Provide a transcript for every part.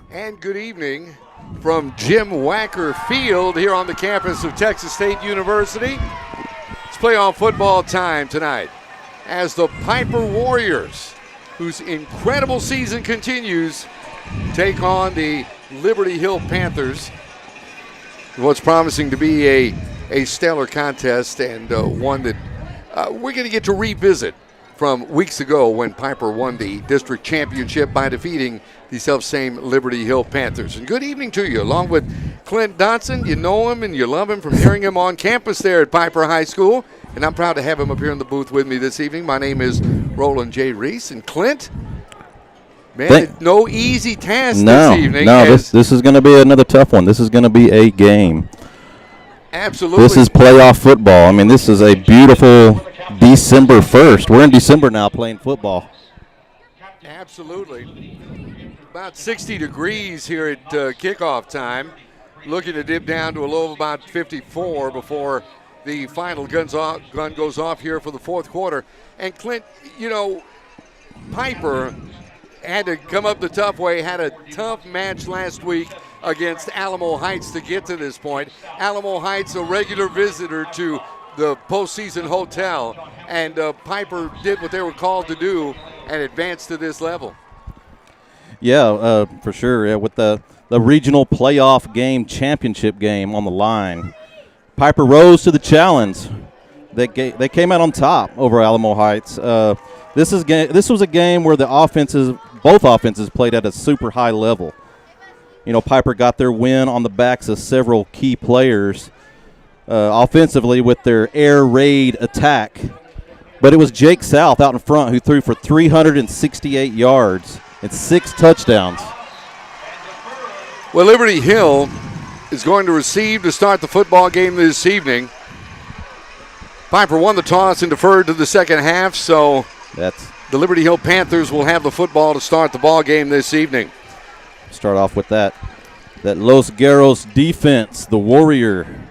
And good evening from Jim Wacker Field here on the campus of Texas State University. It's playoff football time tonight as the Pieper Warriors, whose incredible season continues, take on the Liberty Hill Panthers. What's promising to be a stellar contest, and one that we're going to get to revisit from weeks ago when Pieper won the district championship by defeating the self-same Liberty Hill Panthers. And good evening to you, along with Clint Dotson. You know him and you love him from hearing him on campus there at Pieper High School. And I'm proud to have him up here in the booth with me this evening. My name is Roland J. Reese. And Clint, man, no easy task this evening. No, this is going to be another tough one. This is going to be a game. Absolutely. This is playoff football. I mean, this is a beautiful December 1st. We're in December now playing football. Absolutely. About 60 degrees here at kickoff time. Looking to dip down to a low of about 54 before the final gun goes off here for the fourth quarter. And Clint, you know, Pieper had to come up the tough way, had a tough match last week against Alamo Heights to get to this point. Alamo Heights, a regular visitor to the postseason hotel, and Pieper did what they were called to do and advanced to this level. Yeah, for sure. Yeah, with the regional playoff game, championship game on the line, Pieper rose to the challenge. They came out on top over Alamo Heights. This was a game where both offenses played at a super high level. You know, Pieper got their win on the backs of several key players offensively with their air raid attack. But it was Jake South out in front who threw for 368 yards and 6 touchdowns. Well, Liberty Hill is going to receive to start the football game this evening. Pieper won the toss and deferred to the second half, so the Liberty Hill Panthers will have the football to start the ball game this evening. Start off with that Los Guerreros defense, the Warrior.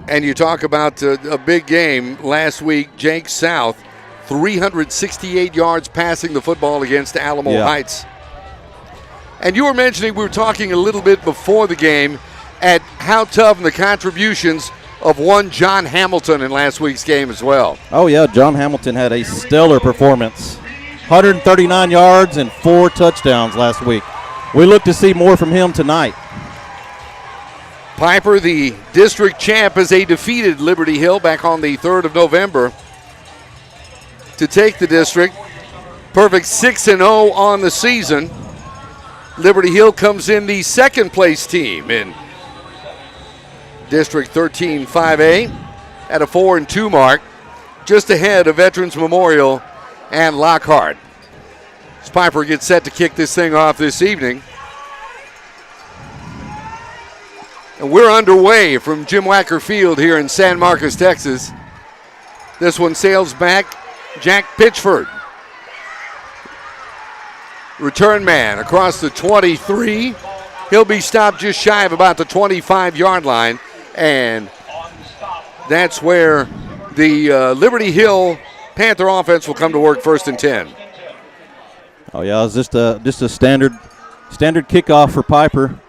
And you talk about a big game last week. Jake South, 368 yards passing the football against Alamo Heights. And you were mentioning, we were talking a little bit before the game at how tough and the contributions of one John Hamilton in last week's game as well. Oh, yeah, John Hamilton had a stellar performance. 139 yards and 4 touchdowns last week. We look to see more from him tonight. Pieper, the district champ, as they defeated Liberty Hill back on the 3rd of November to take the district. Perfect 6-0 on the season. Liberty Hill comes in the second place team in District 13-5A at a 4-2 mark, just ahead of Veterans Memorial and Lockhart. As Pieper gets set to kick this thing off this evening. And we're underway from Jim Wacker Field here in San Marcos, Texas. This one sails back. Jack Pitchford. Return man across the 23. He'll be stopped just shy of about the 25-yard line. And that's where the Liberty Hill Panther offense will come to work, 1st and 10. Oh, yeah, it's just a standard kickoff for Pieper.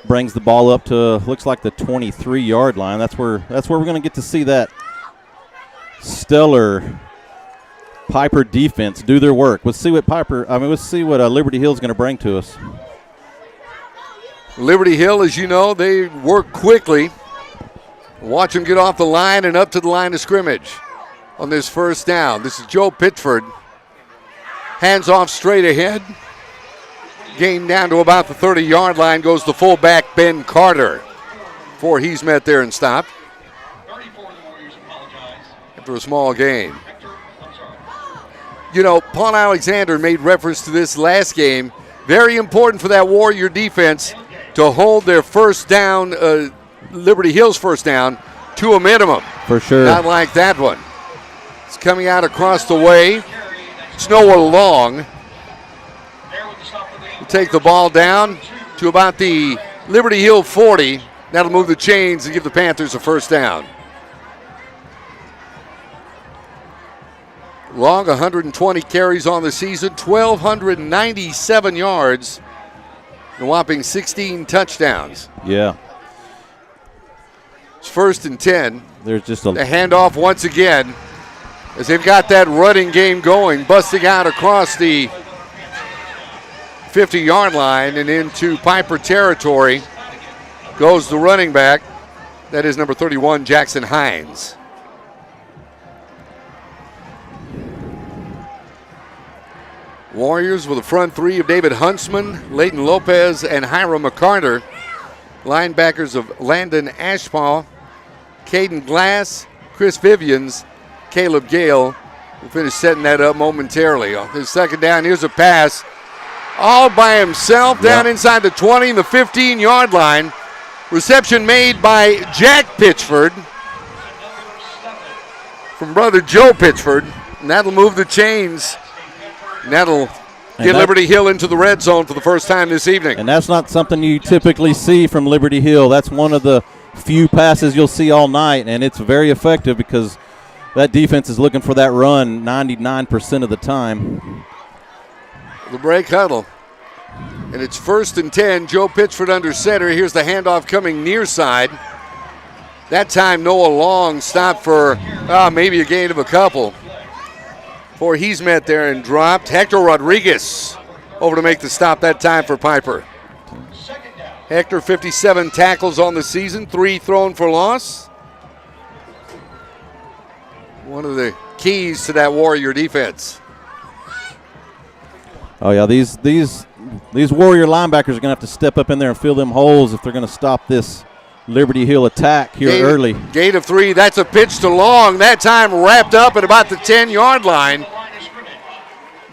Brings the ball up to, looks like the 23-yard line. That's where we're going to get to see that stellar Pieper defense do their work. Let's see what Liberty Hill's going to bring to us. Liberty Hill, as you know, they work quickly. Watch them get off the line and up to the line of scrimmage on this first down. This is Joe Pitchford. Hands off straight ahead. Gain down to about the 30-yard line goes the fullback, Ben Carter, before he's met there and stopped after a small gain. You know, Paul Alexander made reference to this last game. Very important for that Warrior defense to hold their first down, Liberty Hill's first down, to a minimum. For sure. Not like that one. It's coming out across the way. It's Noah Long. We'll take the ball down to about the Liberty Hill 40. That'll move the chains and give the Panthers a first down. Long, 120 carries on the season, 1,297 yards, and a whopping 16 touchdowns. Yeah. It's 1st and 10. There's just The handoff once again as they've got that running game going, busting out across the 50-yard line and into Pieper territory goes the running back. That is number 31, Jackson Hines. Warriors with a front three of David Huntsman, Leighton Lopez, and Hiram McCarter. Linebackers of Landon Ashpaw, Caden Glass, Chris Vivians, Caleb Gale. We'll finish setting that up momentarily. On his 2nd down, here's a pass. All by himself down inside the 20 and the 15-yard line. Reception made by Jack Pitchford from brother Joe Pitchford. And that'll move the chains. And that'll get Liberty Hill into the red zone for the first time this evening. And that's not something you typically see from Liberty Hill. That's one of the few passes you'll see all night, and it's very effective because that defense is looking for that run 99% of the time. The break huddle. And it's 1st and 10. Joe Pitchford under center. Here's the handoff coming near side. That time Noah Long stopped for maybe a gain of a couple. Before he's met there and dropped. Hector Rodriguez over to make the stop that time for Pieper. Hector, 57 tackles on the season, 3 thrown for loss. One of the keys to that Warrior defense. Oh yeah, these Warrior linebackers are going to have to step up in there and fill them holes if they're going to stop this Liberty Hill attack here early. Gate of 3, that's a pitch to Long. That time wrapped up at about the 10-yard line.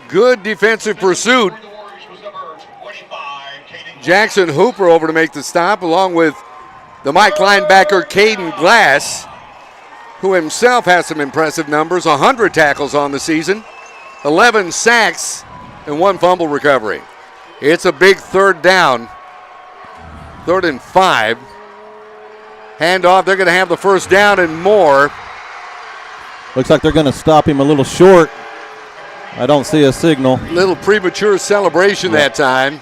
Good defensive pursuit. Jackson Hooper over to make the stop, along with the Mike linebacker Caden Glass, who himself has some impressive numbers, 100 tackles on the season, 11 sacks, and 1 fumble recovery. It's a big 3rd down, 3rd and 5. Handoff, they're going to have the 1st down and more. Looks like they're going to stop him a little short. I don't see a signal. Little premature celebration that time.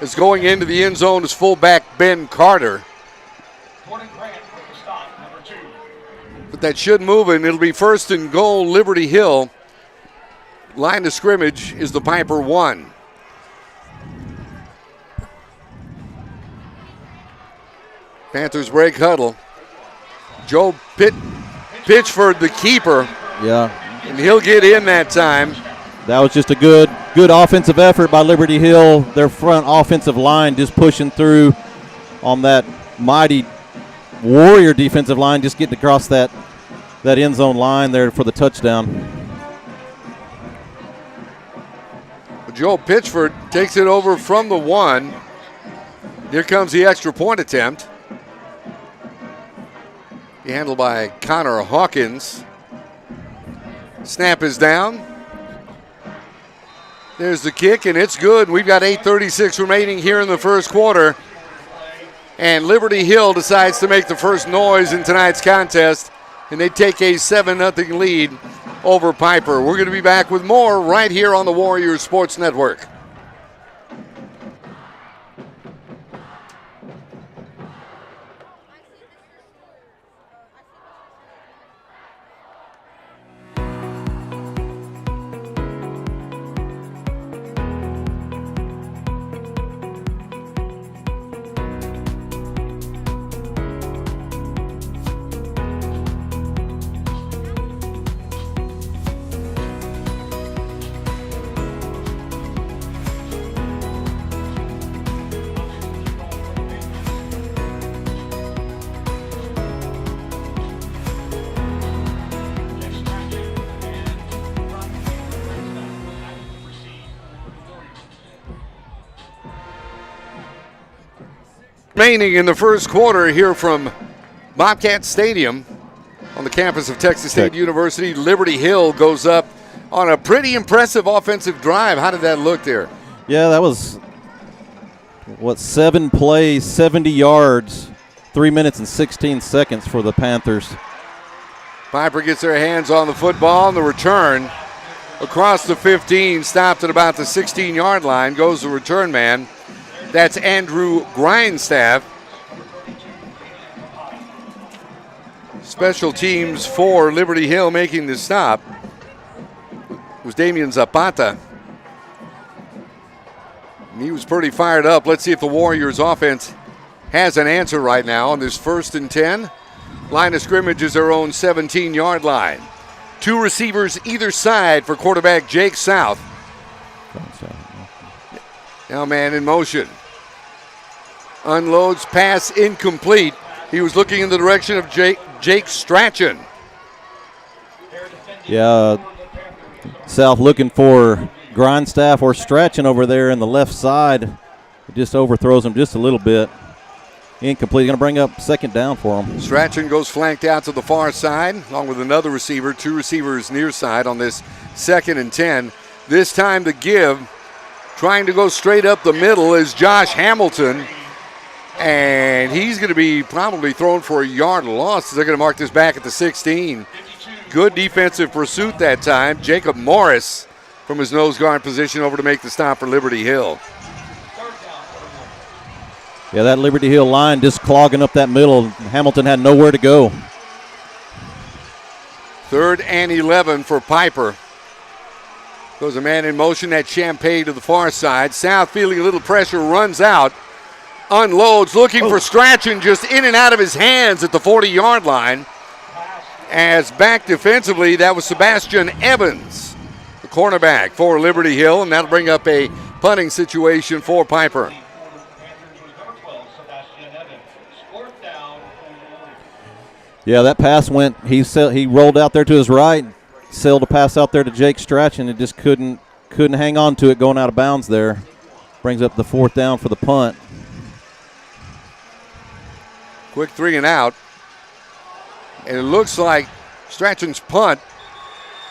As going into the end zone is fullback Ben Carter. But that should move it, and it'll be 1st and goal, Liberty Hill. Line of scrimmage is the Pieper 1. Panthers break huddle. Joe Pitchford, the keeper. Yeah. And he'll get in that time. That was just a good offensive effort by Liberty Hill. Their front offensive line just pushing through on that mighty Warrior defensive line, just getting across that end zone line there for the touchdown. Joe Pitchford takes it over from the 1. Here comes the extra point attempt. Handled by Connor Hawkins. Snap is down. There's the kick, and it's good. We've got 8:36 remaining here in the first quarter. And Liberty Hill decides to make the first noise in tonight's contest, and they take a 7-0 lead over Pieper. We're going to be back with more right here on the Warriors Sports Network. Remaining in the first quarter here from Bobcat Stadium on the campus of Texas State University. Liberty Hill goes up on a pretty impressive offensive drive. How did that look there? Yeah, that was, 7 plays, 70 yards, 3 minutes and 16 seconds for the Panthers. Pieper gets their hands on the football, and the return across the 15, stopped at about the 16-yard line, goes the return man. That's Andrew Grindstaff. Special teams for Liberty Hill making the stop was Damian Zapata. He was pretty fired up. Let's see if the Warriors offense has an answer right now on this 1st and 10. Line of scrimmage is their own 17-yard line. 2 receivers either side for quarterback Jake South. Now man in motion. Unloads, pass incomplete. He was looking in the direction of Jake Strachan. Yeah, South looking for Grindstaff or Strachan over there in the left side. It just overthrows him just a little bit. Incomplete. Going to bring up 2nd down for him. Strachan goes flanked out to the far side, along with another receiver. 2 receivers near side on this 2nd and 10. This time to give. Trying to go straight up the middle is Josh Hamilton. And he's going to be probably thrown for a yard loss. They're going to mark this back at the 16. Good defensive pursuit that time. Jacob Morris from his nose guard position over to make the stop for Liberty Hill. Yeah, that Liberty Hill line just clogging up that middle. Hamilton had nowhere to go. 3rd and 11 for Pieper. Goes a man in motion at Champagne to the far side. South feeling a little pressure, runs out. Unloads, looking for Strachan, just in and out of his hands at the 40-yard line. As back defensively, that was Sebastian Evans, the cornerback for Liberty Hill, and that'll bring up a punting situation for Pieper. Yeah, that pass went, he rolled out there to his right, sailed a pass out there to Jake Strachan, and just couldn't hang on to it going out of bounds there. Brings up the 4th down for the punt. Quick 3 and out. And it looks like Strachan's punt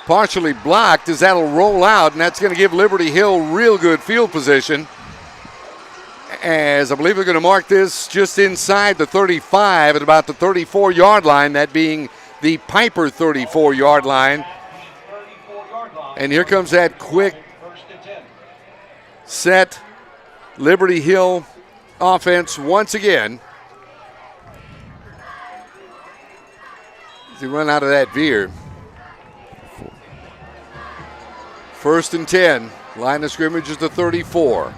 partially blocked as that'll roll out, and that's going to give Liberty Hill real good field position. As I believe they're going to mark this just inside the 35 at about the 34-yard line, that being the Pieper 34-yard line. And here comes that quick set Liberty Hill offense once again. As they run out of that veer. 1st and 10. Line of scrimmage is the 34.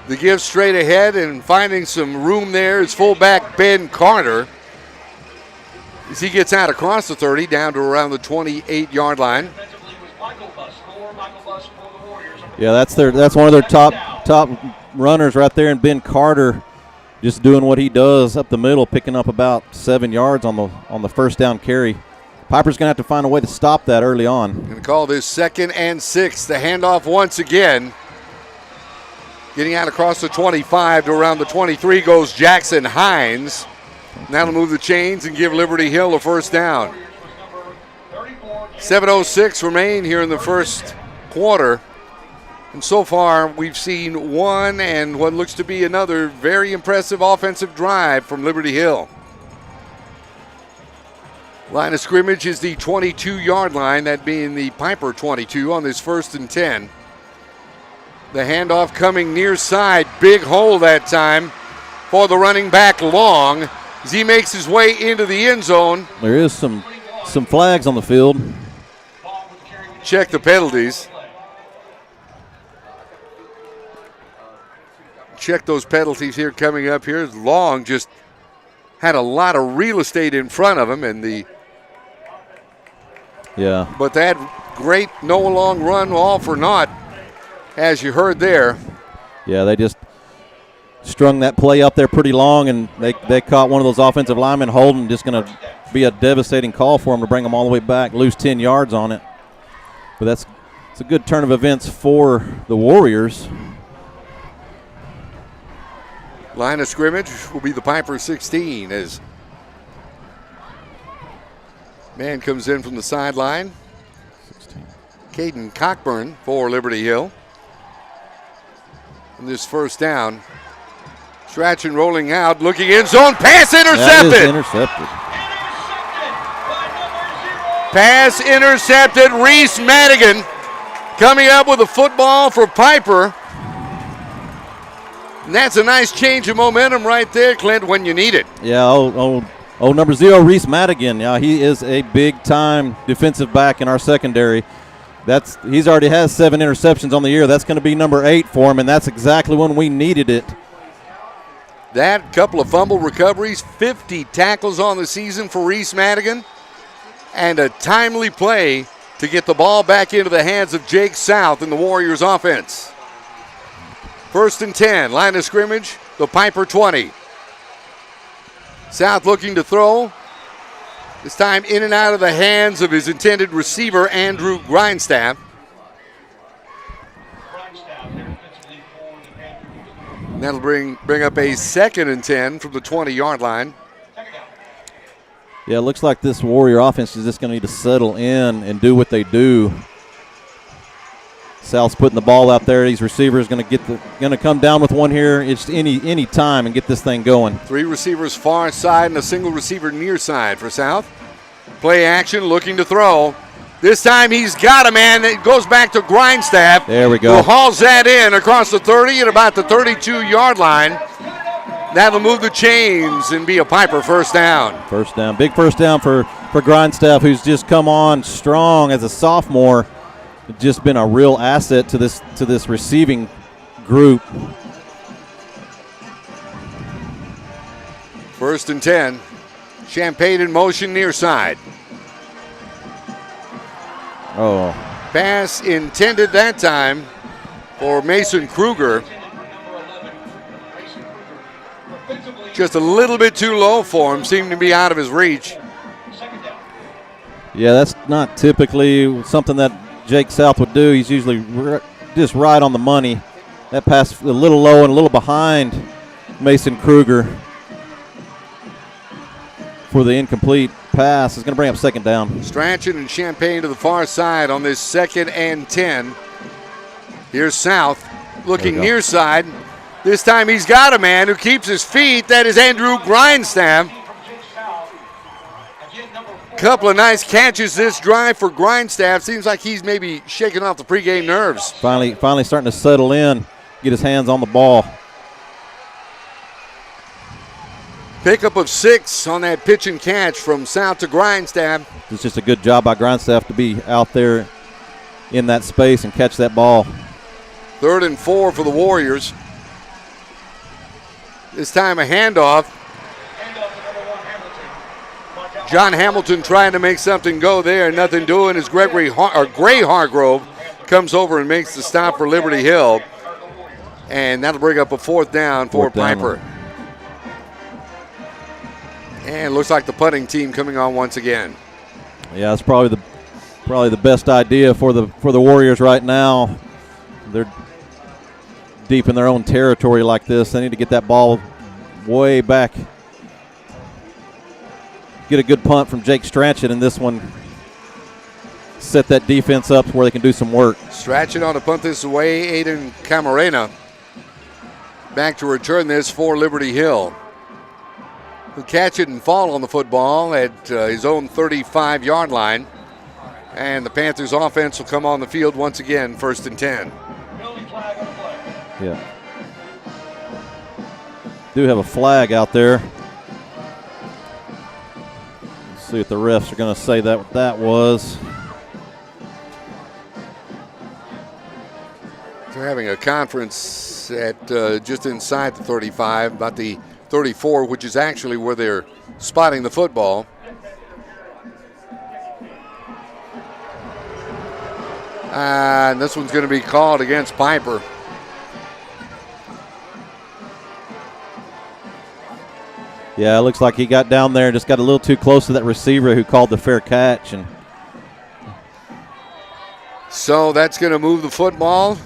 The give straight ahead and finding some room there is fullback Ben Carter. As he gets out across the 30 down to around the 28-yard line. Yeah, that's one of their top runners right there, and Ben Carter just doing what he does up the middle, picking up about 7 yards on the 1st down carry. Piper's going to have to find a way to stop that early on. Going to call this 2nd and 6. The handoff once again. Getting out across the 25 to around the 23 goes Jackson Hines. That'll move the chains and give Liberty Hill a 1st down. 7:06 remain here in the 1st quarter. And so far, we've seen one and what looks to be another very impressive offensive drive from Liberty Hill. Line of scrimmage is the 22-yard line, that being the Pieper 22 on this 1st and 10. The handoff coming near side. Big hole that time for the running back Long as he makes his way into the end zone. There is some flags on the field. Check the penalties. Check those penalties here coming up here. Long just had a lot of real estate in front of him, but that great Noah Long run all for naught, as you heard there. Yeah, they just strung that play up there pretty long, and they caught one of those offensive linemen holding. Just going to be a devastating call for them to bring them all the way back, lose 10 yards on it. But it's a good turn of events for the Warriors. Line of scrimmage will be the Pieper 16 as man comes in from the sideline. 16. Caden Cockburn for Liberty Hill. And this 1st down. Strachan rolling out, looking end zone, pass intercepted. That is intercepted. Pass intercepted. Reese Madigan Coming up with a football for Pieper. And that's a nice change of momentum right there, Clint, when you need it. Yeah, number 0, Reese Madigan. Yeah, he is a big-time defensive back in our secondary. He's already has 7 interceptions on the year. That's going to be number 8 for him, and that's exactly when we needed it. That couple of fumble recoveries, 50 tackles on the season for Reese Madigan, and a timely play to get the ball back into the hands of Jake South in the Warriors offense. 1st and 10, line of scrimmage, the Pieper 20. South looking to throw. This time in and out of the hands of his intended receiver, Andrew Grindstaff. And that'll bring up a 2nd and 10 from the 20-yard line. Yeah, it looks like this Warrior offense is just going to need to settle in and do what they do. South's putting the ball out there. These receivers going to come down with one here. It's any time and get this thing going. 3 receivers far side and a single receiver near side for South. Play action, looking to throw. This time he's got a man. It goes back to Grindstaff. There we go. Who hauls that in across the 30 at about the 32-yard line. That'll move the chains and be a Pieper first down. First down. Big first down for Grindstaff, who's just come on strong as a sophomore. Just been a real asset to this receiving group. 1st and 10. Champagne in motion near side. Oh. Pass intended that time for Mason Kruger. Just a little bit too low for him. Seemed to be out of his reach. Yeah, that's not typically something that Jake South would do. He's usually just right on the money. That pass a little low and a little behind Mason Kruger for the incomplete pass. Is going to bring up 2nd down. Strachan and Champagne to the far side on this 2nd and 10. Here's South looking near side. This time he's got a man who keeps his feet. That is Andrew Grindstaff. Couple of nice catches this drive for Grindstaff. Seems like he's maybe shaking off the pregame nerves. Finally starting to settle in, get his hands on the ball. Pickup of 6 on that pitch and catch from South to Grindstaff. It's just a good job by Grindstaff to be out there in that space and catch that ball. 3rd and 4 for the Warriors. This time a handoff. John Hamilton trying to make something go there, nothing doing as Gray Hargrove comes over and makes the stop for Liberty Hill. And that'll bring up a 4th down for Pieper. And looks like the punting team coming on once again. Yeah, it's probably the best idea for the Warriors right now. They're deep in their own territory like this. They need to get that ball way back. Get a good punt from Jake Strachan in this one. Set that defense up where they can do some work. Strachan on to punt this away. Aiden Camarena back to return this for Liberty Hill, who catch it and fall on the football at his own 35-yard line. And the Panthers offense will come on the field once again, 1st and 10. Yeah. Do have a flag out there. Let's see what the refs are going to say that was. They're having a conference at just inside the 35, about the 34, which is actually where they're spotting the football. And this one's going to be called against Pieper. Yeah, it looks like he got down there and just got a little too close to that receiver who called the fair catch. And so that's going to move the football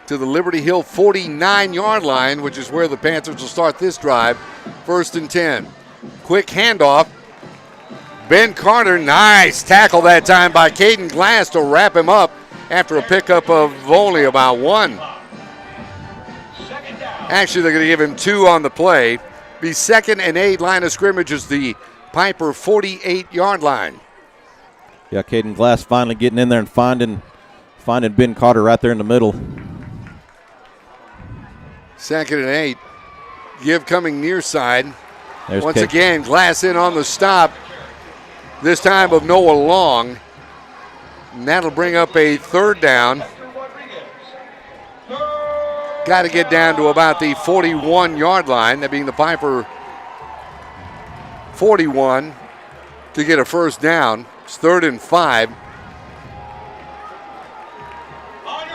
to the Liberty Hill 49-yard line, which is where the Panthers will start this drive. 1st and 10. Quick handoff. Ben Carter, nice tackle that time by Caden Glass to wrap him up after a pickup of only about 1. Actually, they're going to give him 2 on the play. Be 2nd and 8, line of scrimmage is the Pieper 48-yard line. Yeah, Caden Glass finally getting in there and finding finding Ben Carter right there in the middle. 2nd and 8. Give coming near side. There's Once again, Glass in on the stop. This time of Noah Long. And that'll bring up a 3rd down. Got to get down to about the 41-yard line, that being the Pieper 41, to get a 1st down. It's 3rd and 5.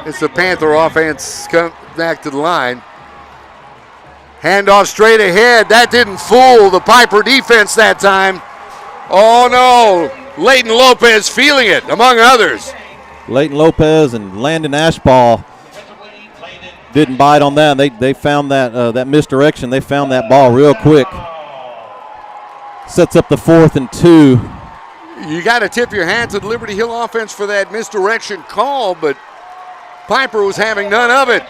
It's the Panther offense come back to the line. Handoff straight ahead. That didn't fool the Pieper defense that time. Oh no, Leighton Lopez feeling it, among others. Leighton Lopez and Landon Ashball didn't bite on that. They found that misdirection. They found that ball real quick. Sets up the 4th and 2. You got to tip your hat to the Liberty Hill offense for that misdirection call, but Pieper was having none of it.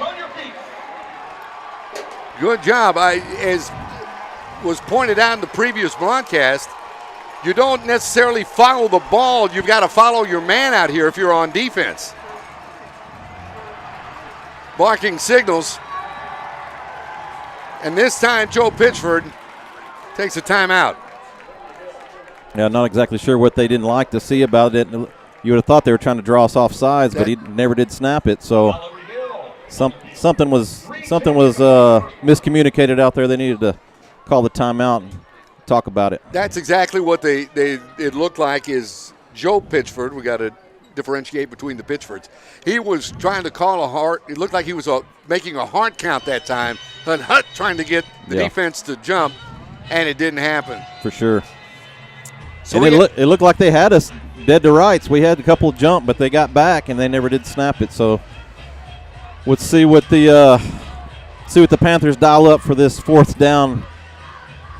Good job. As was pointed out in the previous broadcast, you don't necessarily follow the ball. You've got to follow your man out here if you're on defense. Barking signals. And this time, Joe Pitchford takes a timeout. Yeah, not exactly sure what they didn't like to see about it. You would have thought they were trying to draw us off sides, but he never did snap it. So something was miscommunicated out there. They needed to call the timeout and talk about it. That's exactly what it looked like. Is Joe Pitchford. We got to differentiate between the Pitchfords. He was trying to call a heart. It looked like he was making a hard count that time. And Hutt trying to get the defense to jump, and it didn't happen. For sure. So and it looked like they had us dead to rights. We had a couple of jump, but they got back and they never did snap it. So let's see what the Panthers dial up for this 4th down,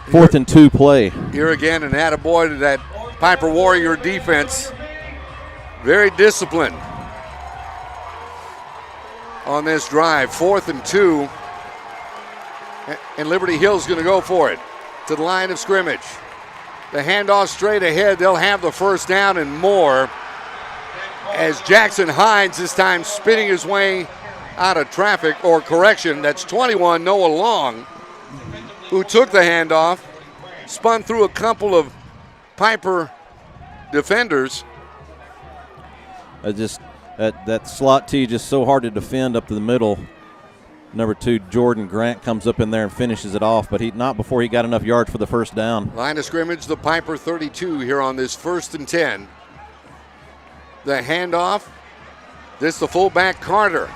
4th and 2 play. Here again, an attaboy to that Pieper Warrior defense. Very disciplined on this drive. 4th and 2, and Liberty Hill's going to go for it to the line of scrimmage. The handoff straight ahead. They'll have the 1st down and more as Jackson Hines this time spinning his way out of traffic, or correction, that's 21, Noah Long, who took the handoff, spun through a couple of Pieper defenders. That slot T just so hard to defend up to the middle. Number 2, Jordan Grant, comes up in there and finishes it off, but not before he got enough yards for the 1st down. Line of scrimmage, the Pieper 32 here on this 1st and 10. The handoff. This the fullback Carter,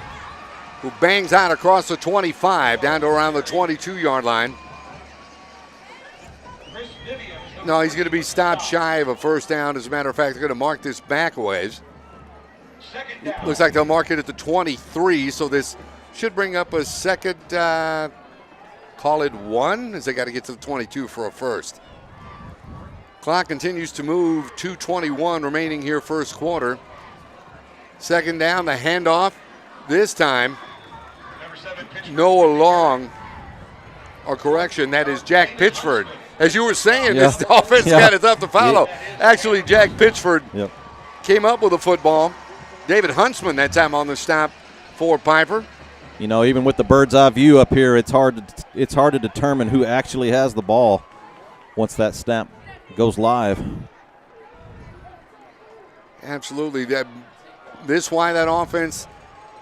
who bangs out across the 25 down to around the 22-yard line. No, he's going to be stopped shy of a 1st down. As a matter of fact, they're going to mark this back a ways. Looks like they'll mark it at the 23, so this should bring up a 2nd, call it 1, as they got to get to the 22 for a 1st. Clock continues to move, 2:21 remaining here 1st quarter. 2nd down, the handoff. This time, Noah Long, or correction, that is Jack Pitchford. As you were saying, this offense got it tough to follow. Actually, Jack Pitchford came up with a football. David Huntsman that time on the stop for Pieper. You know, even with the bird's eye view up here, it's hard to determine who actually has the ball once that snap goes live. Absolutely. This why that offense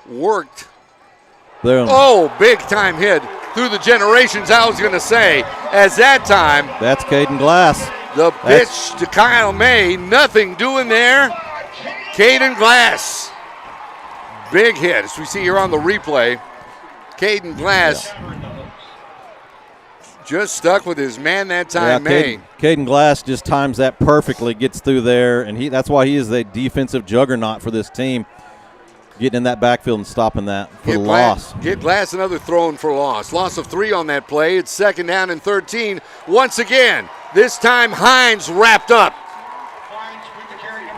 worked. Big time hit through the generations, I was going to say. As that time. That's Caden Glass. The pitch to Kyle May. Nothing doing there. Caden Glass. Big hit, as we see here on the replay. Caden Glass just stuck with his man that time, May. Caden Glass just times that perfectly, gets through there, and that's why he is the defensive juggernaut for this team, getting in that backfield and stopping that for the loss. Get Glass another thrown for loss. Loss of 3 on that play. It's 2nd down and 13. Once again, this time Hines wrapped up.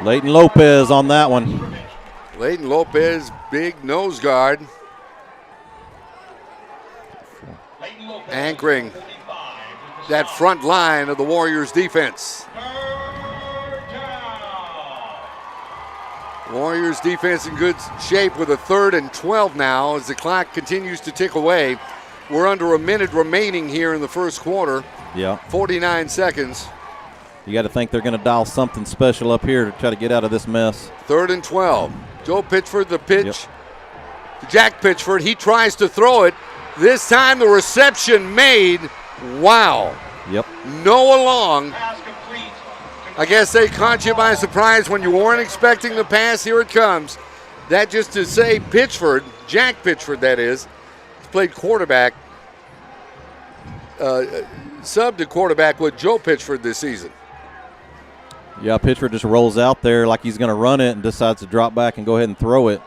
Leighton Lopez on that one. Leighton Lopez, big nose guard. Anchoring that front line of the Warriors defense. Warriors defense in good shape with a 3rd and 12 now as the clock continues to tick away. We're under a minute remaining here in the first quarter. Yeah. 49 seconds. You got to think they're going to dial something special up here to try to get out of this mess. 3rd and 12. Joe Pitchford, the pitch. Yep. Jack Pitchford, he tries to throw it. This time the reception made. Wow. Yep. Noah Long. I guess they caught you by surprise when you weren't expecting the pass. Here it comes. That just to say Pitchford, Jack Pitchford that is, played quarterback, subbed to quarterback with Joe Pitchford this season. Yeah, Pitchford just rolls out there like he's going to run it and decides to drop back and go ahead and throw it.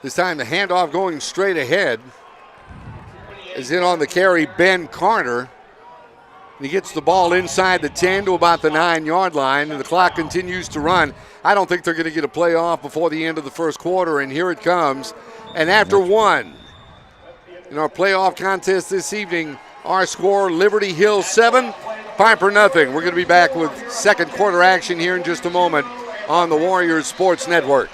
This time the handoff going straight ahead is in on the carry, Ben Carter. He gets the ball inside the 10 to about the 9-yard line, and the clock continues to run. I don't think they're going to get a play off before the end of the first quarter, and here it comes. And after one, in our playoff contest this evening, our score, Liberty Hill 7, Pieper nothing. We're going to be back with second quarter action here in just a moment on the Warriors Sports Network.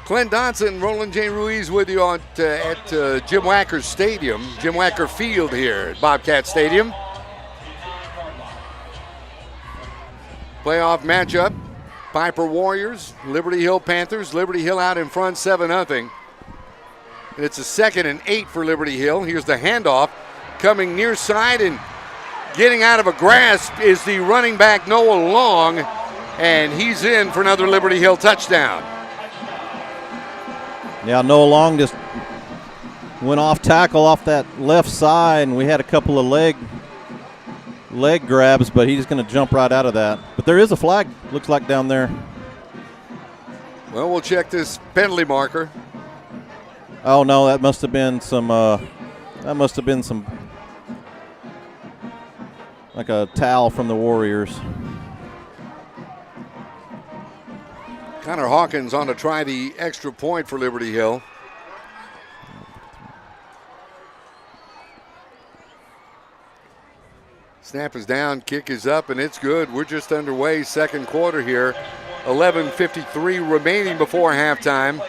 Clint Dotson, Roland J. Ruiz with you at Jim Wacker Stadium, Jim Wacker Field here at Bobcat Stadium. Playoff matchup, Pieper Warriors, Liberty Hill Panthers. Liberty Hill out in front 7-0. And it's a 2nd and 8 for Liberty Hill. Here's the handoff coming near side and getting out of a grasp is the running back Noah Long, and he's in for another Liberty Hill touchdown. Yeah, Noah Long just went off tackle off that left side, and we had a couple of leg grabs, but he's going to jump right out of that. But there is a flag, looks like, down there. Well, we'll check this penalty marker. Oh no, that must have been some. Like a towel from the Warriors. Connor Hawkins on to try the extra point for Liberty Hill. Snap is down, kick is up, and it's good. We're just underway, second quarter here. 11:53 remaining before halftime.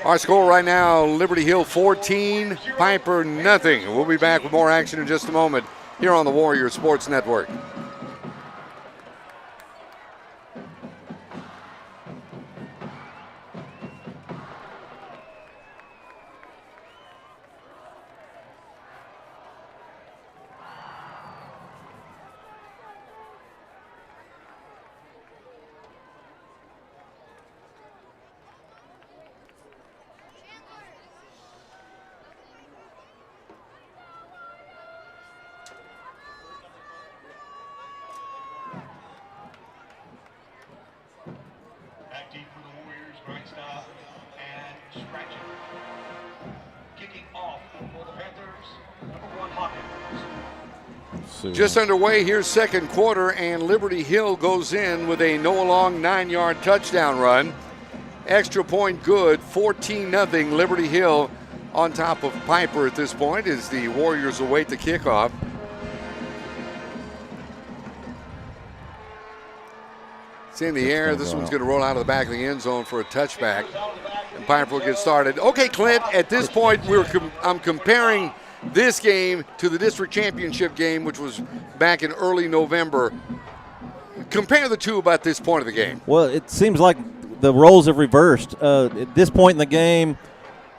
Our score right now, Liberty Hill 14, Pieper nothing. We'll be back with more action in just a moment here on the Warriors Sports Network. Just underway here, second quarter, and Liberty Hill goes in with a Noah Long 9-yard touchdown run. Extra point good, 14-0 Liberty Hill on top of Pieper at this point as the Warriors await the kickoff. It's in the air. This one's going to roll out of the back of the end zone for a touchback, and Pieper will get started. Okay, Clint, at this point I'm comparing this game to the district championship game, which was back in early November. Compare the two about this point of the game. Well, it seems like the roles have reversed. At this point in the game,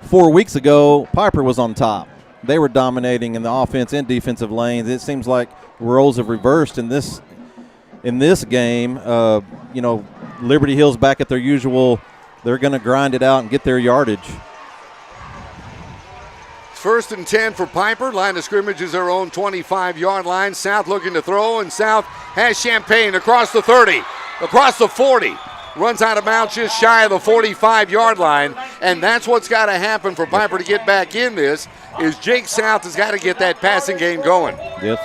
4 weeks ago, Pieper was on top. They were dominating in the offense and defensive lanes. It seems like roles have reversed in this game. Liberty Hill's back at their usual. They're going to grind it out and get their yardage. 1st and 10 for Pieper. Line of scrimmage is their own 25-yard line. South looking to throw, and South has Champagne across the 30, across the 40. Runs out of bounds just shy of the 45-yard line, and that's what's got to happen for Pieper to get back in this, is Jake South has got to get that passing game going. Yes.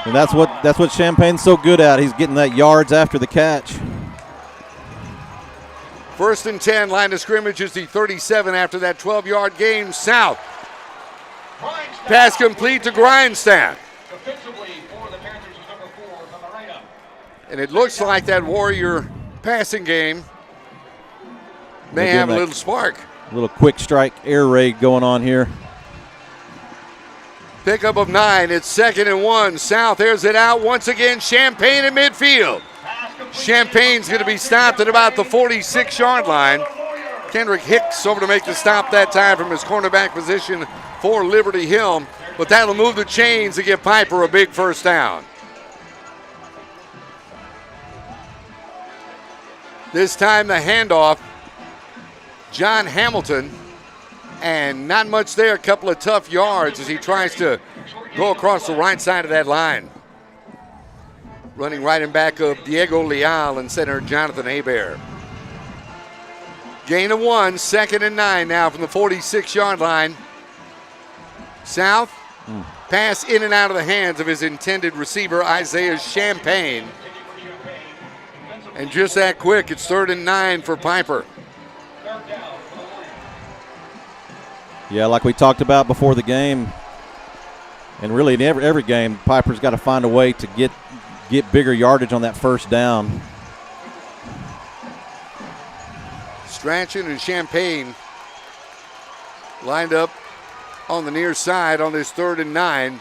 And that's what Champagne's so good at. He's getting that yards after the catch. 1st and 10, line of scrimmage is the 37 after that 12-yard gain. South. Pass complete to Grindstaff. And it looks like that Warrior passing game may have a little spark. A little quick strike air raid going on here. Pickup of 9. It's 2nd and 1. South airs it out once again. Champagne in midfield. Champagne's going to be stopped at about the 46-yard line. Kendrick Hicks over to make the stop that time from his cornerback position for Liberty Hill. But that'll move the chains to give Pieper a big first down. This time the handoff, John Hamilton, and not much there, a couple of tough yards as he tries to go across the right side of that line. Running right in back of Diego Leal and center Jonathan Hebert. Gain of 1, 2nd and 9 now from the 46-yard line. South, pass in and out of the hands of his intended receiver, Isaiah Champagne. And just that quick, it's 3rd and 9 for Pieper. Yeah, like we talked about before the game, and really in every game, Pieper's got to find a way to get bigger yardage on that first down. Strachan and Champagne lined up on the near side on this 3rd and 9.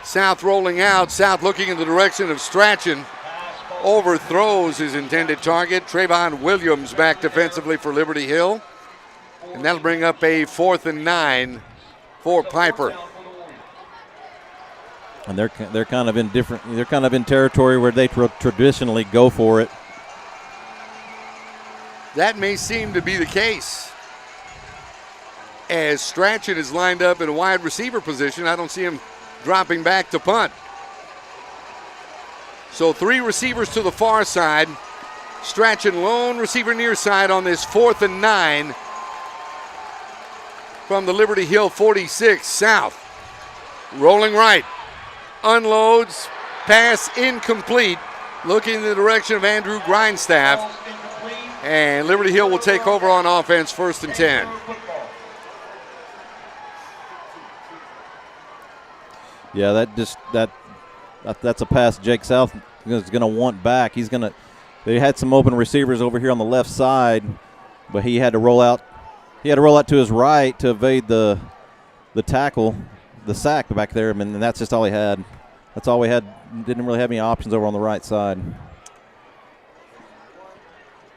South rolling out. South looking in the direction of Strachan. Overthrows his intended target. Trayvon Williams back defensively for Liberty Hill. And that'll bring up a 4th and 9 for Pieper. And they're kind of in they're kind of in territory where they traditionally go for it. That may seem to be the case. As Strachan is lined up in a wide receiver position, I don't see him dropping back to punt. So 3 receivers to the far side. Strachan lone receiver near side on this 4th and 9 from the Liberty Hill 46. South rolling right. Unloads. Pass incomplete. Looking in the direction of Andrew Grindstaff. And Liberty Hill will take over on offense, 1st and 10. Yeah, that's a pass Jake South is going to want back. They had some open receivers over here on the left side, but he had to roll out. He had to roll out to his right to evade the tackle, the sack back there, and that's just all he had. That's all we had. Didn't really have any options over on the right side.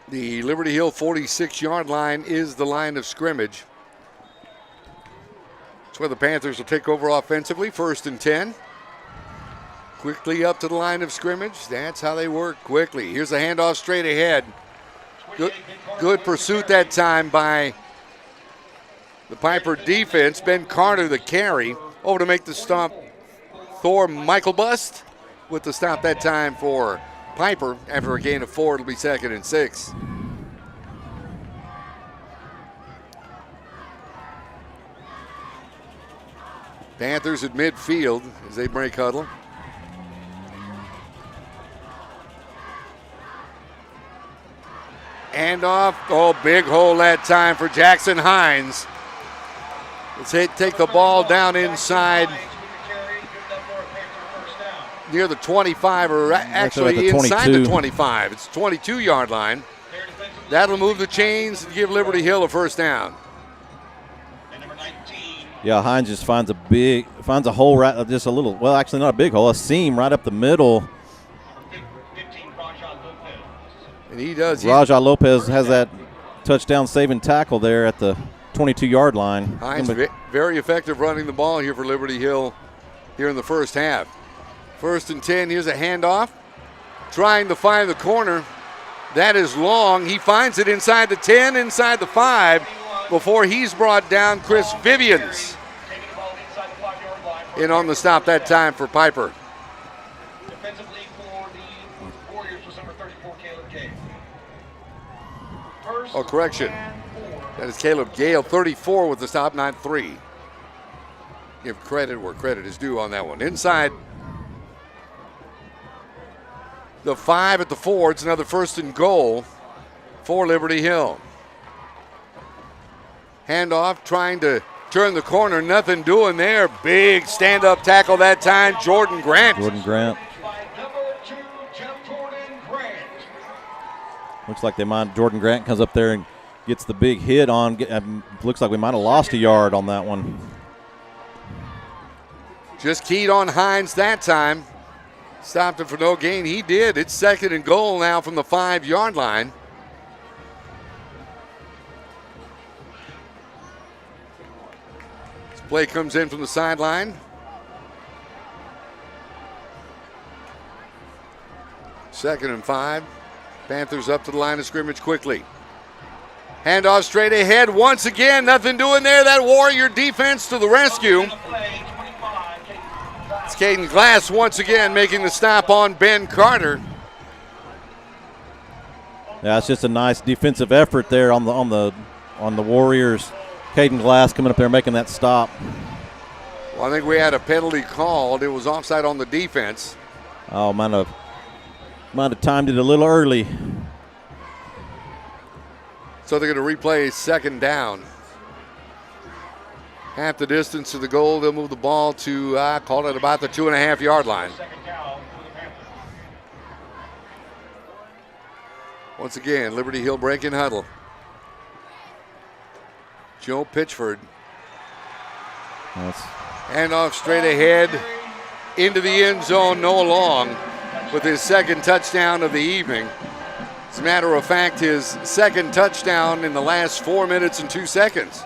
The Liberty Hill 46-yard line is the line of scrimmage. It's where the Panthers will take over offensively, 1st and 10. Quickly up to the line of scrimmage. That's how they work, quickly. Here's a handoff straight ahead. Good pursuit that time by the Pieper defense. Ben Carter, the carry. Over to make the stop, Thor Michaelbust with the stop that time for Pieper. After a gain of 4, it'll be 2nd and 6. Panthers at midfield as they break huddle. Handoff. Oh, big hole that time for Jackson Hines. Let's take the ball down inside near the 25, or actually inside the 25. It's 22-yard line. That'll move the chains and give Liberty Hill a first down. Yeah, Hines just finds a hole right, just a little. Well, actually, not a big hole, a seam right up the middle. And he does. Raja Lopez has that touchdown saving tackle there at the 22-yard line. Hines very effective running the ball here for Liberty Hill here in the first half. 1st and 10. Here's a handoff. Trying to find the corner. That is long. He finds it inside the 10, inside the 5, before he's brought down. Chris Vivians in on the stop that time for Pieper. Defensively for the Warriors was number 34, Caleb Gale. Oh, correction. That is Caleb Gale, 34 with the stop, not 3. Give credit where credit is due on that one. Inside the 5 at the 4. It's another 1st and goal for Liberty Hill. Handoff, trying to turn the corner. Nothing doing there. Big stand-up tackle that time. Jordan Grant. Looks like Jordan Grant comes up there and gets the big hit on. Looks like we might have lost a yard on that one. Just keyed on Hines that time. Stopped him for no gain. He did. It's 2nd and goal now from the 5-yard line. This play comes in from the sideline. 2nd and 5. Panthers up to the line of scrimmage quickly. Handoff straight ahead once again. Nothing doing there. That Warrior defense to the rescue. It's Caden Glass once again making the stop on Ben Carter. Yeah, it's just a nice defensive effort there on the Warriors. Caden Glass coming up there making that stop. Well, I think we had a penalty called. It was offside on the defense. Oh, might have timed it a little early. So they're going to replay 2nd down. Half the distance to the goal. They'll move the ball to, call it about the 2.5-yard line. Once again, Liberty Hill breaking huddle. Joe Pitchford. Handoff straight ahead into the end zone. Noah Long with his 2nd touchdown of the evening. As a matter of fact, his 2nd touchdown in the last 4 minutes and 2 seconds.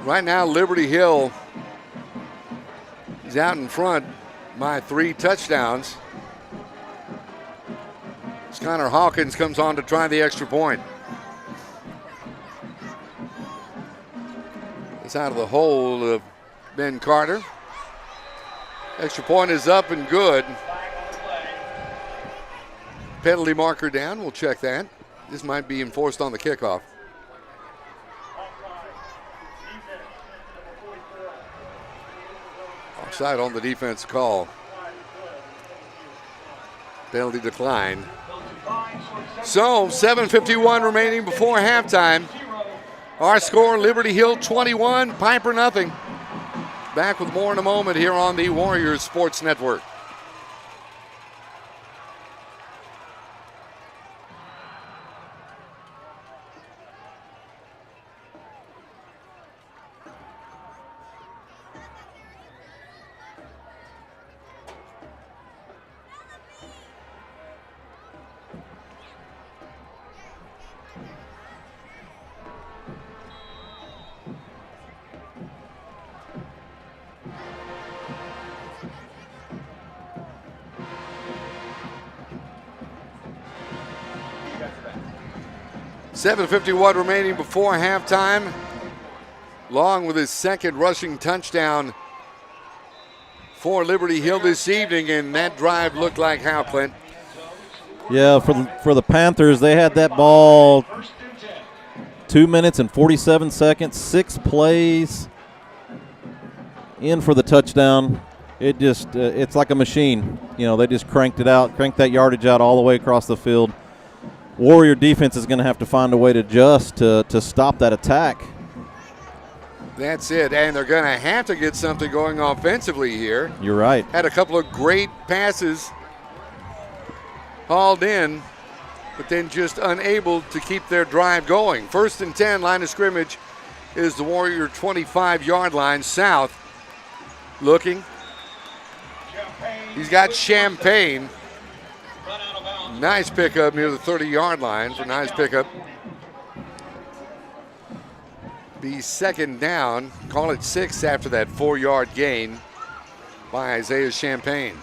Right now, Liberty Hill is out in front by 3 touchdowns. Connor Hawkins comes on to try the extra point. It's out of the hole of Ben Carter. Extra point is up and good. Penalty marker down. We'll check that. This might be enforced on the kickoff. Offside on the defense call. Penalty decline. So 7:51 remaining before halftime. Our score, Liberty Hill 21, Pieper nothing. Back with more in a moment here on the Warriors Sports Network. .51 remaining before halftime. Long with his 2nd rushing touchdown for Liberty Hill this evening, and that drive looked like how, Clint? Yeah, for the Panthers, they had that ball 2 minutes and 47 seconds, 6 plays in for the touchdown. It just it's like a machine. You know, they just cranked that yardage out all the way across the field. Warrior defense is going to have to find a way to adjust to stop that attack. That's it, and they're going to have to get something going offensively here. You're right. Had a couple of great passes hauled in, but then just unable to keep their drive going. 1st and 10, line of scrimmage is the Warrior 25-yard line. South looking. He's got Champagne. Nice pickup near the 30-yard line for nice pickup. Be 2nd down. Call it 6 after that 4-yard gain by Isaiah Champagne.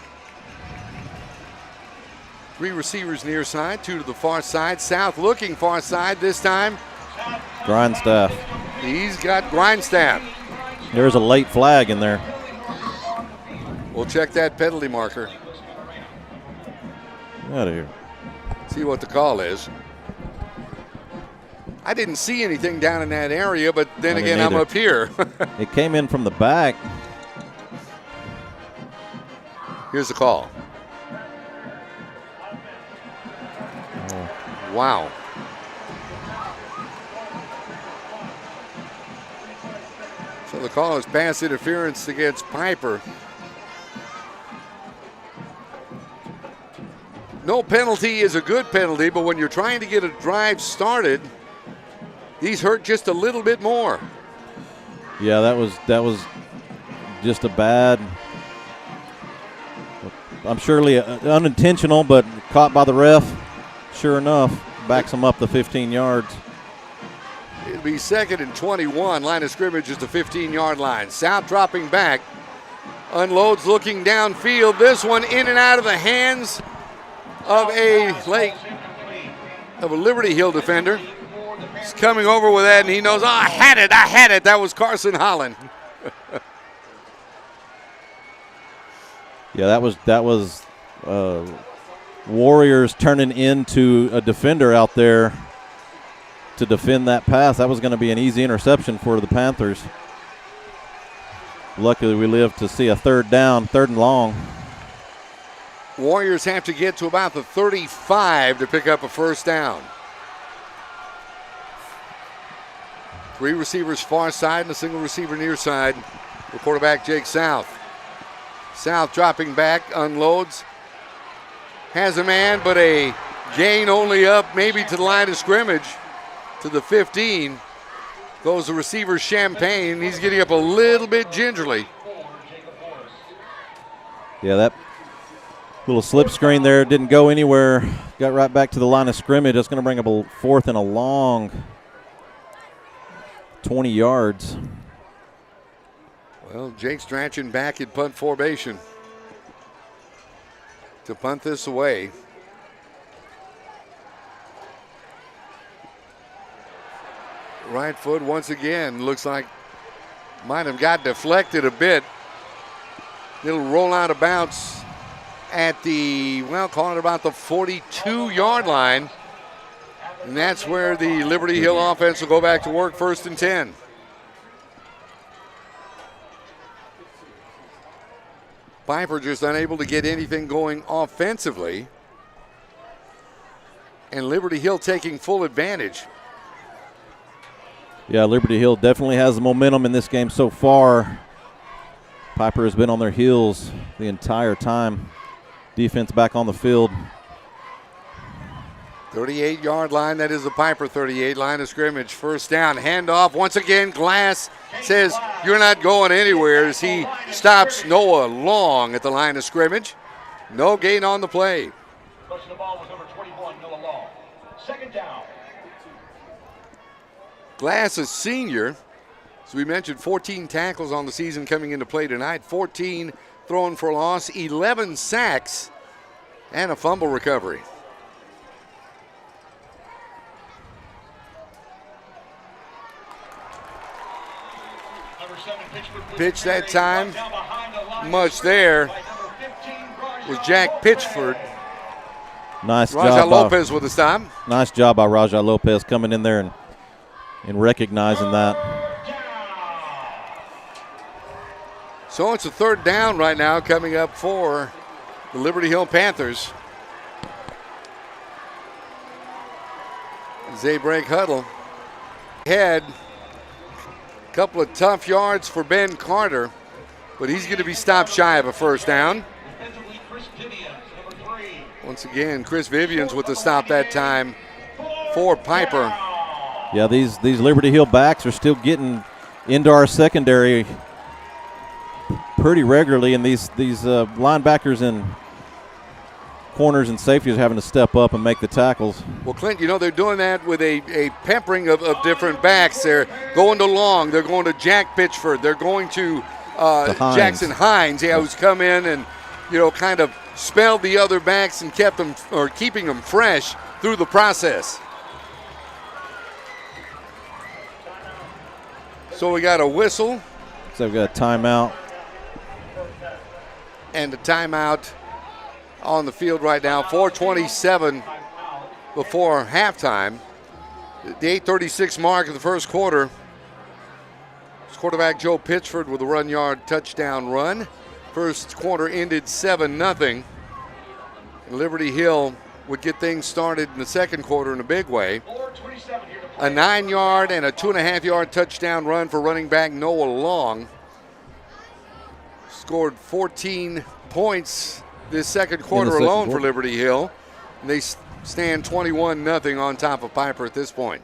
3 receivers near side, 2 to the far side. South looking far side this time. Grindstaff. He's got Grindstaff. There's a late flag in there. We'll check that penalty marker. Out of here. See what the call is. I didn't see anything down in that area, but then again, I'm up here. It came in from the back. Here's the call. Oh. Wow. So the call is pass interference against Pieper. No penalty is a good penalty, but when you're trying to get a drive started, he's hurt just a little bit more. Yeah, that was just a bad. I'm surely unintentional, but caught by the ref. Sure enough, backs him up the 15 yards. It'll be 2nd and 21. Line of scrimmage is the 15-yard line. South dropping back. Unloads looking downfield. This one in and out of the hands of a Liberty Hill defender. He's coming over with that, and he knows, I had it. That was Carson Holland. Yeah, that was Warriors turning into a defender out there to defend that pass. That was going to be an easy interception for the Panthers. Luckily, we lived to see a 3rd down, 3rd and long. Warriors have to get to about the 35 to pick up a 1st down. 3 receivers far side and a single receiver near side. The quarterback, Jake South. South dropping back, unloads. Has a man, but a gain only up maybe to the line of scrimmage. To the 15. Goes the receiver, Champagne. He's getting up a little bit gingerly. Yeah, that little slip screen there didn't go anywhere. Got right back to the line of scrimmage. That's going to bring up a 4th and a long 20 yards. Well, Jake Strachan back in punt formation to punt this away. Right foot once again looks like might have got deflected a bit. It'll roll out of bounds at the, call it about the 42-yard line. And that's where the Liberty Hill offense will go back to work, 1st and 10. Pieper just unable to get anything going offensively. And Liberty Hill taking full advantage. Yeah, Liberty Hill definitely has the momentum in this game so far. Pieper has been on their heels the entire time. Defense back on the field. 38-yard line, that is the Pieper 38 line of scrimmage. 1st down, handoff. Once again, Glass says, you're not going anywhere as he stops Noah Long at the line of scrimmage. No gain on the play. Touching the ball was number 21, Noah Long. 2nd down. Glass, a senior. As we mentioned, 14 tackles on the season coming into play tonight. 14 thrown for loss, 11 sacks, and a fumble recovery. Pitch that time, much there, was Jack Pitchford. Nice Raja job. Lopez with the stop. Nice job by Raja Lopez coming in there and recognizing that. So it's a 3rd down right now coming up for the Liberty Hill Panthers. As they break huddle. Head. Couple of tough yards for Ben Carter, but he's going to be stopped shy of a 1st down. Once again, Chris Vivians with the stop that time for Pieper. Yeah, these Liberty Hill backs are still getting into our secondary pretty regularly, and these linebackers and corners and safeties are having to step up and make the tackles. Well, Clint, they're doing that with a peppering of different backs. They're going to Long. They're going to Jack Pitchford. They're going to Jackson Hines, who's come in and, kind of spelled the other backs and keeping them fresh through the process. So we got a whistle. So we've got a timeout. And a timeout on the field right now. 4:27 before halftime. The 8:36 mark of the first quarter. It's quarterback Joe Pitchford with a run-yard touchdown run. First quarter ended 7-0. Liberty Hill would get things started in the second quarter in a big way. A 9-yard and a 2.5-yard touchdown run for running back Noah Long. Scored 14 points this second quarter alone for Liberty Hill. And they stand 21-0 on top of Pieper at this point.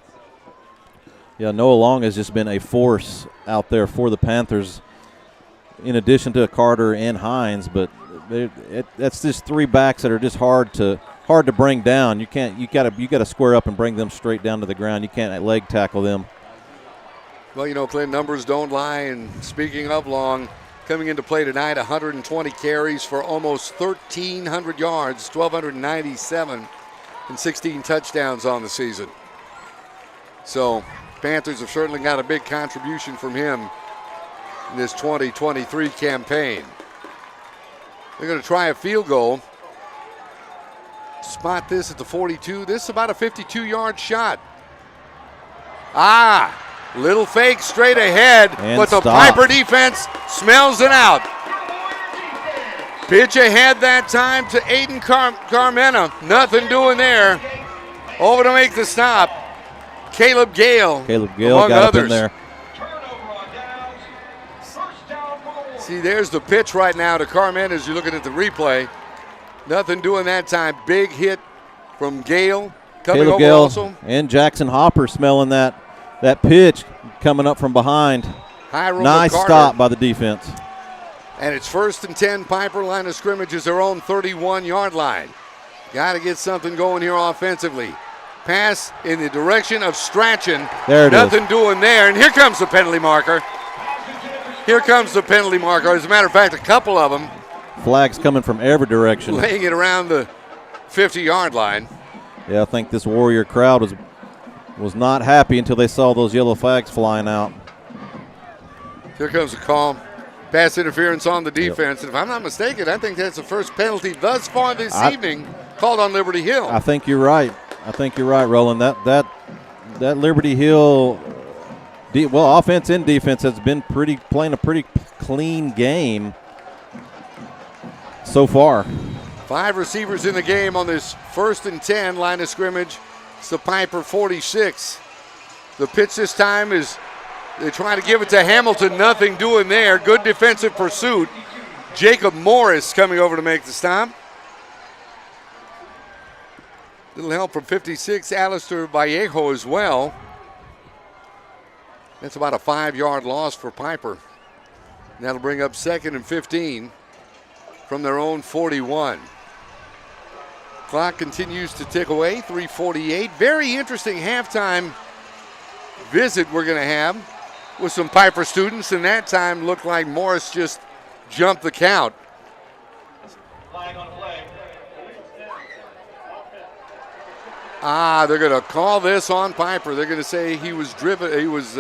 Yeah, Noah Long has just been a force out there for the Panthers, in addition to Carter and Hines. But that's just three backs that are just hard to bring down. You got to square up and bring them straight down to the ground. You can't leg tackle them. Well, Clint, numbers don't lie. And speaking of Long, coming into play tonight, 120 carries for almost 1,300 yards, 1,297, and 16 touchdowns on the season. So Panthers have certainly got a big contribution from him in this 2023 campaign. They're going to try a field goal. Spot this at the 42. This is about a 52-yard shot. Little fake straight ahead, but the Pieper defense smells it out. Pitch ahead that time to Aiden Carmena. Nothing doing there. Over to make the stop. Caleb Gale got up in there. See, there's the pitch right now to Carmena as you're looking at the replay. Nothing doing that time. Big hit from Gale. Caleb Gale also. And Jackson Hopper smelling that pitch coming up from behind. Nice stop by the defense. And it's 1st and 10. Pieper. Line of scrimmage is their own 31-yard line. Got to get something going here offensively. Pass in the direction of Strachan. Nothing doing there. And here comes the penalty marker. As a matter of fact, a couple of them. Flags coming from every direction. Laying it around the 50-yard line. Yeah, I think this Warrior crowd was not happy until they saw those yellow flags flying out. Here comes a call. Pass interference on the defense. Yep. And if I'm not mistaken, I think that's the first penalty thus far this evening called on Liberty Hill. I think you're right. Roland. That Liberty Hill, offense and defense has been playing a pretty clean game so far. 5 receivers in the game on this 1st and 10 line of scrimmage. It's the Pieper 46. The pitch this time is they try to give it to Hamilton. Nothing doing there. Good defensive pursuit. Jacob Morris coming over to make the stop. Little help from 56, Alistair Vallejo as well. That's about a 5-yard loss for Pieper. That'll bring up 2nd and 15 from their own 41. Clock continues to tick away, 3:48. Very interesting halftime visit we're going to have with some Pieper students, and that time looked like Morris just jumped the count. Flag on the play. They're going to call this on Pieper. They're going to say he was driven. He was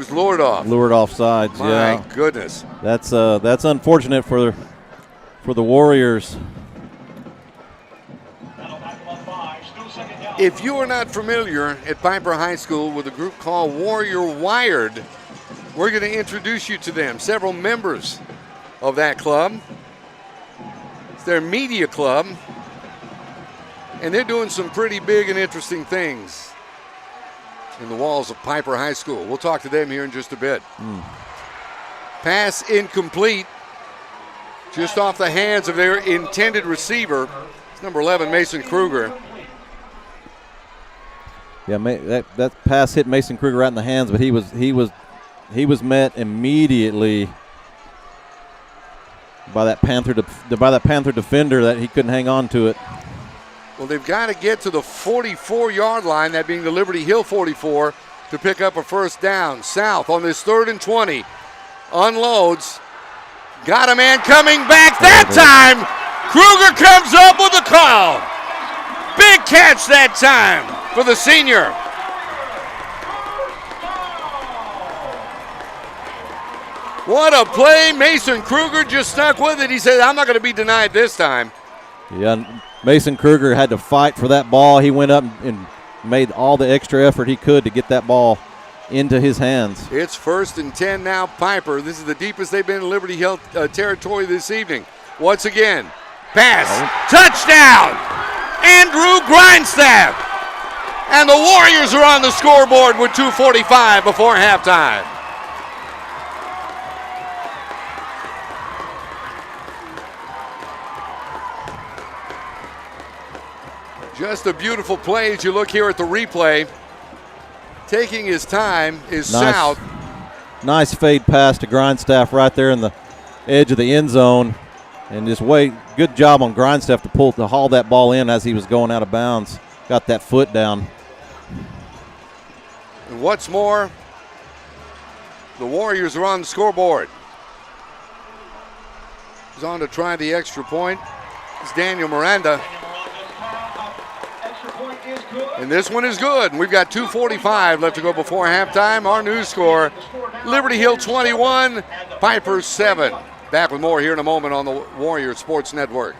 lured off. Lured off sides. My goodness. That's unfortunate for the Warriors. If you are not familiar at Pieper High School with a group called Warrior Wired, we're going to introduce you to them. Several members of that club. It's their media club. And they're doing some pretty big and interesting things in the walls of Pieper High School. We'll talk to them here in just a bit. Pass incomplete. just off the hands of their intended receiver. It's number 11, Mason Kruger. Yeah, that pass hit Mason Kruger right in the hands, but he was met immediately by that Panther defender that he couldn't hang on to it. Well, they've got to get to the 44-yard line, that being the Liberty Hill 44, to pick up a first down. South on this 3rd and 20 unloads. Got a man coming back that time. Kruger comes up with a call. Big catch that time for the senior. What a play. Mason Kruger just stuck with it. He said, I'm not going to be denied this time. Yeah, Mason Kruger had to fight for that ball. He went up and made all the extra effort he could to get that ball into his hands. It's 1st and 10 now, Pieper. This is the deepest they've been in Liberty Hill territory this evening. Once again, pass, touchdown, Andrew Grindstaff. And the Warriors are on the scoreboard with 2:45 before halftime. Just a beautiful play as you look here at the replay. Taking his time is South. Nice fade pass to Grindstaff right there in the edge of the end zone. And just good job on Grindstaff to haul that ball in as he was going out of bounds. Got that foot down. And what's more, the Warriors are on the scoreboard. He's on to try the extra point. It's Daniel Miranda. And this one is good. And we've got 2:45 left to go before halftime. Our new score, Liberty Hill 21, Pieper 7. Back with more here in a moment on the Warrior Sports Network.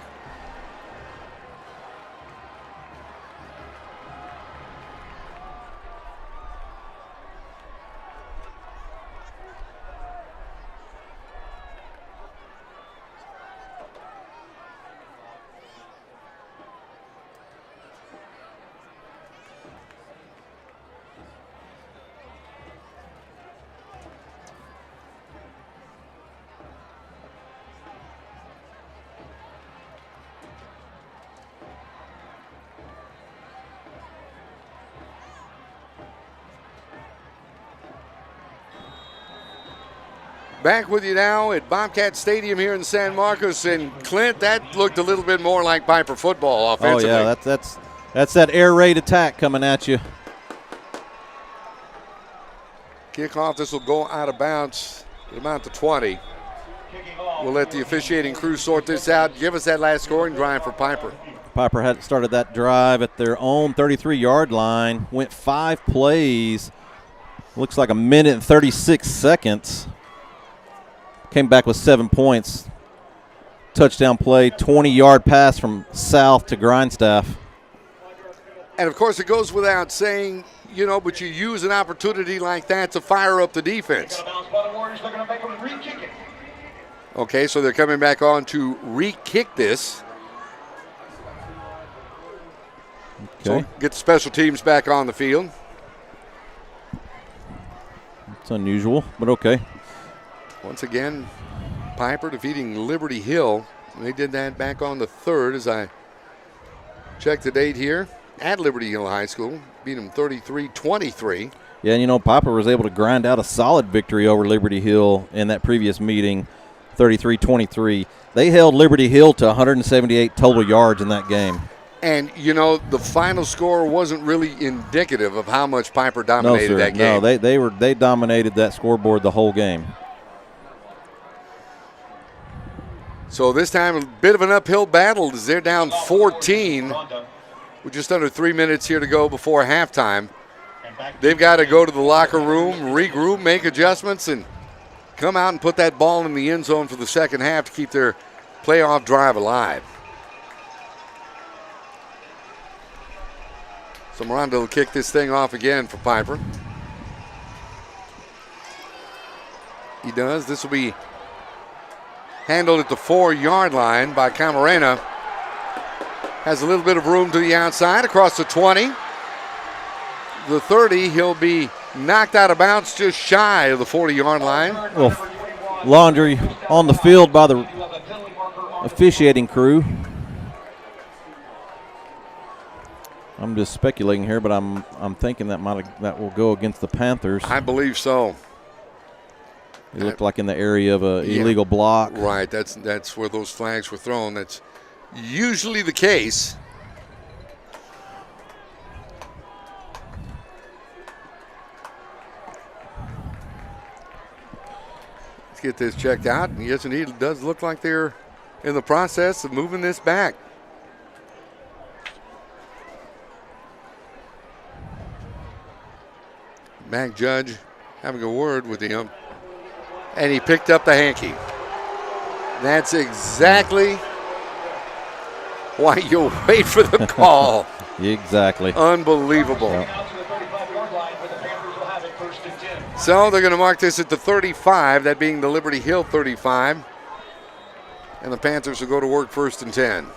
Back with you now at Bobcat Stadium here in San Marcos. And Clint, that looked a little bit more like Pieper football offensively. Oh yeah, that's that air raid attack coming at you. Kickoff, this will go out of bounds at about the 20. We'll let the officiating crew sort this out. Give us that last scoring drive for Pieper. Pieper had started that drive at their own 33-yard line, went 5 plays, looks like 1 minute and 36 seconds. Came back with 7 points. Touchdown play, 20-yard pass from South to Grindstaff. And, of course, it goes without saying, but you use an opportunity like that to fire up the defense. Okay, so they're coming back on to re-kick this. Okay. So get the special teams back on the field. It's unusual, but okay. Once again, Pieper defeating Liberty Hill. They did that back on the 3rd as I check the date here at Liberty Hill High School. Beat them 33-23. Yeah, and Pieper was able to grind out a solid victory over Liberty Hill in that previous meeting, 33-23. They held Liberty Hill to 178 total yards in that game. And, the final score wasn't really indicative of how much Pieper dominated that game. No, they dominated that scoreboard the whole game. So this time a bit of an uphill battle as they're down 14 with just under 3 minutes here to go before halftime. They've got to go to the locker room, regroup, make adjustments, and come out and put that ball in the end zone for the second half to keep their playoff drive alive. So Miranda will kick this thing off again for Pieper. He does. This will be handled at the 4-yard line by Camarena. Has a little bit of room to the outside across the 20. The 30, he'll be knocked out of bounds just shy of the 40-yard line. Well, laundry on the field by the officiating crew. I'm just speculating here, but I'm thinking that will go against the Panthers. I believe so. It looked like in the area of a illegal block. Right, that's where those flags were thrown. That's usually the case. Let's get this checked out. And yes, indeed, it does look like they're in the process of moving this back. Back judge having a word with him. And he picked up the hanky. That's exactly why you wait for the call. Exactly. Unbelievable. So they're going to mark this at the 35, that being the Liberty Hill 35. And the Panthers will go to work 1st and 10.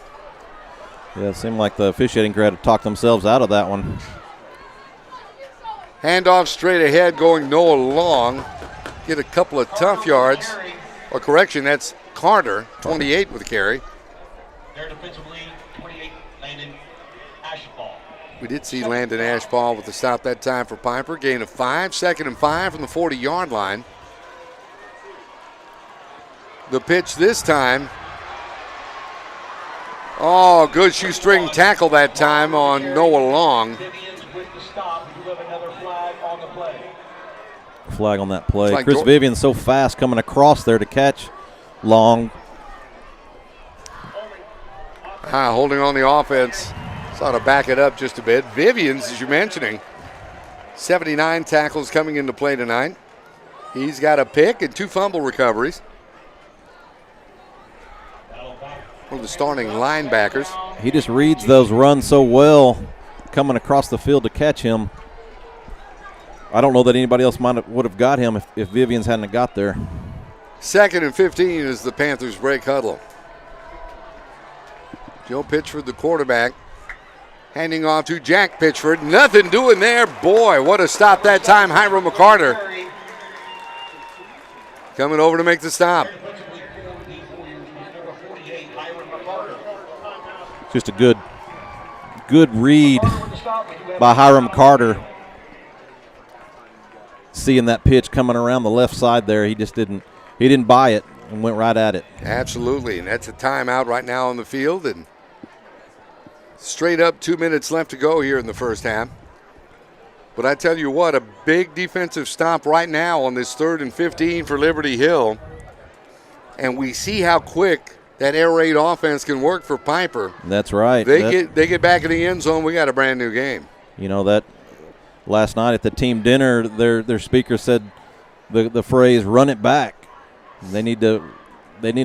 Yeah, it seemed like the officiating crew had to talk themselves out of that one. Handoff straight ahead, going Noah Long. Get a couple of tough yards. Or correction, that's Carter, 28 with the carry. There defensively, 28, Landon Ashball. We did see Landon Ashball with the stop that time for Pieper. Gain of 5, 2nd and 5 from the 40-yard line. The pitch this time. Oh, good shoestring tackle that time on Noah Long. Flag on that play. Like Chris Vivian's so fast coming across there to catch Long. Holding on the offense. Sort of back it up just a bit. Vivian's, as you're mentioning, 79 tackles coming into play tonight. He's got a pick and 2 fumble recoveries. One of the starting linebackers. He just reads those runs so well, coming across the field to catch him. I don't know that anybody else would have got him if Vivian's hadn't got there. 2nd and 15 as the Panthers break huddle. Joe Pitchford, the quarterback, handing off to Jack Pitchford. Nothing doing there. Boy, what a stop that time. Hiram McCarter coming over to make the stop. Just a good read by Hiram Carter. Seeing that pitch coming around the left side there, he didn't buy it and went right at it. Absolutely, and that's a timeout right now on the field, and straight up 2 minutes left to go here in the first half. But I tell you what, a big defensive stop right now on this 3rd and 15 for Liberty Hill, and we see how quick that air raid offense can work for Pieper. That's right. They get back in the end zone, we got a brand new game. You know that. Last night at the team dinner, their speaker said the phrase "run it back." They need to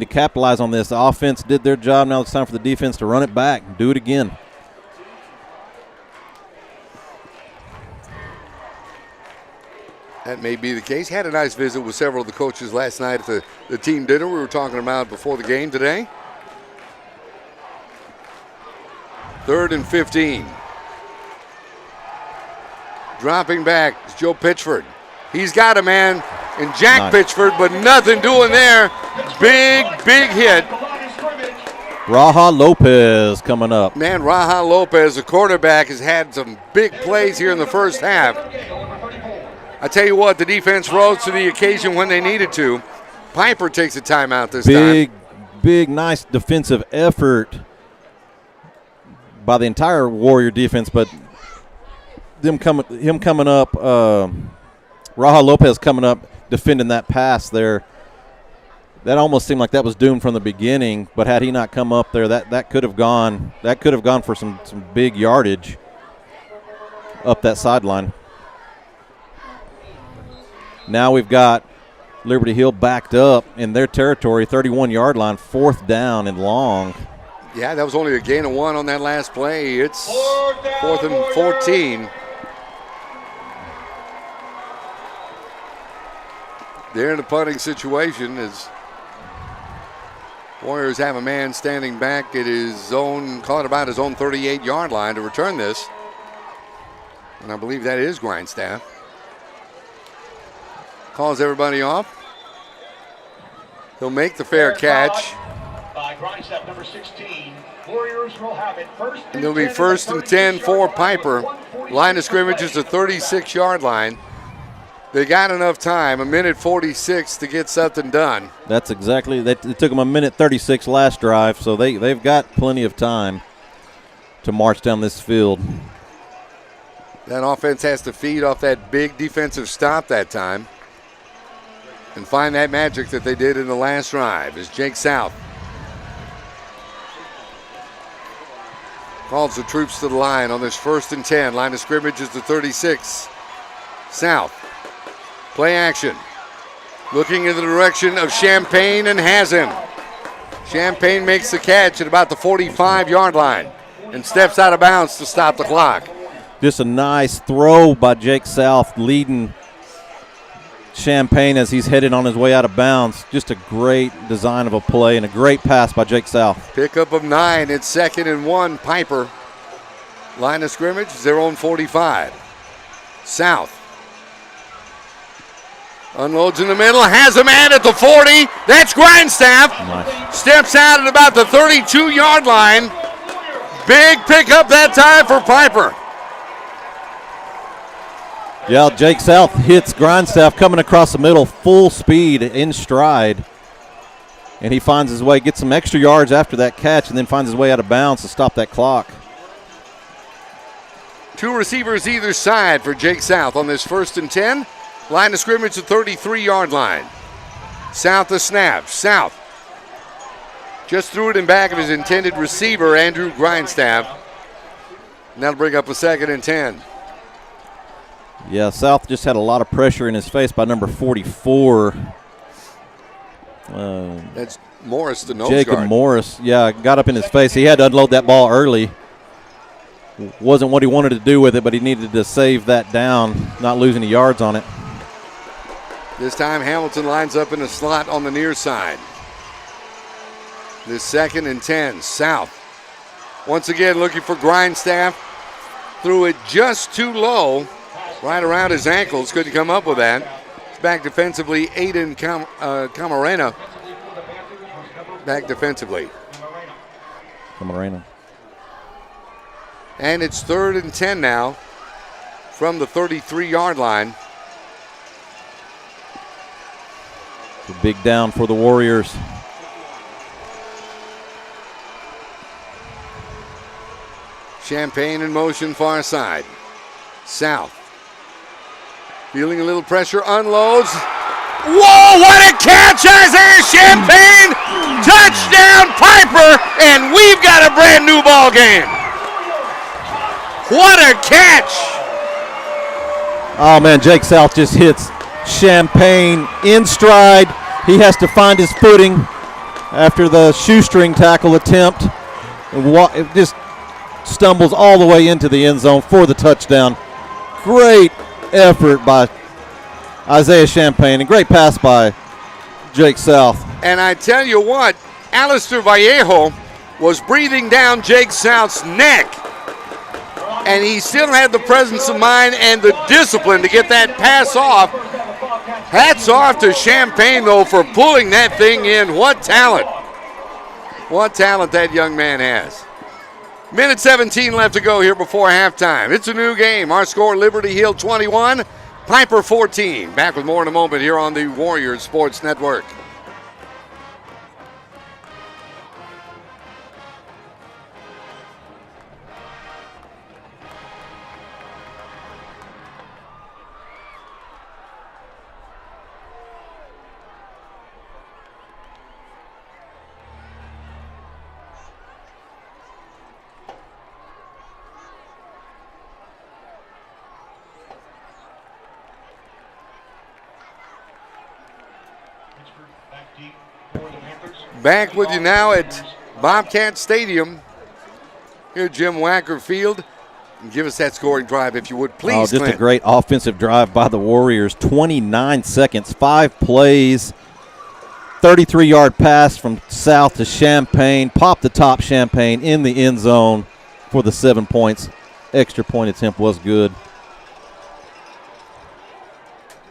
capitalize on this. The offense did their job. Now it's time for the defense to run it back and do it again. That may be the case. Had a nice visit with several of the coaches last night at the team dinner we were talking about before the game today. 3rd and 15. Dropping back is Joe Pitchford. He's got a man in Jack Pitchford, but nothing doing there. Big hit. Raja Lopez coming up. Man, Raja Lopez, the quarterback, has had some big plays here in the first half. I tell you what, the defense rose to the occasion when they needed to. Pieper takes a timeout this time. Big, nice defensive effort by the entire Warrior defense, but him coming up, Raja Lopez coming up, defending that pass there. That almost seemed like that was doomed from the beginning. But had he not come up there, that could have gone. That could have gone for some big yardage up that sideline. Now we've got Liberty Hill backed up in their territory, 31-yard line, 4th down and long. Yeah, that was only a gain of 1 on that last play. It's 4th and 14. They're in a punting situation as Warriors have a man standing back at his own, caught about his own 38-yard line to return this. And I believe that is Grindstaff. Calls everybody off. He'll make the fair catch. Grindstep, number 16. Warriors will have it first. And it'll be first and 10 for Pieper. Line of scrimmage is the 36-yard line. They got enough time, 1:46 to get something done. That's exactly. It took them 1:36 last drive, so they've got plenty of time to march down this field. That offense has to feed off that big defensive stop that time and find that magic that they did in the last drive as Jake South calls the troops to the line on this first and 10. Line of scrimmage is the 36. South. Play action. Looking in the direction of Champagne and has him. Champagne makes the catch at about the 45-yard line and steps out of bounds to stop the clock. Just a nice throw by Jake South, leading Champagne as he's headed on his way out of bounds. Just a great design of a play and a great pass by Jake South. Pickup of 9. It's 2nd and 1. Pieper. Line of scrimmage is their own 45. South. Unloads in the middle, has a man at the 40. That's Grindstaff. Nice. Steps out at about the 32-yard line. Big pickup that time for Pieper. Yeah, Jake South hits Grindstaff coming across the middle, full speed in stride. And he finds his way, gets some extra yards after that catch, and then finds his way out of bounds to stop that clock. 2 receivers either side for Jake South on this first and 10. Line of scrimmage, the 33-yard line. South the snap. South just threw it in back of his intended receiver, Andrew Grindstaff. And that'll bring up a 2nd and 10. Yeah, South just had a lot of pressure in his face by number 44. That's Morris, the nose Jacob guard. Morris, yeah, got up in his face. He had to unload that ball early. Wasn't what he wanted to do with it, but he needed to save that down, not lose any yards on it. This time Hamilton lines up in a slot on the near side. This 2nd and 10. South. Once again looking for Grindstaff. Threw it just too low. Right around his ankles. Couldn't come up with that. It's back defensively. Aiden Camarena. Back defensively. Camarena. And it's 3rd and 10 now from the 33-yard line. A big down for the Warriors. Champagne in motion far side. South. Feeling a little pressure, unloads. Whoa, what a catch, Isaiah Champagne! Touchdown, Pieper, and we've got a brand new ball game. What a catch! Oh, man, Jake South just hits Champagne in stride. He has to find his footing after the shoestring tackle attempt. It just stumbles all the way into the end zone for the touchdown. Great effort by Isaiah Champagne and great pass by Jake South. And I tell you what, Alistair Vallejo was breathing down Jake South's neck, and he still had the presence of mind and the discipline to get that pass off. Hats off to Champagne, though, for pulling that thing in. What talent. What talent that young man has. Minute 17 left to go here before halftime. It's a new game. Our score, Liberty Hill 21, Pieper 14. Back with more in a moment here on the Warriors Sports Network. Back with you now at Bobcat Stadium. Here at Jim Wacker Field. And give us that scoring drive if you would, please, Oh, just Clint. a great offensive drive by the Warriors. 29 seconds, 5 plays, 33-yard pass from South to Champagne. Pop the top, Champagne in the end zone for the 7 points. Extra point attempt was good.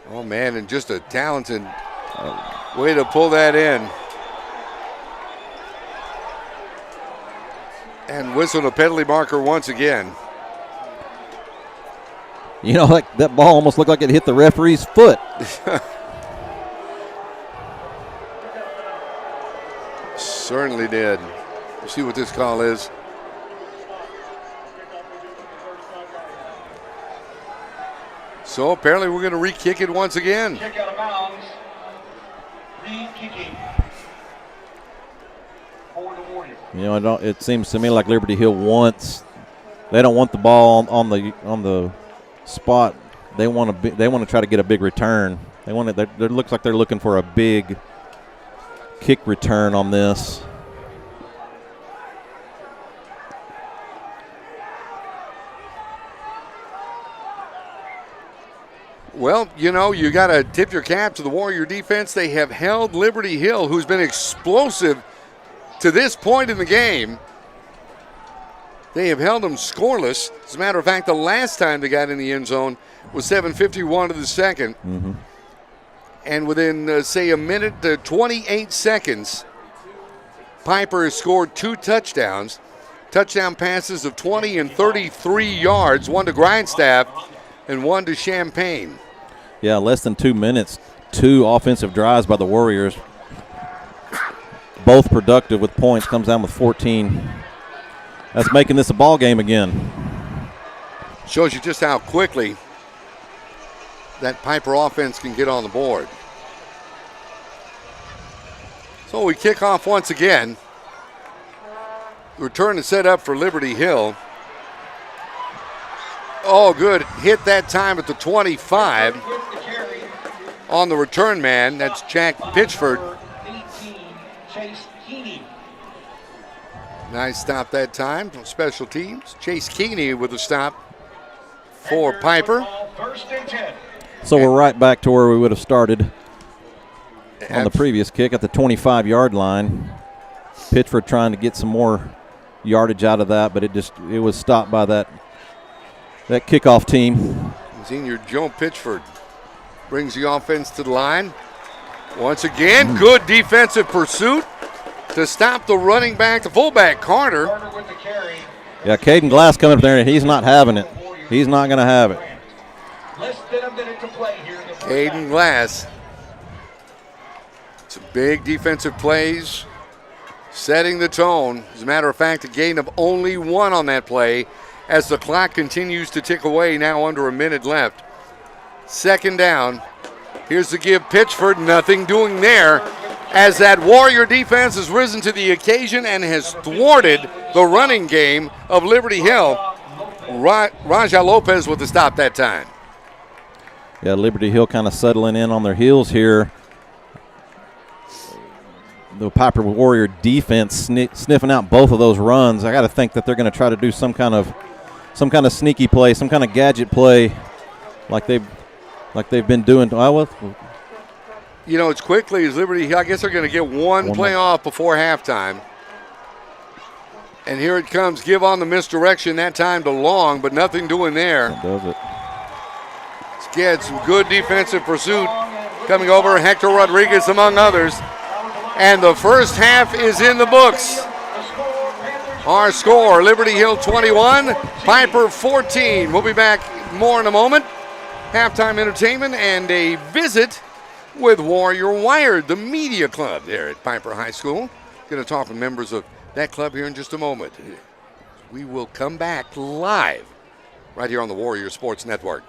Oh, man, and just a talented way to pull that in. And whistled a penalty marker once again. You know, like that ball almost looked like it hit the referee's foot. Certainly did. Let's see what this call is. So apparently we're going to re-kick it once again. Kick out of bounds. Re-kicking. For the Warriors. You know, it seems to me like Liberty Hill they don't want the ball on the spot. They want to try to get a big return. It looks like they're looking for a big kick return on this. Well, you know, you got to tip your cap to the Warrior defense. They have held Liberty Hill, who's been explosive to this point in the game. They have held them scoreless. As a matter of fact, the last time they got in the end zone was 7:51 of the second. Mm-hmm. And within, say, a minute to 28 seconds, Pieper has scored 2 touchdowns. Touchdown passes of 20 and 33 yards, one to Grindstaff and one to Champaign. Yeah, less than 2 minutes. 2 offensive drives by the Warriors. Both productive with points. Comes down with 14. That's making this a ball game again. Shows you just how quickly that Pieper offense can get on the board. So we kick off once again. Return is set up for Liberty Hill. Oh, good. Hit that time at the 25 on the return man. That's Jack Pitchford. Nice stop that time from special teams. Chase Keeney with a stop for Pieper. So we're right back to where we would have started on the previous kick at the 25-yard line. Pitchford trying to get some more yardage out of that, but it was stopped by that kickoff team. Senior Joe Pitchford brings the offense to the line. Once again, good defensive pursuit to stop the running back, the fullback, Carter. Yeah, Caden Glass coming up there, and he's not having it. He's not going to have it. Less than a minute to play here. Caden Glass. Some big defensive plays, setting the tone. As a matter of fact, a gain of only 1 on that play as the clock continues to tick away, now under a minute left. Second down. Here's the give. Pitchford, nothing doing there, as that Warrior defense has risen to the occasion and has thwarted the running game of Liberty Hill. Raja Lopez with the stop that time. Yeah, Liberty Hill kind of settling in on their heels here. The Pieper Warrior defense sniffing out both of those runs. I got to think that they're going to try to do some kind of sneaky play, some kind of gadget play, like they've been doing. You know, it's quickly as Liberty Hill. I guess they're going to get one play off before halftime. And here it comes. Give on the misdirection that time to Long, but nothing doing there. That does it. Get some good defensive pursuit coming over. Hector Rodriguez among others. And the first half is in the books. Our score, Liberty Hill 21, Pieper 14. We'll be back more in a moment. Halftime entertainment and a visit with Warrior Wired, the media club there at Pieper High School. Going to talk with members of that club here in just a moment. We will come back live right here on the Warrior Sports Network.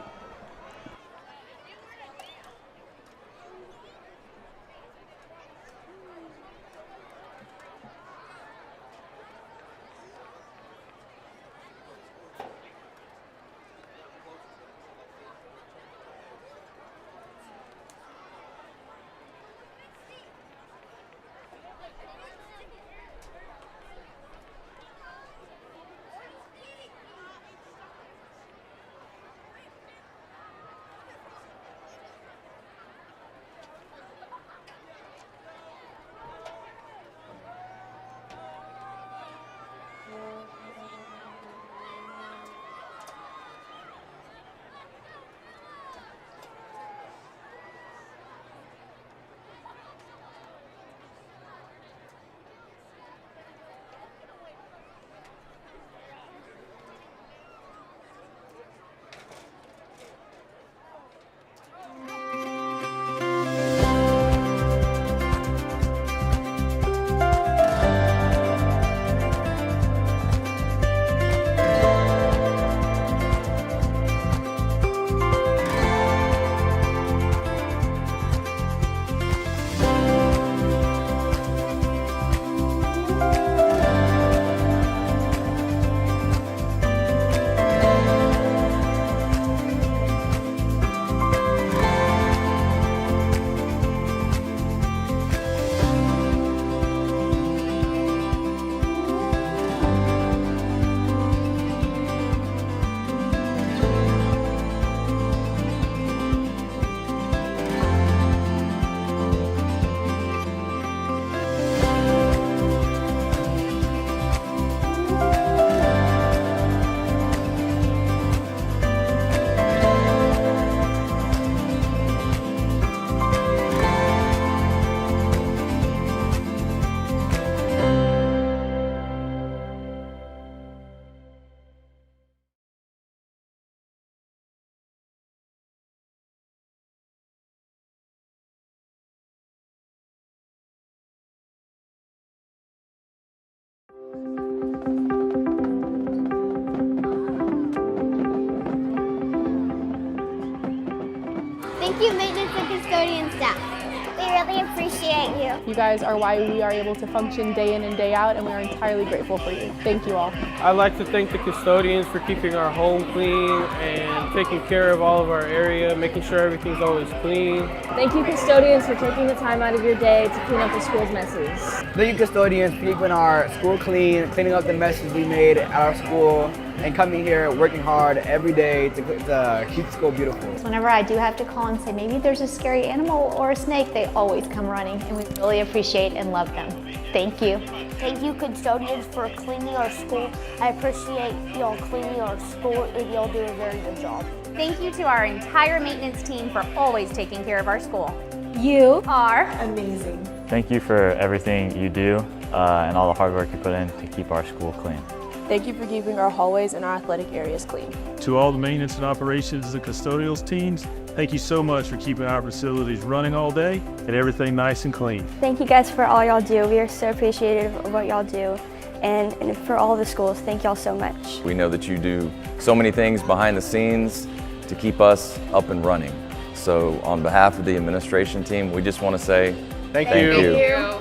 you, maintenance and custodian staff. We really appreciate you. You guys are why we are able to function day in and day out, and we are entirely grateful for you. Thank you all. I'd like to thank the custodians for keeping our home clean and taking care of all of our area, making sure everything's always clean. Thank you, custodians, for taking the time out of your day to clean up the school's messes. Thank you, custodians, for keeping our school clean, cleaning up the messes we made at our school, and coming here working hard every day to keep the school beautiful. Whenever I do have to call and say maybe there's a scary animal or a snake, they always come running, and we really appreciate and love them. Thank you. Thank you, custodians, for cleaning our school. I appreciate y'all cleaning our school, and y'all do a very good job. Thank you to our entire maintenance team for always taking care of our school. You are amazing. Thank you for everything you do and all the hard work you put in to keep our school clean. Thank you for keeping our hallways and our athletic areas clean. To all the maintenance and operations and custodial teams, thank you so much for keeping our facilities running all day and everything nice and clean. Thank you guys for all y'all do. We are so appreciative of what y'all do. And for all the schools, thank y'all so much. We know that you do so many things behind the scenes to keep us up and running. So on behalf of the administration team, we just want to say thank you. Thank you.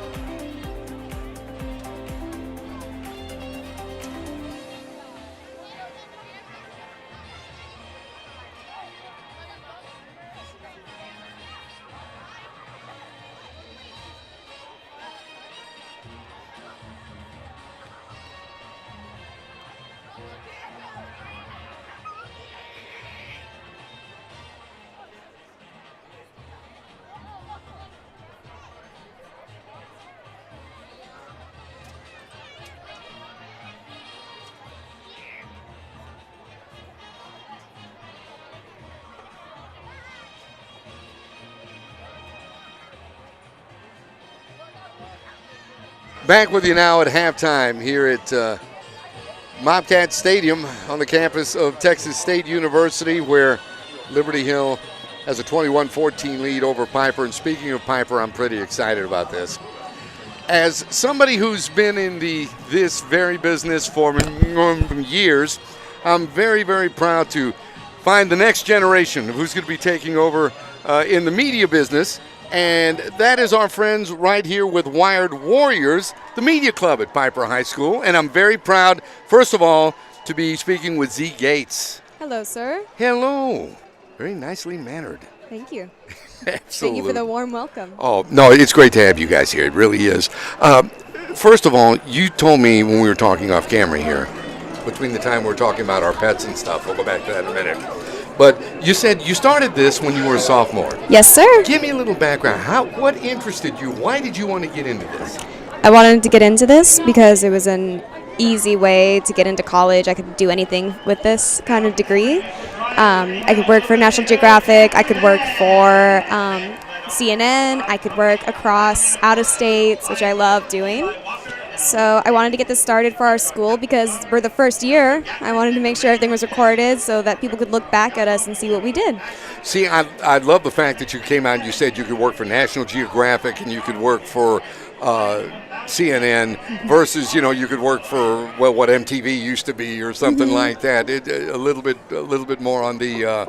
Back with you now at halftime here at Mobcat Stadium on the campus of Texas State University, where Liberty Hill has a 21-14 lead over Pieper. And speaking of Pieper, I'm pretty excited about this. As somebody who's been in this very business for years, I'm very, very proud to find the next generation of who's going to be taking over in the media business. And that is our friends right here with Wired Warriors, the media club at Pieper High School. And I'm very proud, first of all, to be speaking with Z Gates. Hello, sir. Hello. Very nicely mannered. Thank you. Absolutely. Thank you for the warm welcome. Oh, no, it's great to have you guys here. It really is. First of all, you told me when we were talking off camera here, between the time we were talking about our pets and stuff, we'll go back to that in a minute. But you said you started this when you were a sophomore. Yes, sir. Give me a little background. What interested you? Why did you want to get into this? I wanted to get into this because it was an easy way to get into college. I could do anything with this kind of degree. I could work for National Geographic. I could work for CNN. I could work across out of states, which I love doing. So I wanted to get this started for our school because we're the first year. I wanted to make sure everything was recorded so that people could look back at us and see what we did. See, I love the fact that you came out and you said you could work for National Geographic and you could work for CNN versus, you could work for, well, what MTV used to be or something like that. A little bit more on the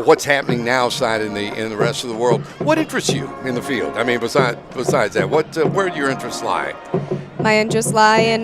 what's happening now side in the rest of the world. What interests you in the field? I mean, besides that, where do your interests lie? My interests lie in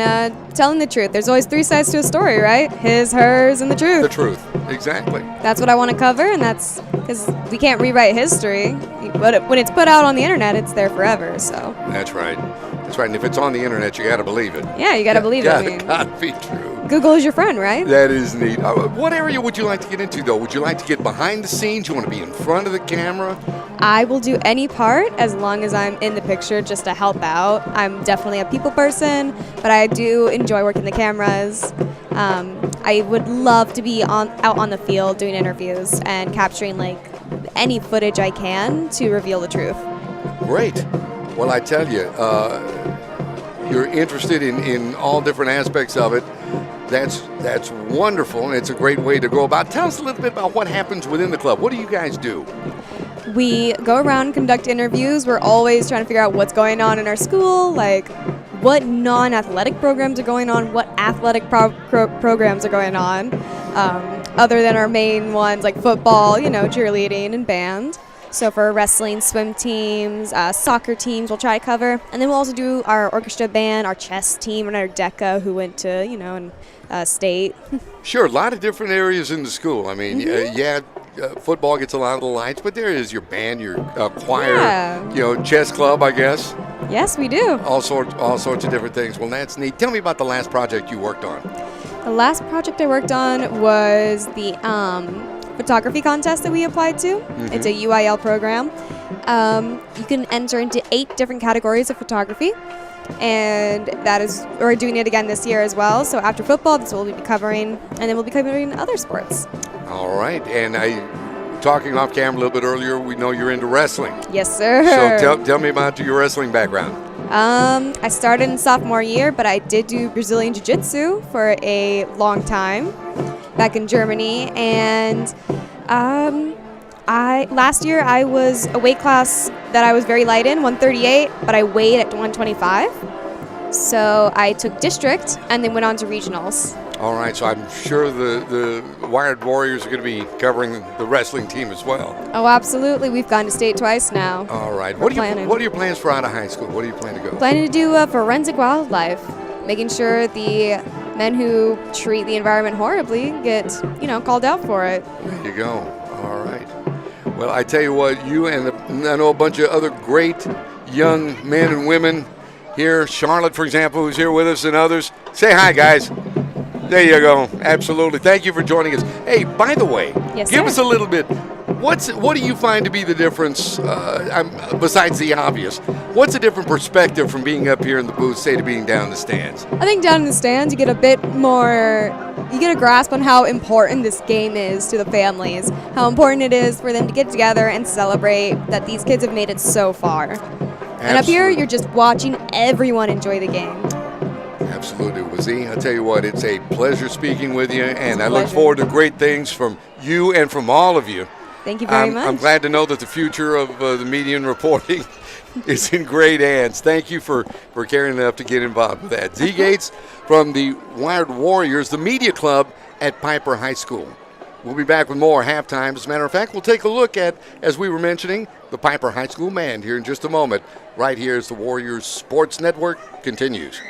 telling the truth. There's always three sides to a story, right? His, hers, and the truth. The truth, exactly. That's what I want to cover, and that's because we can't rewrite history. But when it's put out on the internet, it's there forever. So. That's right. That's right. And if it's on the internet, you got to believe it. Yeah, you got to believe it. Got to be true. Google is your friend, right? That is neat. What area would you like to get into, though? Would you like to get behind the scenes? You want to be in front of the camera? I will do any part as long as I'm in the picture just to help out. I'm definitely a people person, but I do enjoy working the cameras. I would love to be out on the field doing interviews and capturing any footage I can to reveal the truth. Great. Well, I tell you, you're interested in all different aspects of it. That's wonderful, and it's a great way to go about. Tell us a little bit about what happens within the club. What do you guys do? We go around and conduct interviews. We're always trying to figure out what's going on in our school, what non-athletic programs are going on, what athletic programs are going on, other than our main ones like football, cheerleading and band. So for wrestling, swim teams, soccer teams, we'll try to cover. And then we'll also do our orchestra band, our chess team, and our DECA who went to, state. Sure, a lot of different areas in the school. I mean, football gets a lot of the lights, but there is your band, your choir, chess club, I guess. Yes, we do. All sorts of different things. Well, that's neat. Tell me about the last project you worked on. The last project I worked on was the photography contest that we applied to. It's a UIL program. You can enter into 8 different categories of photography, and we're doing it again this year as well. So after football, that's what we'll be covering, and then we'll be covering other sports. All right, and talking off camera a little bit earlier, we know you're into wrestling. Yes, sir. So tell me about your wrestling background. I started in sophomore year, but I did do Brazilian Jiu-Jitsu for a long time back in Germany, and last year I was a weight class that I was very light in, 138, but I weighed at 125. So I took district and then went on to regionals. All right, so I'm sure the Wired Warriors are going to be covering the wrestling team as well. Oh, absolutely. We've gone to state twice now. All right. What are your plans for out of high school? What do you plan to go? Planning to do forensic wildlife, making sure the men who treat the environment horribly get, called out for it. There you go. All right. Well, I tell you what, you and I know a bunch of other great young men and women here. Charlotte, for example, who's here with us, and others. Say hi, guys. There you go. Absolutely. Thank you for joining us. Hey, by the way, give us a little bit. What do you find to be the difference, besides the obvious? What's a different perspective from being up here in the booth, say, to being down in the stands? I think down in the stands you get a bit more, you get a grasp on how important this game is to the families, how important it is for them to get together and celebrate that these kids have made it so far. And up here, you're just watching everyone enjoy the game. Absolutely. Well, Z, I tell you what, it's a pleasure speaking with you, and I look forward to great things from you and from all of you. Thank you very much. I'm glad to know that the future of the media and reporting is in great hands. Thank you for caring enough to get involved with that. Z Gates from the Wired Warriors, the media club at Pieper High School. We'll be back with more halftime. As a matter of fact, we'll take a look at, as we were mentioning, the Pieper High School band here in just a moment. Right here as the Warriors Sports Network continues.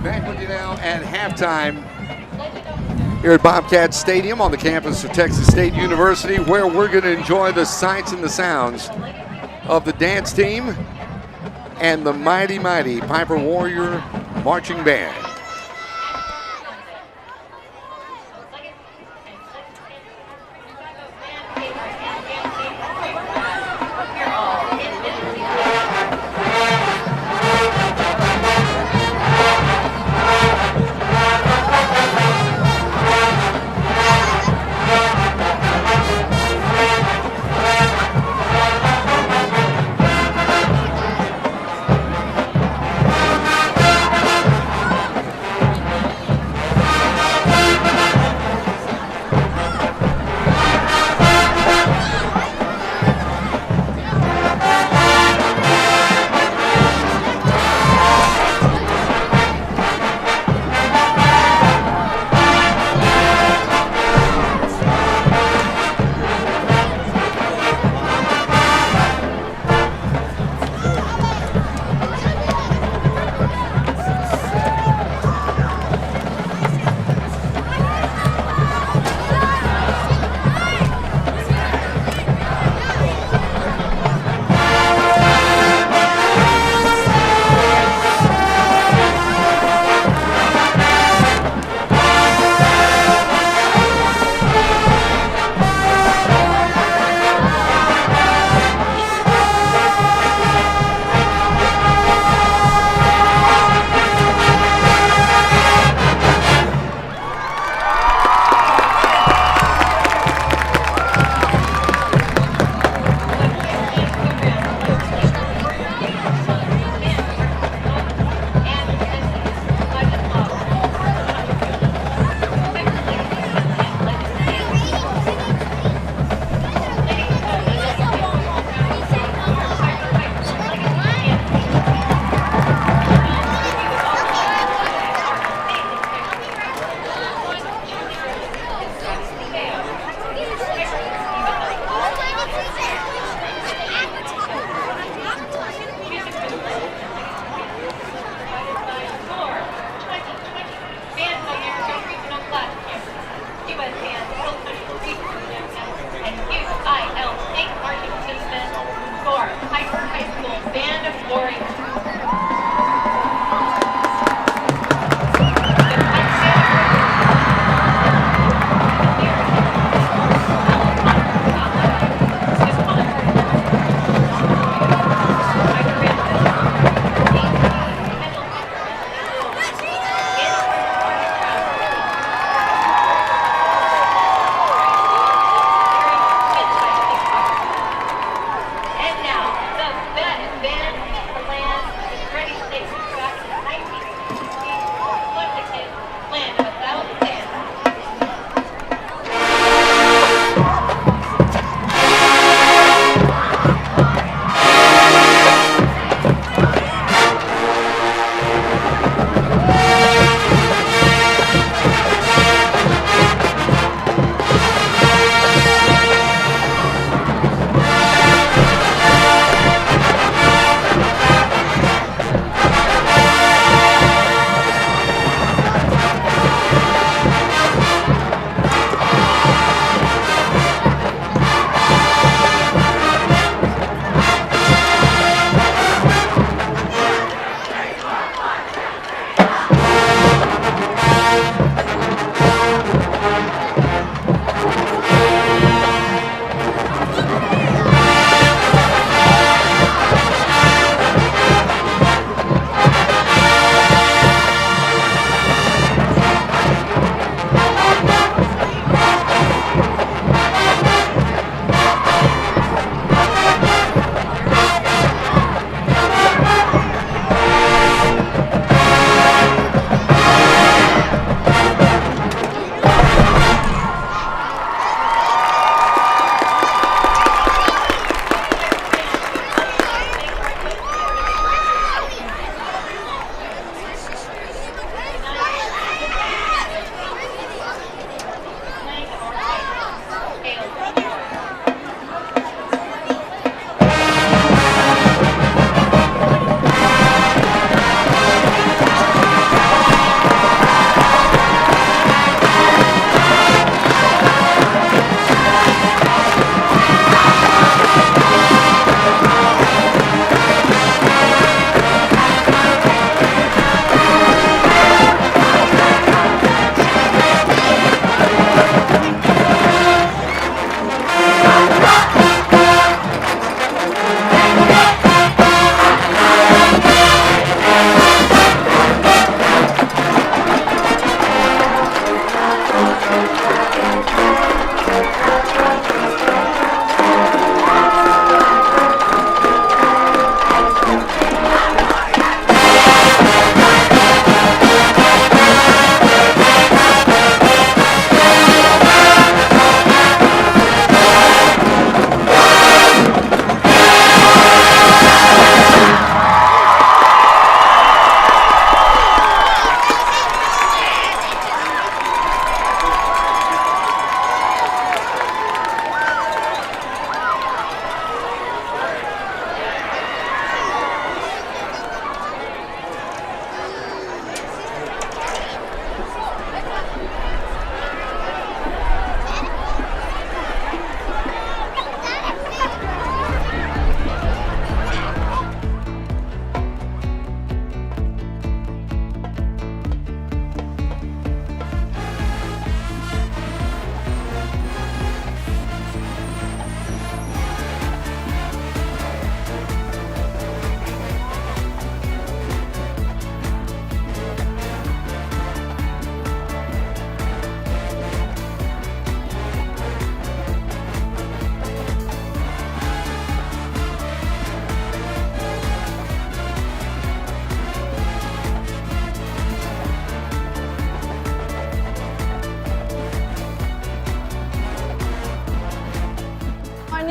Back with you now at halftime here at Bobcat Stadium on the campus of Texas State University, where we're going to enjoy the sights and the sounds of the dance team and the mighty, mighty Pieper Warrior Marching Band.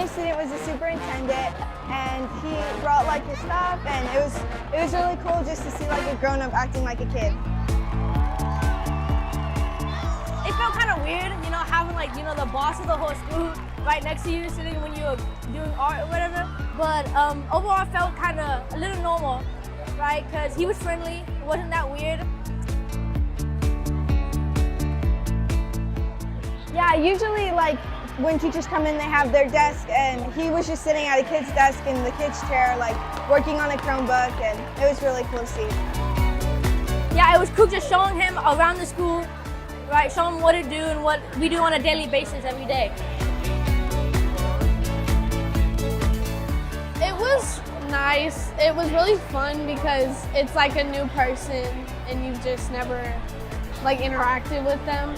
new student was the superintendent, and he brought like his stuff, and it was really cool just to see like a grown-up acting like a kid. It felt kind of weird, you know, having like, you know, the boss of the whole school right next to you sitting when you were doing art or whatever. But overall, it felt kind of a little normal, right? Because he was friendly, it wasn't that weird. Yeah, usually like when teachers come in, they have their desk, and he was just sitting at a kid's desk in the kid's chair, like working on a Chromebook, and it was really cool to see. Yeah, it was cool just showing him around the school, right? Showing him what to do and what we do on a daily basis every day. It was nice. It was really fun because it's like a new person and you've just never like interacted with them.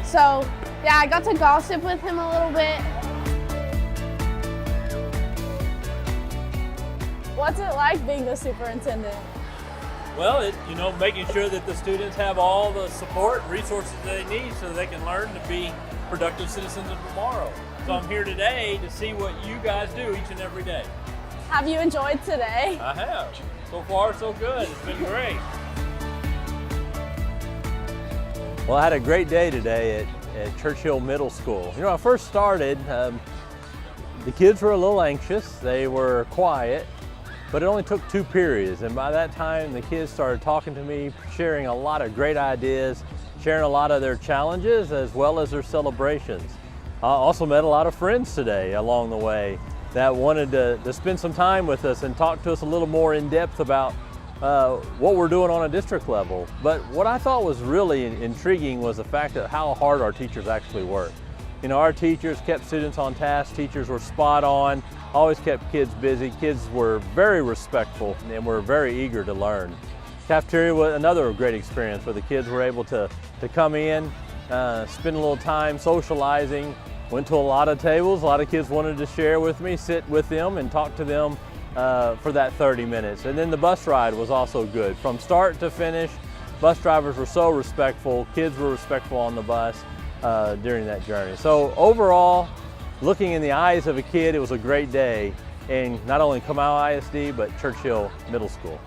So yeah, I got to gossip with him a little bit. What's it like being the superintendent? Well, you know, making sure that the students have all the support and resources they need so they can learn to be productive citizens of tomorrow. So I'm here today to see what you guys do each and every day. Have you enjoyed today? I have. So far, so good. It's been great. Well, I had a great day today at Churchill Middle School. You know, I first started, the kids were a little anxious. They were quiet, but it only took 2 periods. And by that time, the kids started talking to me, sharing a lot of great ideas, sharing a lot of their challenges as well as their celebrations. I also met a lot of friends today along the way that wanted to spend some time with us and talk to us a little more in depth about what we're doing on a district level. But what I thought was really intriguing was the fact that how hard our teachers actually work. You know, our teachers kept students on task, teachers were spot on, always kept kids busy, kids were very respectful and were very eager to learn. Cafeteria was another great experience where the kids were able to come in, spend a little time socializing, went to a lot of tables, a lot of kids wanted to share with me, sit with them and talk to them for that 30 minutes. And then the bus ride was also good. From start to finish, bus drivers were so respectful, kids were respectful on the bus during that journey. So overall, looking in the eyes of a kid, it was a great day in not only Kamau ISD, but Churchill Middle School.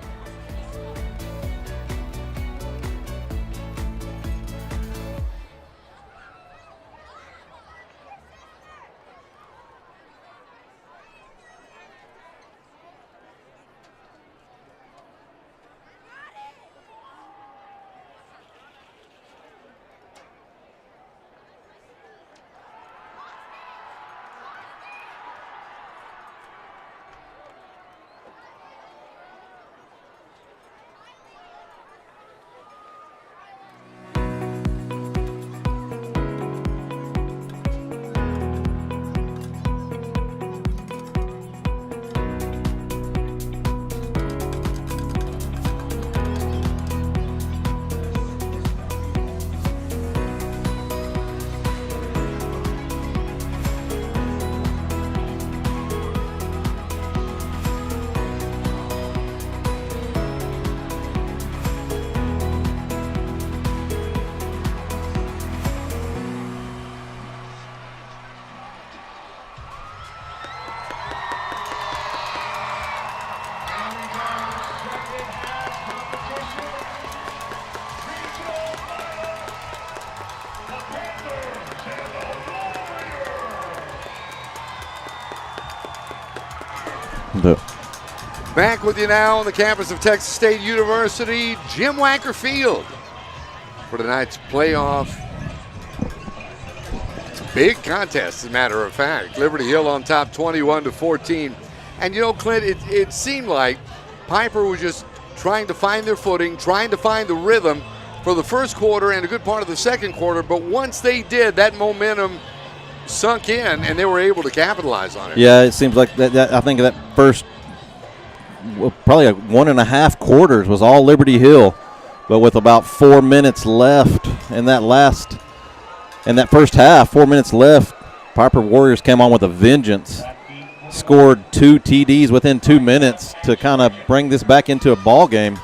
Back with you now on the campus of Texas State University, Jim Wacker Field for tonight's playoff. It's a big contest, as a matter of fact. Liberty Hill on top 21-14. And you know, Clint, it seemed like Pieper was just trying to find their footing, trying to find the rhythm for the first quarter and a good part of the second quarter. But once they did, that momentum sunk in and they were able to capitalize on it. Yeah, it seems like that I think that first probably 1.5 quarters was all Liberty Hill, but with about 4 minutes left in that first half, 4 minutes left, Pieper Warriors came on with a vengeance, scored 2 TDs within 2 minutes to kind of bring this back into a ball game.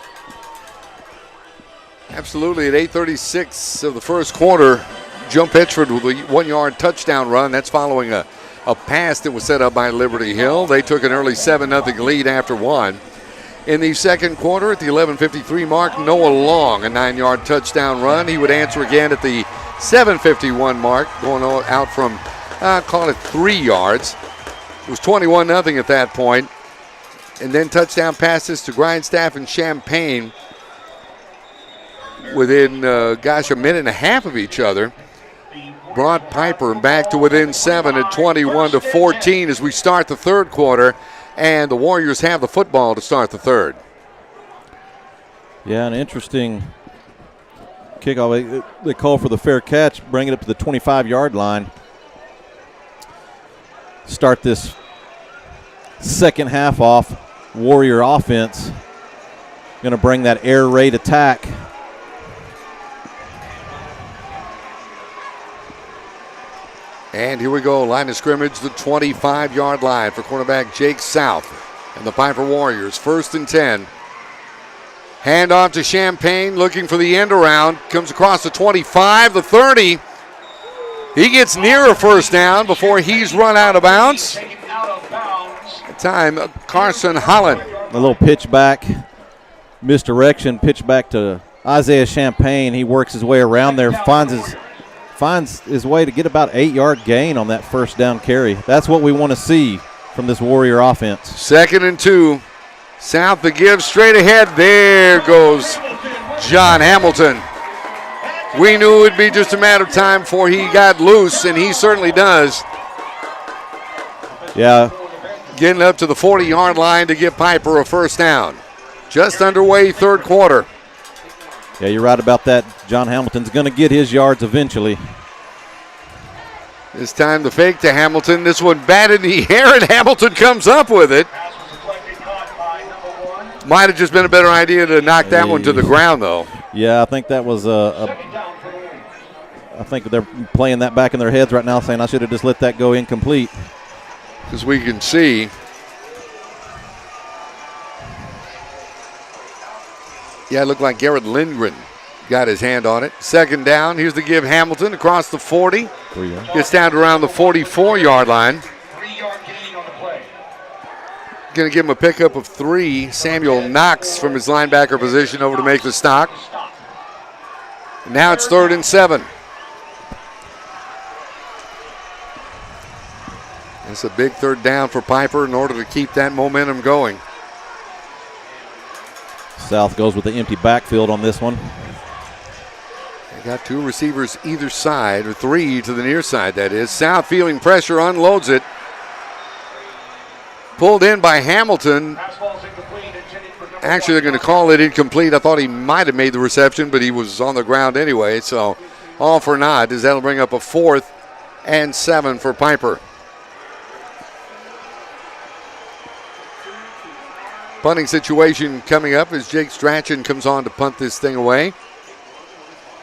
Absolutely. At 8:36 of the first quarter, Joe Pitchford with a 1-yard touchdown run. That's following a a pass that was set up by Liberty Hill. They took an early 7-0 lead after one. In the second quarter, at the 11:53 mark, Noah Long, a 9-yard touchdown run. He would answer again at the 7:51 mark, going out from, call it 3 yards. It was 21-0 at that point. And then touchdown passes to Grindstaff and Champaign within, a minute and a half of each other. Brought Pieper back to within 7 at 21-14 as we start the third quarter. And the Warriors have the football to start the third. Yeah, an interesting kickoff. They call for the fair catch, bring it up to the 25-yard line. Start this second half off. Warrior offense going to bring that air raid attack. And here we go, line of scrimmage, the 25-yard line for cornerback Jake South and the Pieper Warriors. 1st and 10. Hand off to Champaign, looking for the end around. Comes across the 25, the 30. He gets near a first down before he's run out of bounds. Time, Carson Holland. A little pitch back, misdirection, pitch back to Isaiah Champaign. He works his way around there, finds his way to get about 8-yard gain on that first down carry. That's what we want to see from this Warrior offense. 2nd and 2. South the give straight ahead. There goes John Hamilton. We knew it would be just a matter of time before he got loose, and he certainly does. Yeah. Getting up to the 40-yard line to give Pieper a first down. Just underway, third quarter. Yeah, you're right about that. John Hamilton's going to get his yards eventually. This time the fake to Hamilton. This one batted in the air, and Hamilton comes up with it. Might have just been a better idea to knock that one to the ground, though. Yeah, I think that was I think they're playing that back in their heads right now, saying I should have just let that go incomplete. As we can see, yeah, it looked like Garrett Lindgren got his hand on it. 2nd down. Here's the give Hamilton across the 40. Gets down to around the 44-yard line. 3-yard gain on the play. Going to give him a pickup of 3. Samuel Knox from his linebacker position over to make the stop. And now it's 3rd and 7. It's a big 3rd down for Pieper in order to keep that momentum going. South goes with the empty backfield on this one. They got 2 receivers either side, or 3 to the near side, that is. South feeling pressure, unloads it. Pulled in by Hamilton. Actually, they're going to call it incomplete. I thought he might have made the reception, but he was on the ground anyway. So all for naught, as that'll bring up a 4th and 7 for Pieper. Punting situation coming up as Jake Strachan comes on to punt this thing away.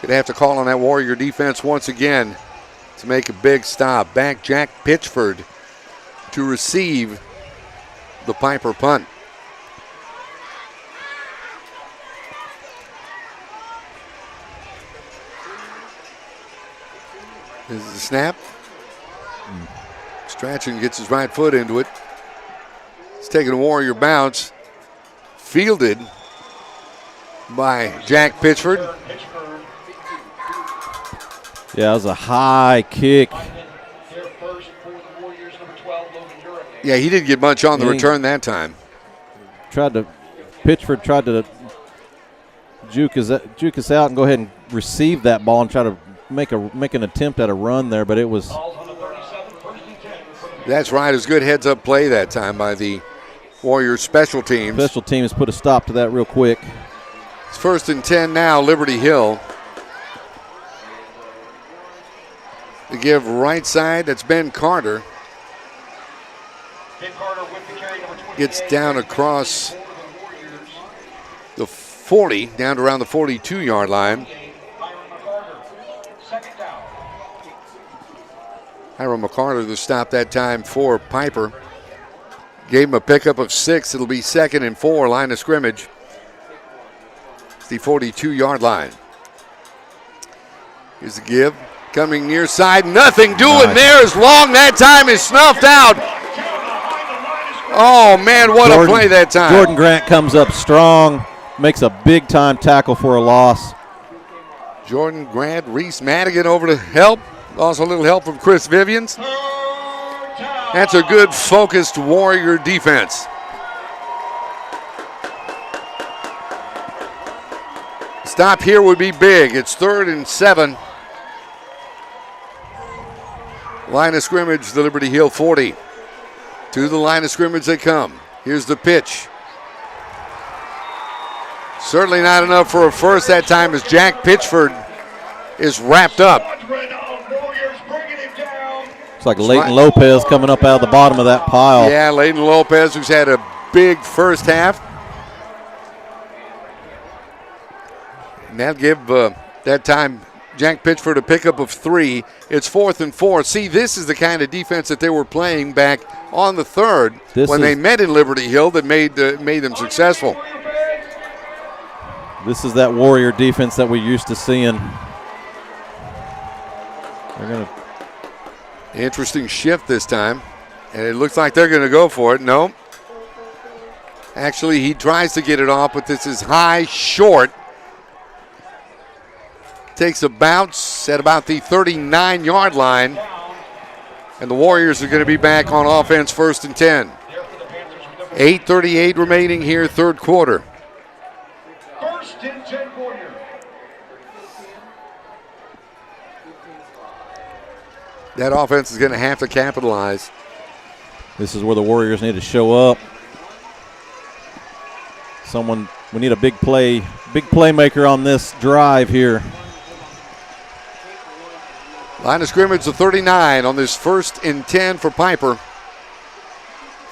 Going to have to call on that Warrior defense once again to make a big stop. Back Jack Pitchford to receive the Pieper punt. This is the snap. Strachan gets his right foot into it. He's taking a Warrior bounce. Fielded by Jack Pitchford. Yeah, it was a high kick. Yeah, he didn't get much on the return that time. Pitchford tried to juke us out and go ahead and receive that ball and try to make an attempt at a run there, but it was. That's right. It was good heads-up play that time by the Warriors special teams. Special teams put a stop to that real quick. It's 1st and 10 now, Liberty Hill. To give right side, that's Ben Carter. Ben Carter with the carry, number 28. Gets down across the 40, down to around the 42-yard line. Hiram McCarter the stop that time for Pieper. Gave him a pickup of 6. It'll be 2nd and 4, line of scrimmage. It's the 42-yard line. Here's the give. Coming near side, nothing doing there as long. That time is snuffed out. Oh, man, what a play that time. Jordan Grant comes up strong, makes a big-time tackle for a loss. Jordan Grant, Reese Madigan over to help. Also a little help from Chris Vivians. That's a good focused Warrior defense. Stop here would be big. It's 3rd and 7. Line of scrimmage, the Liberty Hill 40. To the line of scrimmage they come. Here's the pitch. Certainly not enough for a first that time as Jack Pitchford is wrapped up. It's like Leighton Lopez coming up out of the bottom of that pile. Yeah, Leighton Lopez, who's had a big first half. And that'll give that time Jack Pitchford a pickup of 3. It's 4th and 4. See, this is the kind of defense that they were playing back on the 3rd when they met in Liberty Hill that made them successful. This is that Warrior defense that we're used to seeing. They're going to. Interesting shift this time. And it looks like they're going to go for it. No. Actually, he tries to get it off, but this is high, short. Takes a bounce at about the 39-yard line. And the Warriors are going to be back on offense 1st and 10. 8:38 remaining here, 3rd quarter. 1st and 10 Warriors. That offense is going to have to capitalize. This is where the Warriors need to show up. We need a big playmaker on this drive here. Line of scrimmage, the 39 on this 1st and 10 for Pieper.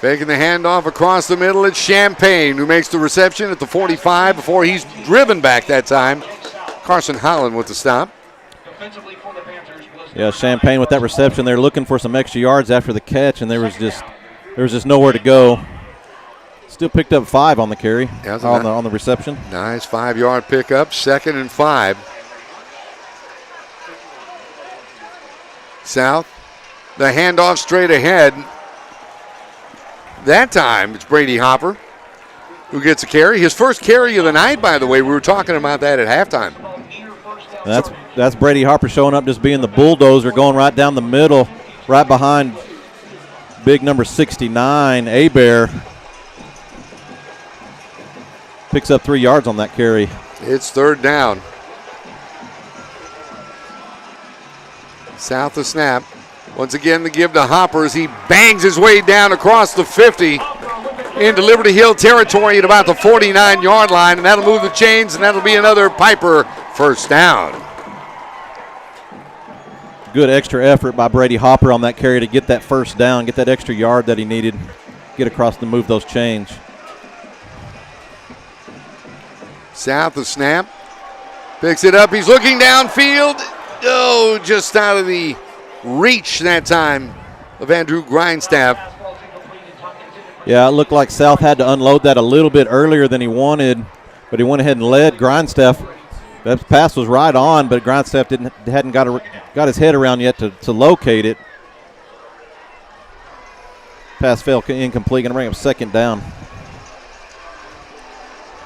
Faking the handoff across the middle. It's Champagne who makes the reception at the 45 before he's driven back that time. Carson Holland with the stop. Yeah, Champagne with that reception. They're looking for some extra yards after the catch, and there was just nowhere to go. Still picked up 5 on the carry, on the reception. Nice 5-yard pickup, 2nd and 5. South, the handoff straight ahead. That time it's Brady Hopper who gets a carry. His first carry of the night, by the way. We were talking about that at halftime. That's Brady Hopper showing up, just being the bulldozer, going right down the middle, right behind big number 69, Abear. Picks up 3 yards on that carry. It's 3rd down. South the snap. Once again, the give to Hopper as he bangs his way down across the 50 into Liberty Hill territory at about the 49-yard line, and that'll move the chains, and that'll be another Pieper first down. Good extra effort by Brady Hopper on that carry to get that first down, get that extra yard that he needed, get across to move those chains. South the snap. Picks it up. He's looking downfield. Oh, just out of the reach that time of Andrew Grindstaff. Yeah, it looked like South had to unload that a little bit earlier than he wanted, but he went ahead and led Grindstaff. That pass was right on, but Grindstaff hadn't got his head around yet to locate it. Pass fell incomplete. Going to bring up 2nd down.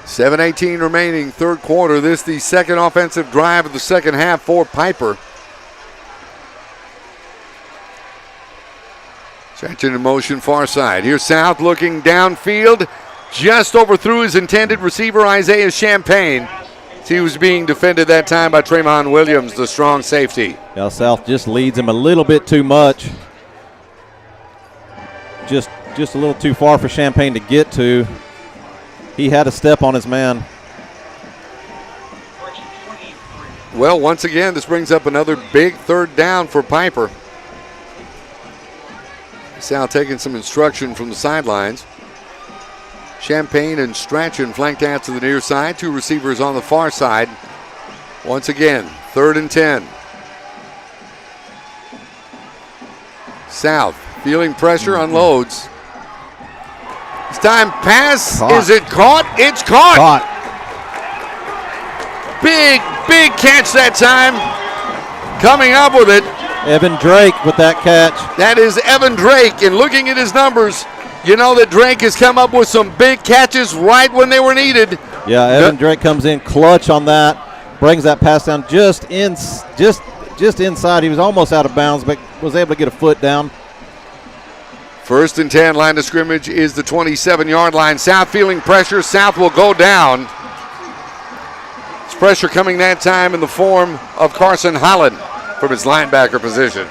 7:18 remaining, 3rd quarter. This the 2nd offensive drive of the 2nd half for Pieper. Stretching in motion far side. Here's South looking downfield. Just overthrew his intended receiver, Isaiah Champagne. He was being defended that time by Tremont Williams, the strong safety. Yeah, South just leads him a little bit too much. Just a little too far for Champagne to get to. He had a step on his man. Well, once again, this brings up another big 3rd down for Pieper. South taking some instruction from the sidelines. Champagne and Strachan flanked out to the near side. 2 receivers on the far side. Once again, 3rd and 10. South feeling pressure, unloads. This time pass. Caught. Is it caught? It's caught. Big catch that time. Coming up with it. Evan Drake with that catch. That is Evan Drake. And looking at his numbers, you know that Drake has come up with some big catches right when they were needed. Yeah, Evan Drake comes in clutch on that, brings that pass down just inside. He was almost out of bounds, but was able to get a foot down. 1st and 10, line of scrimmage is the 27-yard line. South feeling pressure. South will go down. It's pressure coming that time in the form of Carson Holland from his linebacker position.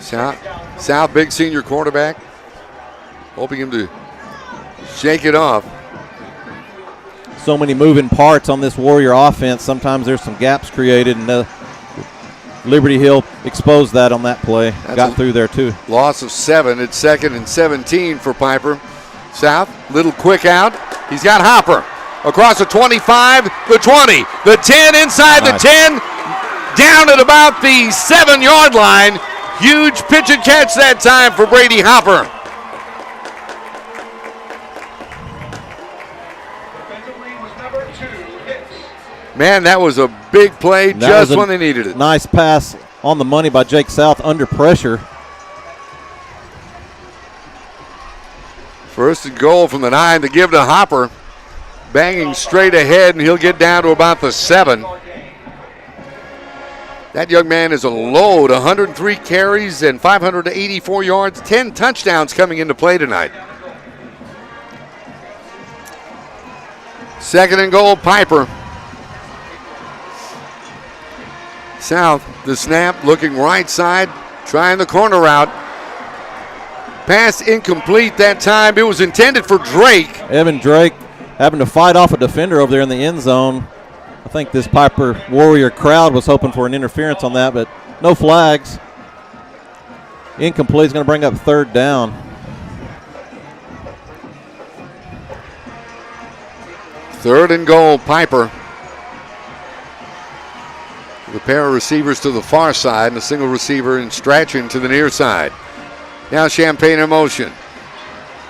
South big senior quarterback. Hoping him to shake it off. So many moving parts on this Warrior offense. Sometimes there's some gaps created, and Liberty Hill exposed that on that play. Got through there too. Loss of 7. It's 2nd and 17 for Pieper. South, little quick out. He's got Hopper across the 25, the 20, the 10, inside the 10, down at about the 7-yard line. Huge pitch and catch that time for Brady Hopper. Man, that was a big play just when they needed it. Nice pass on the money by Jake South under pressure. 1st and goal from the 9 to give to Hopper. Banging straight ahead, and he'll get down to about the 7. That young man is a load, 103 carries and 584 yards, 10 touchdowns coming into play tonight. 2nd and goal, Pieper. South, the snap, looking right side, trying the corner route. Pass incomplete that time. It was intended for Drake. Evan Drake having to fight off a defender over there in the end zone. I think this Pieper Warrior crowd was hoping for an interference on that, but no flags. Incomplete is going to bring up 3rd down. 3rd and goal, Pieper. The pair of receivers to the far side and a single receiver in Strachan to the near side. Now Champagne in motion.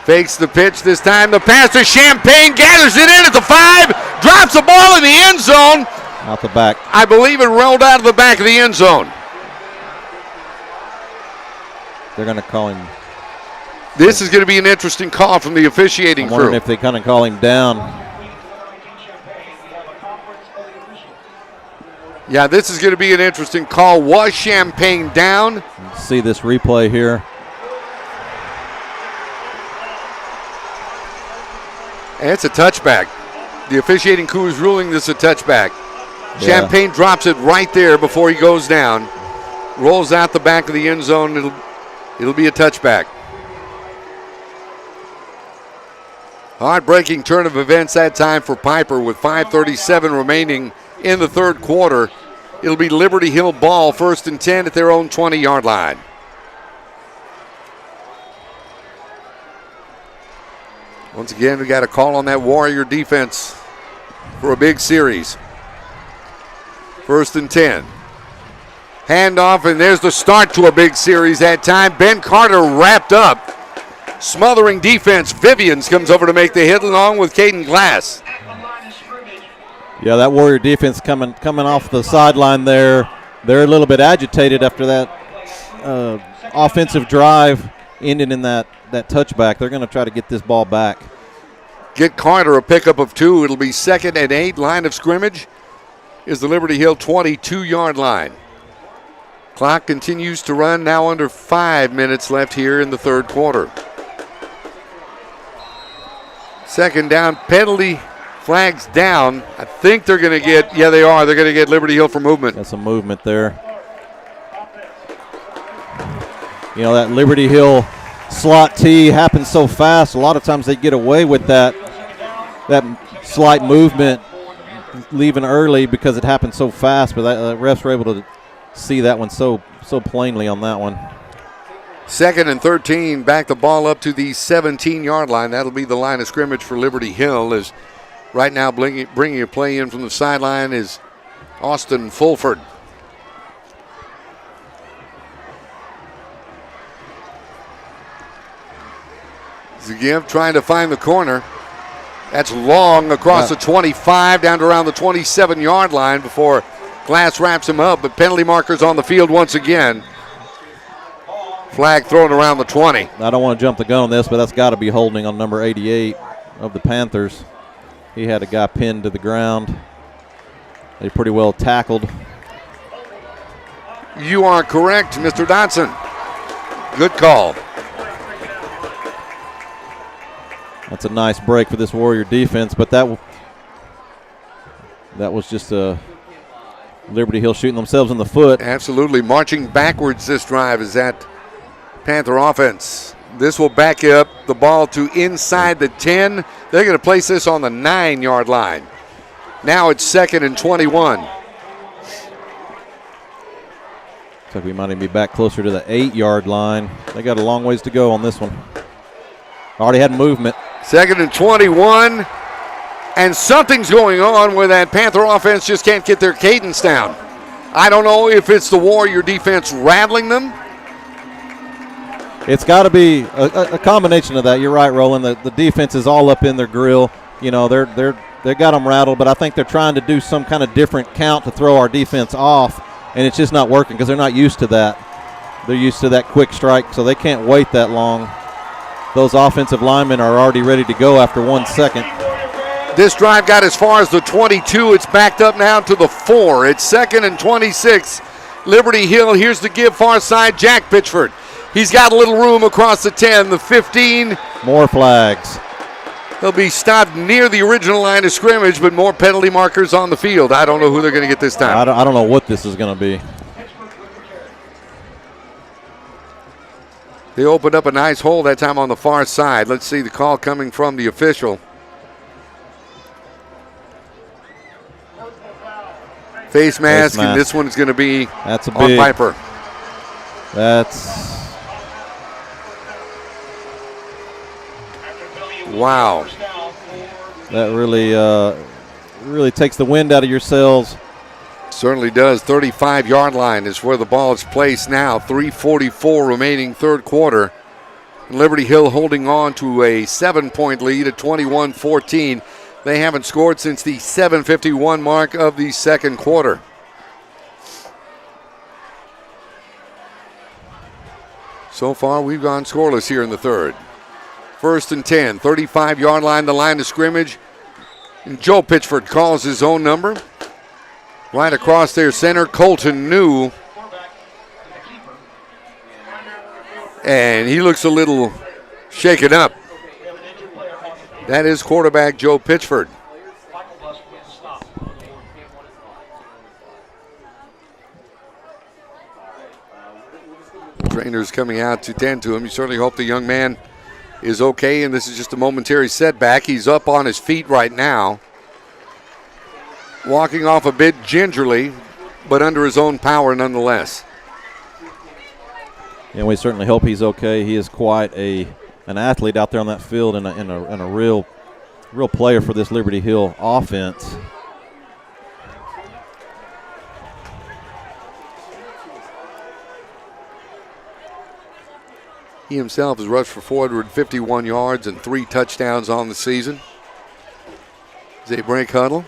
Fakes the pitch this time. The pass to Champagne, gathers it in at the 5, drops the ball in the end zone. Out the back. I believe it rolled out of the back of the end zone. They're going to call him. This is going to be an interesting call from the officiating crew. I'm wondering if they kind of call him down. Yeah, this is going to be an interesting call. Was Champagne down? Let's see this replay here. And it's a touchback. The officiating crew is ruling this a touchback. Yeah. Champagne drops it right there before he goes down. Rolls out the back of the end zone. It'll be a touchback. Heartbreaking turn of events that time for Pieper with 5:37 remaining in the 3rd quarter. It'll be Liberty Hill ball, 1st and 10 at their own 20-yard line. Once again, we got a call on that Warrior defense for a big series. 1st and 10. Handoff, and there's the start to a big series that time. Ben Carter wrapped up. Smothering defense. Vivians comes over to make the hit along with Caden Glass. Yeah, that Warrior defense coming off the sideline there. They're a little bit agitated after that offensive drive ending in that touchback. They're going to try to get this ball back. Get Carter a pickup of 2. It'll be 2nd and 8. Line of scrimmage is the Liberty Hill 22-yard line. Clock continues to run, now under 5 minutes left here in the 3rd quarter. 2nd down, penalty flags down. I think they're going to get, yeah, they are. They're going to get Liberty Hill for movement. Got some movement there. You know, that Liberty Hill slot T happens so fast. A lot of times they get away with that slight movement leaving early because it happens so fast, but the refs were able to see that one so plainly on that one. 2nd and 13, back the ball up to the 17-yard line. That'll be the line of scrimmage for Liberty Hill. As right now bringing a play in from the sideline is Austin Fulford. Zagiv trying to find the corner. That's long across the 25 down to around the 27-yard line before Glass wraps him up. But penalty markers on the field once again. Flag thrown around the 20. I don't want to jump the gun on this, but that's got to be holding on number 88 of the Panthers. He had a guy pinned to the ground. They pretty well tackled. You are correct, Mr. Dotson. Good call. That's a nice break for this Warrior defense, but that was just a Liberty Hill shooting themselves in the foot. Absolutely. Marching backwards this drive is that Panther offense. This will back up the ball to inside the 10. They're going to place this on the 9-yard line. Now it's 2nd and 21. Looks like we might even be back closer to the 8-yard line. They got a long ways to go on this one. Already had movement. 2nd and 21. And something's going on where that Panther offense just can't get their cadence down. I don't know if it's the Warrior defense rattling them. It's got to be a combination of that. You're right, Roland. The defense is all up in their grill. You know, they got them rattled, but I think they're trying to do some kind of different count to throw our defense off, and it's just not working because they're not used to that. They're used to that quick strike, so they can't wait that long. Those offensive linemen are already ready to go after 1 second. This drive got as far as the 22. It's backed up now to the 4. It's 2nd and 26. Liberty Hill, here's the give far side, Jack Pitchford. He's got a little room across the 10, the 15. More flags. He'll be stopped near the original line of scrimmage, but more penalty markers on the field. I don't know who they're going to get this time. I don't know what this is going to be. They opened up a nice hole that time on the far side. Let's see the call coming from the official. Face mask, and this one is going to be on Pieper. Wow. That really takes the wind out of your sails. Certainly does. 35-yard line is where the ball is placed now. 3:44 remaining third quarter. Liberty Hill holding on to a 7-point lead at 21-14. They haven't scored since the 7:51 mark of the second quarter. So far, we've gone scoreless here in the third. 1st and 10, 35-yard line, the line of scrimmage. And Joe Pitchford calls his own number. Right across their center, Colton New. And he looks a little shaken up. That is quarterback Joe Pitchford. Trainers coming out to tend to him. You certainly hope the young man is okay, and this is just a momentary setback. He's up on his feet right now. Walking off a bit gingerly, but under his own power nonetheless. And we certainly hope he's okay. He is quite an athlete out there on that field and a real player for this Liberty Hill offense. He himself has rushed for 451 yards and 3 touchdowns on the season. They break huddle.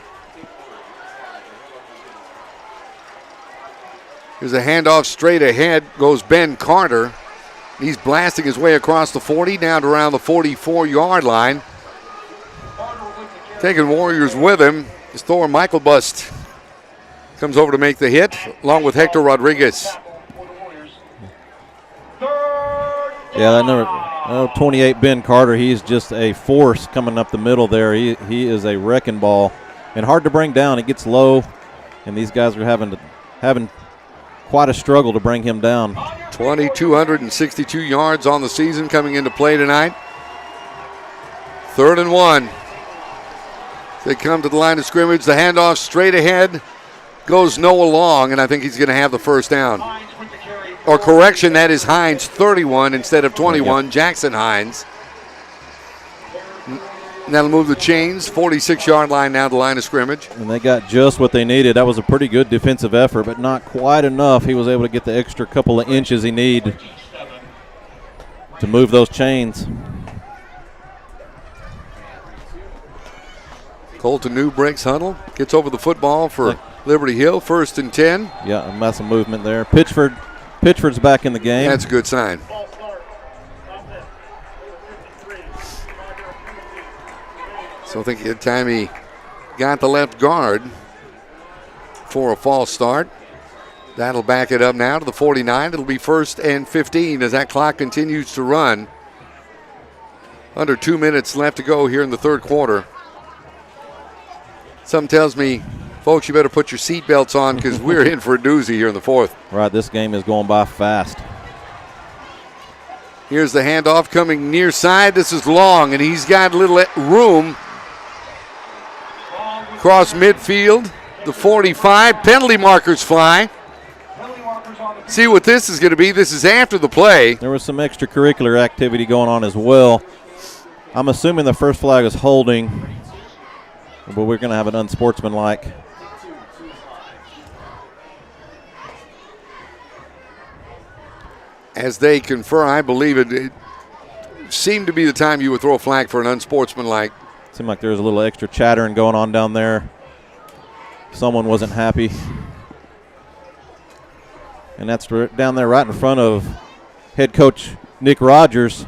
Here's a handoff straight ahead. Goes Ben Carter. He's blasting his way across the 40 down to around the 44-yard line. Taking Warriors with him is Thor Michaelbust. Comes over to make the hit along with Hector Rodriguez. Yeah, that number 28, Ben Carter, he's just a force coming up the middle there. He is a wrecking ball and hard to bring down. He gets low, and these guys are having quite a struggle to bring him down. 2,262 yards on the season coming into play tonight. 3rd and 1. They come to the line of scrimmage. The handoff straight ahead goes Noah Long, and I think he's going to have the first down. Or correction, that is Hines 31 instead of 21, Jackson Hines. And that'll move the chains, 46-yard line now to the line of scrimmage. And they got just what they needed. That was a pretty good defensive effort, but not quite enough. He was able to get the extra couple of inches he needed to move those chains. Colton New breaks huddle, gets over the football for Liberty Hill, 1st and 10. Yeah, a massive movement there. Pitchford's back in the game. That's a good sign. So I think at the time he got the left guard for a false start. That'll back it up now to the 49. It'll be 1st and 15 as that clock continues to run. Under 2 minutes left to go here in the third quarter. Something tells me, folks, you better put your seatbelts on because we're in for a doozy here in the fourth. Right, this game is going by fast. Here's the handoff coming near side. This is Long, and he's got a little room. Across midfield, the 45. Penalty markers fly. See what this is going to be. This is after the play. There was some extracurricular activity going on as well. I'm assuming the first flag is holding, but we're going to have an unsportsmanlike. As they confer, I believe it seemed to be the time you would throw a flag for an unsportsmanlike. Seemed like there was a little extra chattering going on down there. Someone wasn't happy. And that's down there right in front of head coach Nick Rogers.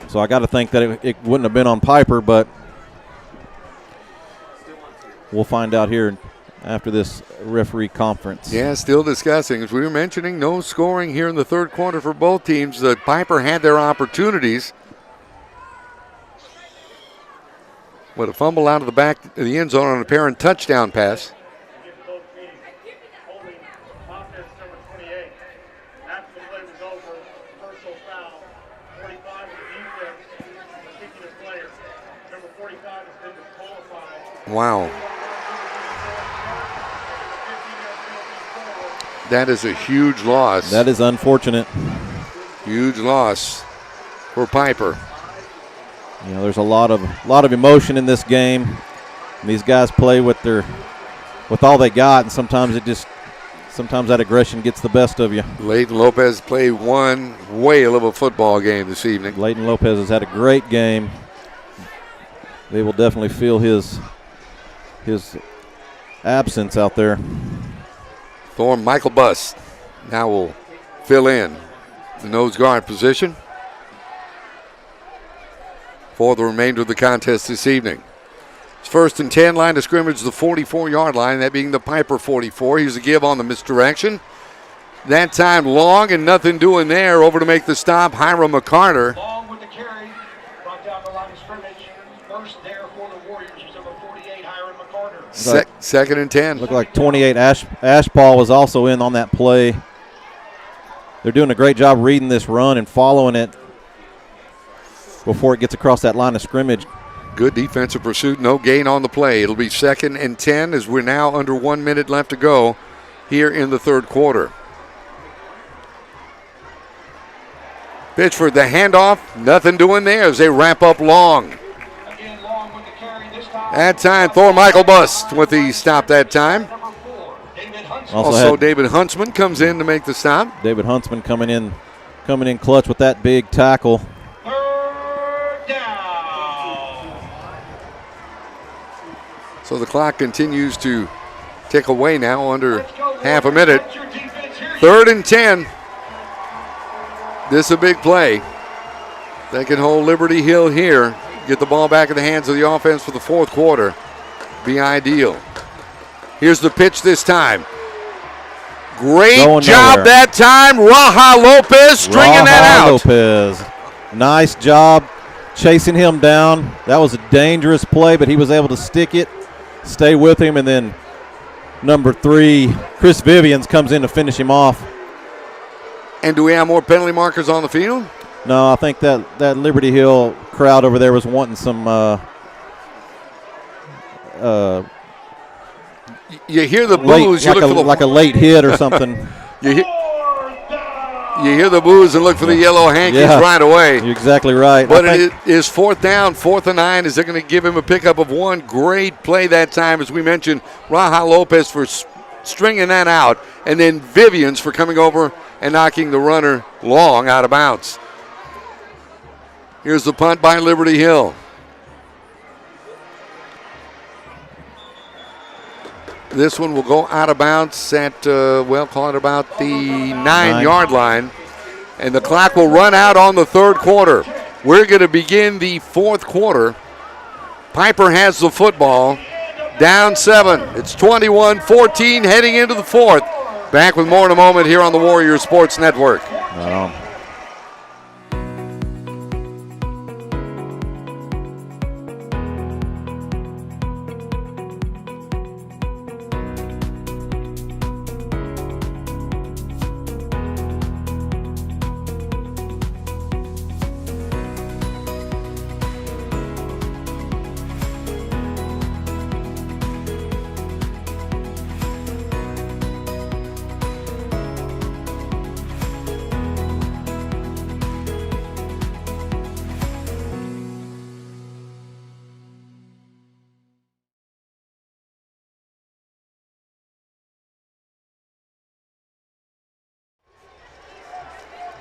So I got to think that it wouldn't have been on Pieper, but we'll find out here after this referee conference. Yeah, still discussing. As we were mentioning, no scoring here in the third quarter for both teams. Pieper had their opportunities. But a fumble out of the back of the end zone on an apparent touchdown pass. Wow. That is a huge loss. That is unfortunate. Huge loss for Pieper. You know, there's a lot of emotion in this game. And these guys play with all they got, and sometimes that aggression gets the best of you. Leighton Lopez played one whale of a football game this evening. Leighton Lopez has had a great game. They will definitely feel his absence out there. Michael Buss now will fill in the nose guard position for the remainder of the contest this evening. It's 1st and 10, line of scrimmage, the 44-yard line, that being the Pieper 44. Here's a give on the misdirection. That time Long and nothing doing there. Over to make the stop, Hiram McCarter. Long with the carry, brought down the line of scrimmage. First there for the Warriors was number 48, Hiram McCarter. 2nd and 10. Looked like 28 Ashball was also in on that play. They're doing a great job reading this run and following it before it gets across that line of scrimmage. Good defensive pursuit, no gain on the play. It'll be 2nd and 10 as we're now under 1 minute left to go here in the third quarter. Pitchford, the handoff, nothing doing there as they wrap up Long. That time, Michael Bust with the stop that time. Also David Huntsman comes in to make the stop. David Huntsman coming in clutch with that big tackle. So the clock continues to tick away now, under half a minute. 3rd and 10. This is a big play. They can hold Liberty Hill here. Get the ball back in the hands of the offense for the fourth quarter. Be ideal. Here's the pitch this time. Great job that time. Raja Lopez stringing that out. Lopez. Nice job chasing him down. That was a dangerous play, but he was able to stick it, stay with him, and then number 3, Chris Vivians, comes in to finish him off. And do we have more penalty markers on the field? No, I think that Liberty Hill crowd over there was wanting some you hear the boos, like a late hit or something. You hear the boos and look for the yellow hankies right away. You're exactly right. But it is 4th down, 4th and 9. Is they're going to give him a pickup of 1. Great play that time, as we mentioned. Raja Lopez for stringing that out, and then Vivians for coming over and knocking the runner Long out of bounds. Here's the punt by Liberty Hill. This one will go out of bounds at, call it about the 9-yard line. And the clock will run out on the third quarter. We're going to begin the fourth quarter. Pieper has the football. Down 7. It's 21-14 heading into the fourth. Back with more in a moment here on the Warriors Sports Network. Right on.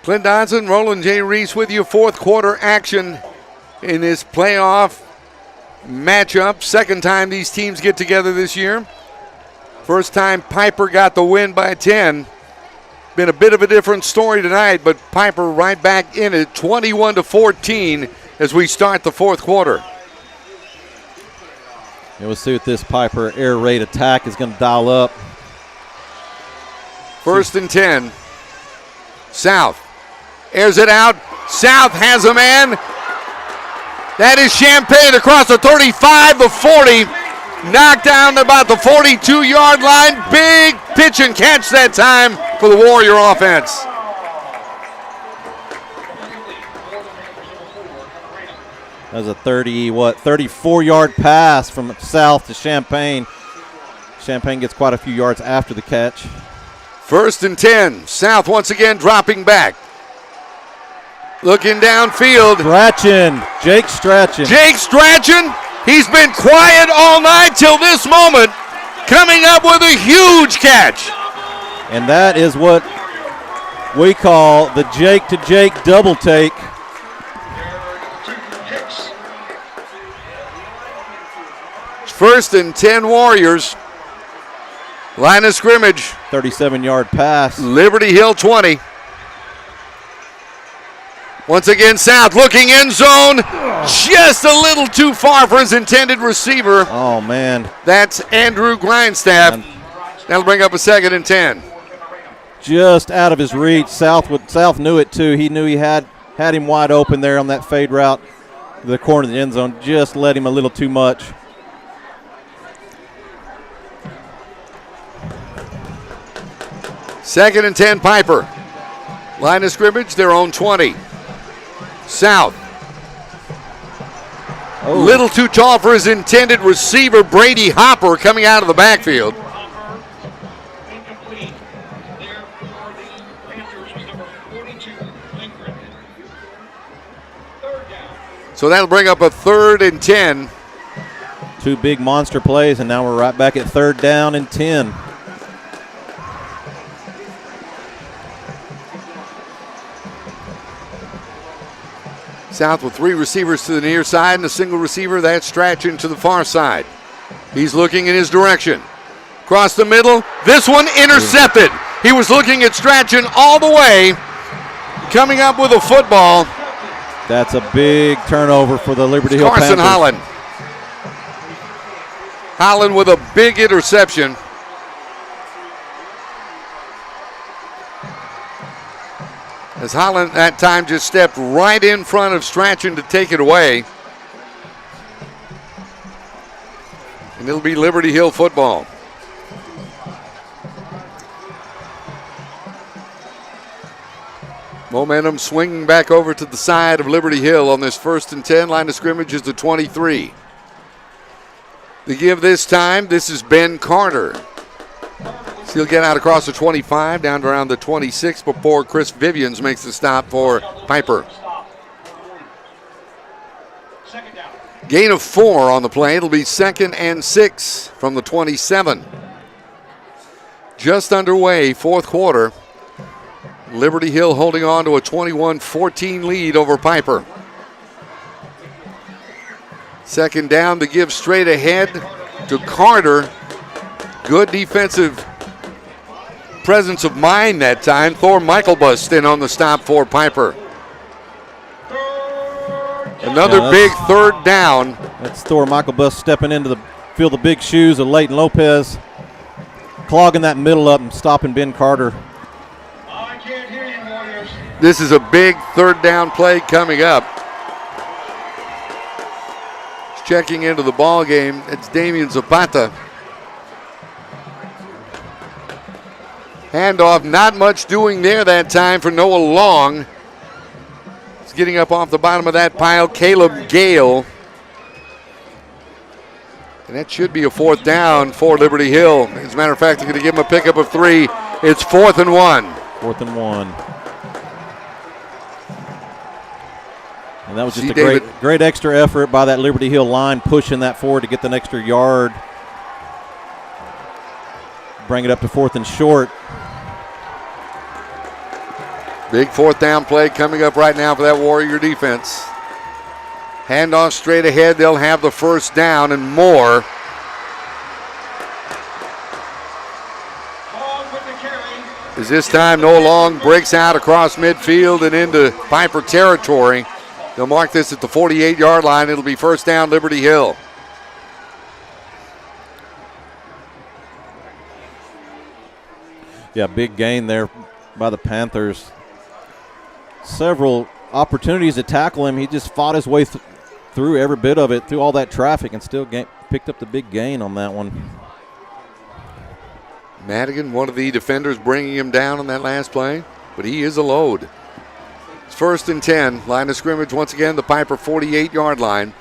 Clint Dodson, Roland J. Reese with you. Fourth quarter action in this playoff matchup. Second time these teams get together this year. First time Pieper got the win by 10. Been a bit of a different story tonight, but Pieper right back in it, 21-14 as we start the fourth quarter. Yeah, we'll see what this Pieper air raid attack is going to dial up. First and 10. South airs it out. South has a man. That is Champagne across the 35, the 40. Knocked down about the 42-yard line. Big pitch and catch that time for the Warrior offense. That was a 34-yard pass from South to Champagne. Champagne gets quite a few yards after the catch. First and 10. South once again dropping back. Looking downfield. Jake Strachan. Jake Strachan. He's been quiet all night till this moment. Coming up with a huge catch. And that is what we call the Jake to Jake double take. First and 10 Warriors. Line of scrimmage. 37-yard pass. Liberty Hill 20. Once again, South looking end zone. Just a little too far for his intended receiver. Oh, man. That's Andrew Grindstaff. That'll bring up a second and 10. Just out of his reach. South knew it, too. He knew he had him wide open there on that fade route. The corner of the end zone just led him a little too much. Second and 10, Pieper. Line of scrimmage, their own 20. South. Little too tall for his intended receiver, Brady Hopper, coming out of the backfield. So that'll bring up a third and 10. Two big monster plays, and now we're right back at third down and 10. South with three receivers to the near side and a single receiver. That's Strachan to the far side. He's looking in his direction. Across the middle. This one intercepted. He was looking at Strachan all the way. Coming up with a football. That's a big turnover for the Liberty Hill Panthers. Carson Holland. Holland with a big interception. As Holland that time just stepped right in front of Strachan to take it away. And it'll be Liberty Hill football. Momentum swinging back over to the side of Liberty Hill on this first and 10. Line of scrimmage is the 23. The give this time, this is Ben Carter. So he'll get out across the 25, down to around the 26 before Chris Vivians makes the stop for Pieper. Gain of 4 on the play. It'll be 2nd and 6 from the 27. Just underway, fourth quarter. Liberty Hill holding on to a 21-14 lead over Pieper. Second down to give straight ahead to Carter. Good defensive presence of mind that time. Thor Michaelbust in on the stop for Pieper. Another big third down. That's Thor Michaelbust stepping into fill the big shoes of Leighton Lopez, clogging that middle up and stopping Ben Carter. This is a big third down play coming up. Checking into the ball game, it's Damian Zapata. Handoff, not much doing there that time for Noah Long. He's getting up off the bottom of that pile, Caleb Gale. And that should be a fourth down for Liberty Hill. As a matter of fact, they're going to give him a pickup of 3. It's 4th and 1. 4th and 1. And that was just a great extra effort by that Liberty Hill line, pushing that forward to get the extra yard. Bring it up to 4th and short. Big fourth down play coming up right now for that Warrior defense. Handoff straight ahead. They'll have the first down and more. As this time Noah Long breaks out across midfield and into Pieper territory. They'll mark this at the 48-yard line. It'll be first down, Liberty Hill. Yeah, big gain there by the Panthers. Several opportunities to tackle him. He just fought his way through every bit of it, through all that traffic, and still picked up the big gain on that one. Madigan, one of the defenders, bringing him down on that last play, but he is a load. It's 1st and 10. Line of scrimmage once again, the Pieper 48-yard line.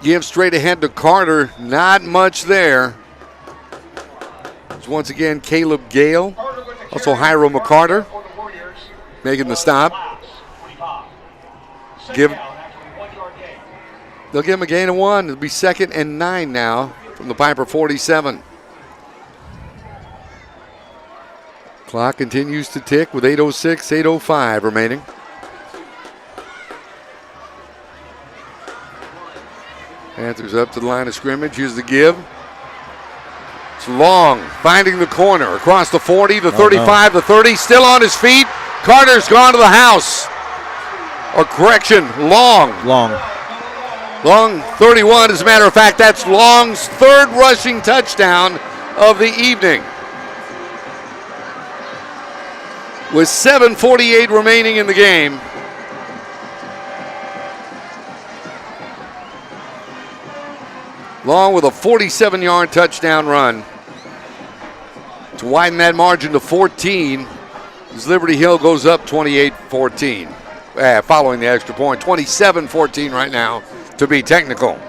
Give straight ahead to Carter. Not much there. It's once again Caleb Gale. Also Hiram McCarter making the stop. They'll give him a gain of 1. It'll be 2nd and 9 now from the Pieper 47. Clock continues to tick with 8:06, 8:05 remaining. Panthers up to the line of scrimmage. Here's the give. It's Long finding the corner across the 40, the 35, the 30. Still on his feet. Carter's gone to the house. Or correction, Long. Long 31. As a matter of fact, that's Long's 3rd rushing touchdown of the evening. With 7:48 remaining in the game. Long with a 47-yard touchdown run to widen that margin to 14 as Liberty Hill goes up 28-14 following the extra point. 27-14 right now to be technical.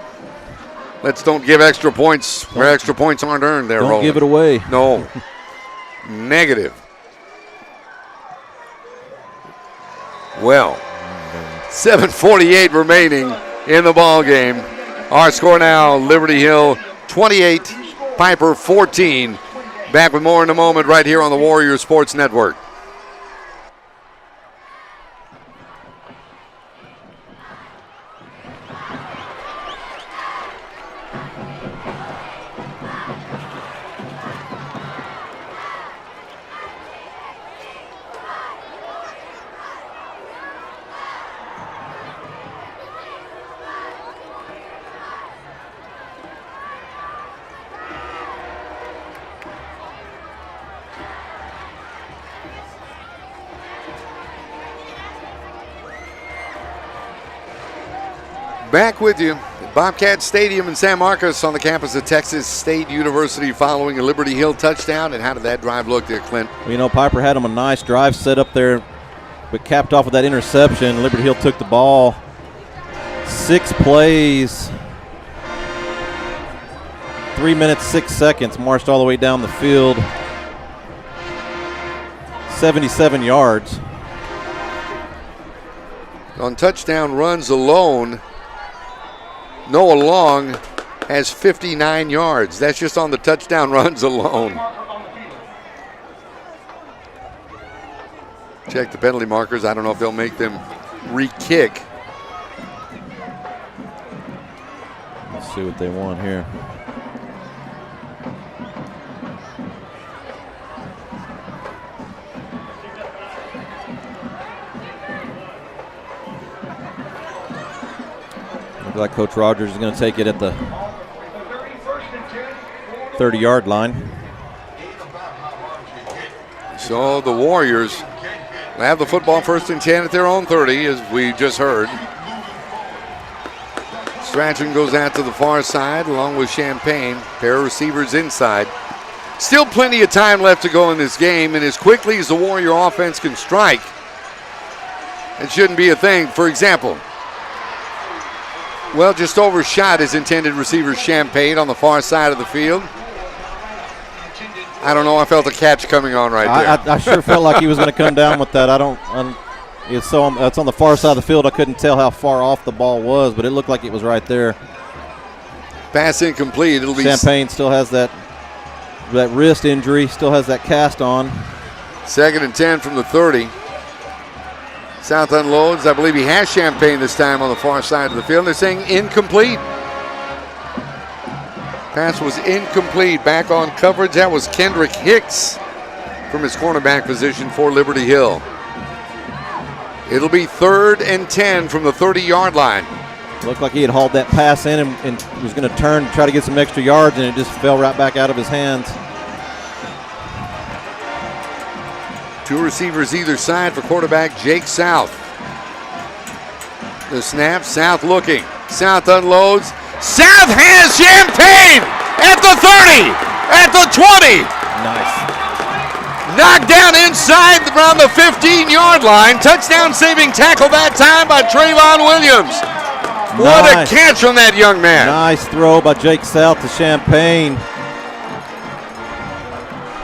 Let's don't give extra points where extra points aren't earned there, Don't give it away. No. Negative. Well, 7:48 remaining in the ball game. Our score now, Liberty Hill 28, Pieper 14. Back with more in a moment right here on the Warrior Sports Network. Back with you at Bobcat Stadium in San Marcos on the campus of Texas State University following a Liberty Hill touchdown. And how did that drive look there, Clint? Well, you know, Pieper had him a nice drive set up there, but capped off with that interception. Liberty Hill took the ball. 6 plays, 3 minutes, 6 seconds, marched all the way down the field. 77 yards. On touchdown runs alone, Noah Long has 59 yards. That's just on the touchdown runs alone. Check the penalty markers. I don't know if they'll make them re-kick. See what they want here. Looks like Coach Rogers is going to take it at the 30-yard line. So the Warriors have the football 1st and 10 at their own 30, as we just heard. Strachan goes out to the far side along with Champagne. Pair of receivers inside. Still plenty of time left to go in this game, and as quickly as the Warrior offense can strike, it shouldn't be a thing. For example, well, just overshot his intended receiver Champagne on the far side of the field. I don't know. I felt a catch coming on right there. I sure felt like he was going to come down with that. It's on the far side of the field. I couldn't tell how far off the ball was, but it looked like it was right there. Pass incomplete. It'll be Champagne still has that wrist injury, still has that cast on. 2nd and 10 from the 30. South unloads. I believe he has Champagne this time on the far side of the field. They're saying incomplete. Pass was incomplete. Back on coverage. That was Kendrick Hicks from his cornerback position for Liberty Hill. It'll be 3rd and 10 from the 30-yard line. Looked like he had hauled that pass in and was going to turn to try to get some extra yards, and it just fell right back out of his hands. 2 receivers either side for quarterback Jake South. The snap, South looking. South unloads. South has Champagne at the 30, at the 20. Nice. Knocked down inside around the 15-yard line. Touchdown saving tackle that time by Trayvon Williams. What a catch from that young man. Nice throw by Jake South to Champagne.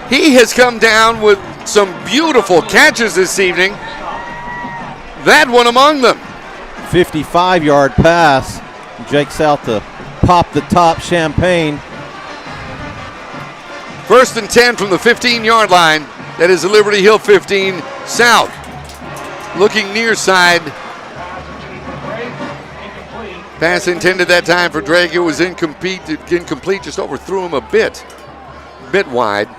He has come down with some beautiful catches this evening. That one among them. 55-yard pass. Jake South to pop the top. Champagne. 1st and 10 from the 15-yard line. That is the Liberty Hill 15. South looking near side. Pass intended that time for Drake. It was incomplete. Just overthrew him a bit wide.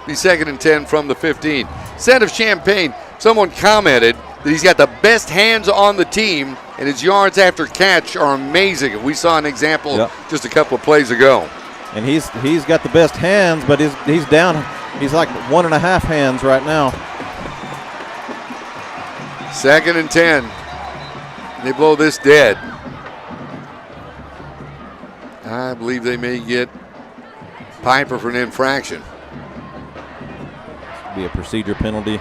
The 2nd and 10 from the 15. Instead of Champagne, someone commented that he's got the best hands on the team, and his yards after catch are amazing. We saw an example just a couple of plays ago. And he's got the best hands, but he's down. He's like 1.5 hands right now. 2nd and 10. They blow this dead. I believe they may get Pieper for an infraction. Be a procedure penalty.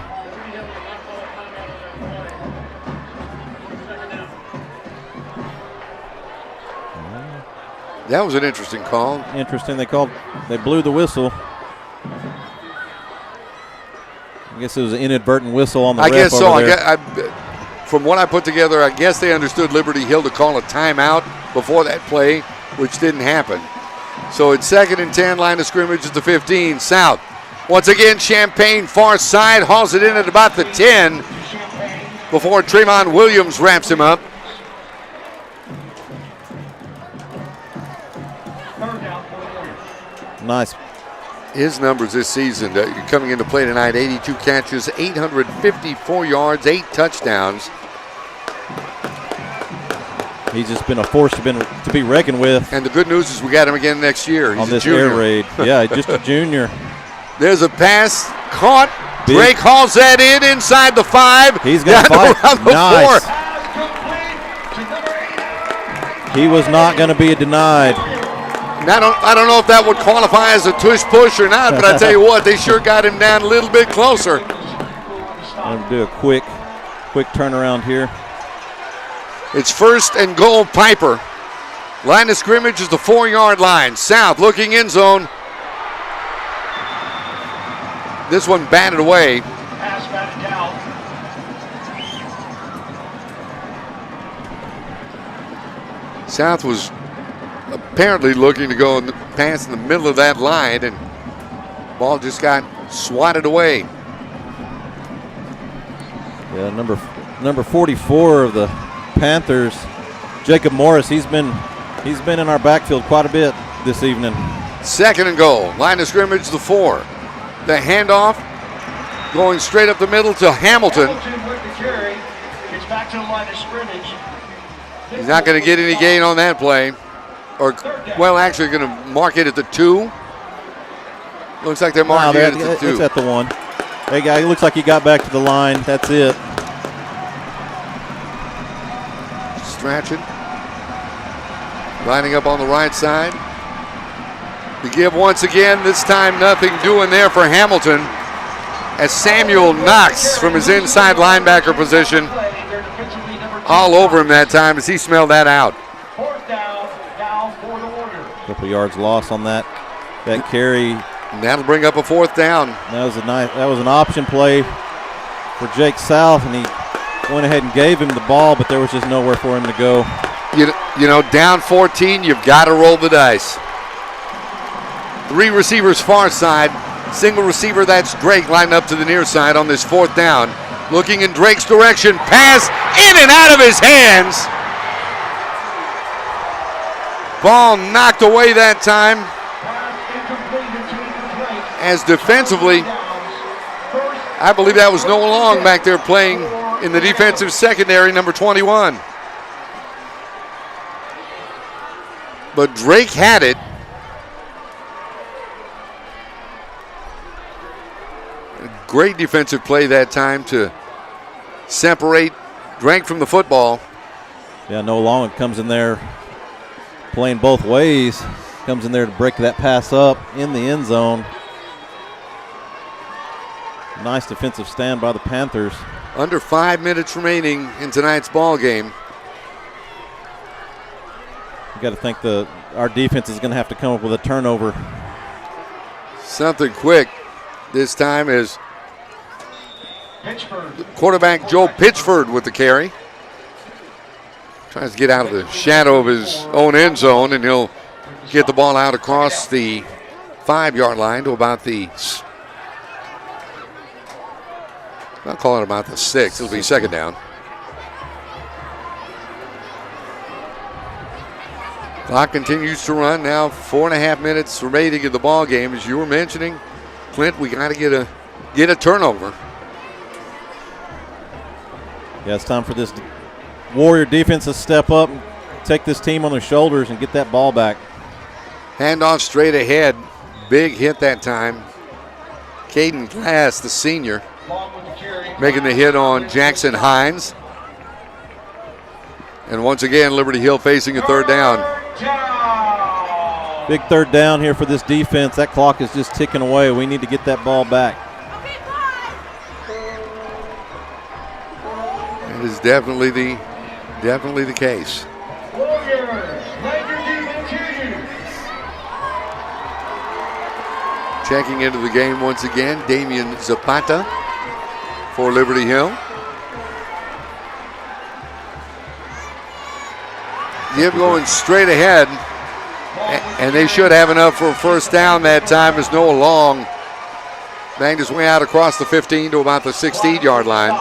That was an interesting call. Interesting. They blew the whistle. I guess it was an inadvertent whistle on the ref. I guess so. Over there. From what I put together, I guess they understood Liberty Hill to call a timeout before that play, which didn't happen. So it's 2nd and 10, line of scrimmage at the 15. South. Once again, Champagne far side, hauls it in at about the 10 before Trayvon Williams wraps him up. Nice. His numbers this season coming into play tonight: 82 catches, 854 yards, 8 touchdowns. He's just been a force to be reckoned with. And the good news is we got him again next year. He's on this a junior. air raid. Yeah, just a junior. There's a pass caught. Drake hauls that inside the 5. He's got nice. 4. He was not going to be denied. I don't know if that would qualify as a tush push or not, but I tell you what, they sure got him down a little bit closer. I'm do a quick turnaround here. It's 1st and goal, Pieper. Line of scrimmage is the 4-yard line. South looking end zone. This one batted away. Pass batted down. South was apparently looking to go pass in the middle of that line, and ball just got swatted away. Yeah, number 44 of the Panthers, Jacob Morris, he's been He's been in our backfield quite a bit this evening. 2nd and goal. Line of scrimmage, the 4. The handoff going straight up the middle to Hamilton. Hamilton with the carry. Gets back to the line of scrimmage. He's not going to get any gain on that play. Or, well, actually going to mark it at the 2. Looks like they're marking it at the 2. It's at the 1. Hey, guy, it looks like he got back to the line. That's it. Strachan lining up on the right side. The give once again, this time nothing doing there for Hamilton as Samuel Knox from his inside linebacker position all over him that time as he smelled that out. 4th down for the Warriors. Couple yards lost on that carry. And that'll bring up a 4th down. That was an option play for Jake South, and he went ahead and gave him the ball, but there was just nowhere for him to go. You know, down 14, you've got to roll the dice. 3 receivers far side. Single receiver, that's Drake, lined up to the near side on this 4th down. Looking in Drake's direction. Pass in and out of his hands. Ball knocked away that time. As defensively, I believe that was Noah Long back there playing in the defensive secondary, number 21. But Drake had it. Great defensive play that time to separate Drake from the football. Yeah, Noah Long comes in there playing both ways. Comes in there to break that pass up in the end zone. Nice defensive stand by the Panthers. Under 5 minutes remaining in tonight's ball game. You got to think our defense is going to have to come up with a turnover. Something quick this time is quarterback Joe Pitchford with the carry. Tries to get out of the shadow of his own end zone, and he'll get the ball out across the 5-yard line to about the, I'll call it about the 6. It'll be 2nd down. Clock continues to run. Now 4.5 minutes remaining in the ball game. As you were mentioning, Clint, we got to get a turnover. Yeah, it's time for this Warrior defense to step up and take this team on their shoulders and get that ball back. Handoff straight ahead. Big hit that time. Caden Glass, the senior, making the hit on Jackson Hines. And once again, Liberty Hill facing a 3rd down. Big 3rd down here for this defense. That clock is just ticking away. We need to get that ball back. It is definitely the case. Checking into the game once again, Damian Zapata for Liberty Hill. Give going straight ahead, and they should have enough for a 1st down that time as Noah Long banged his way out across the 15 to about the 16-yard line.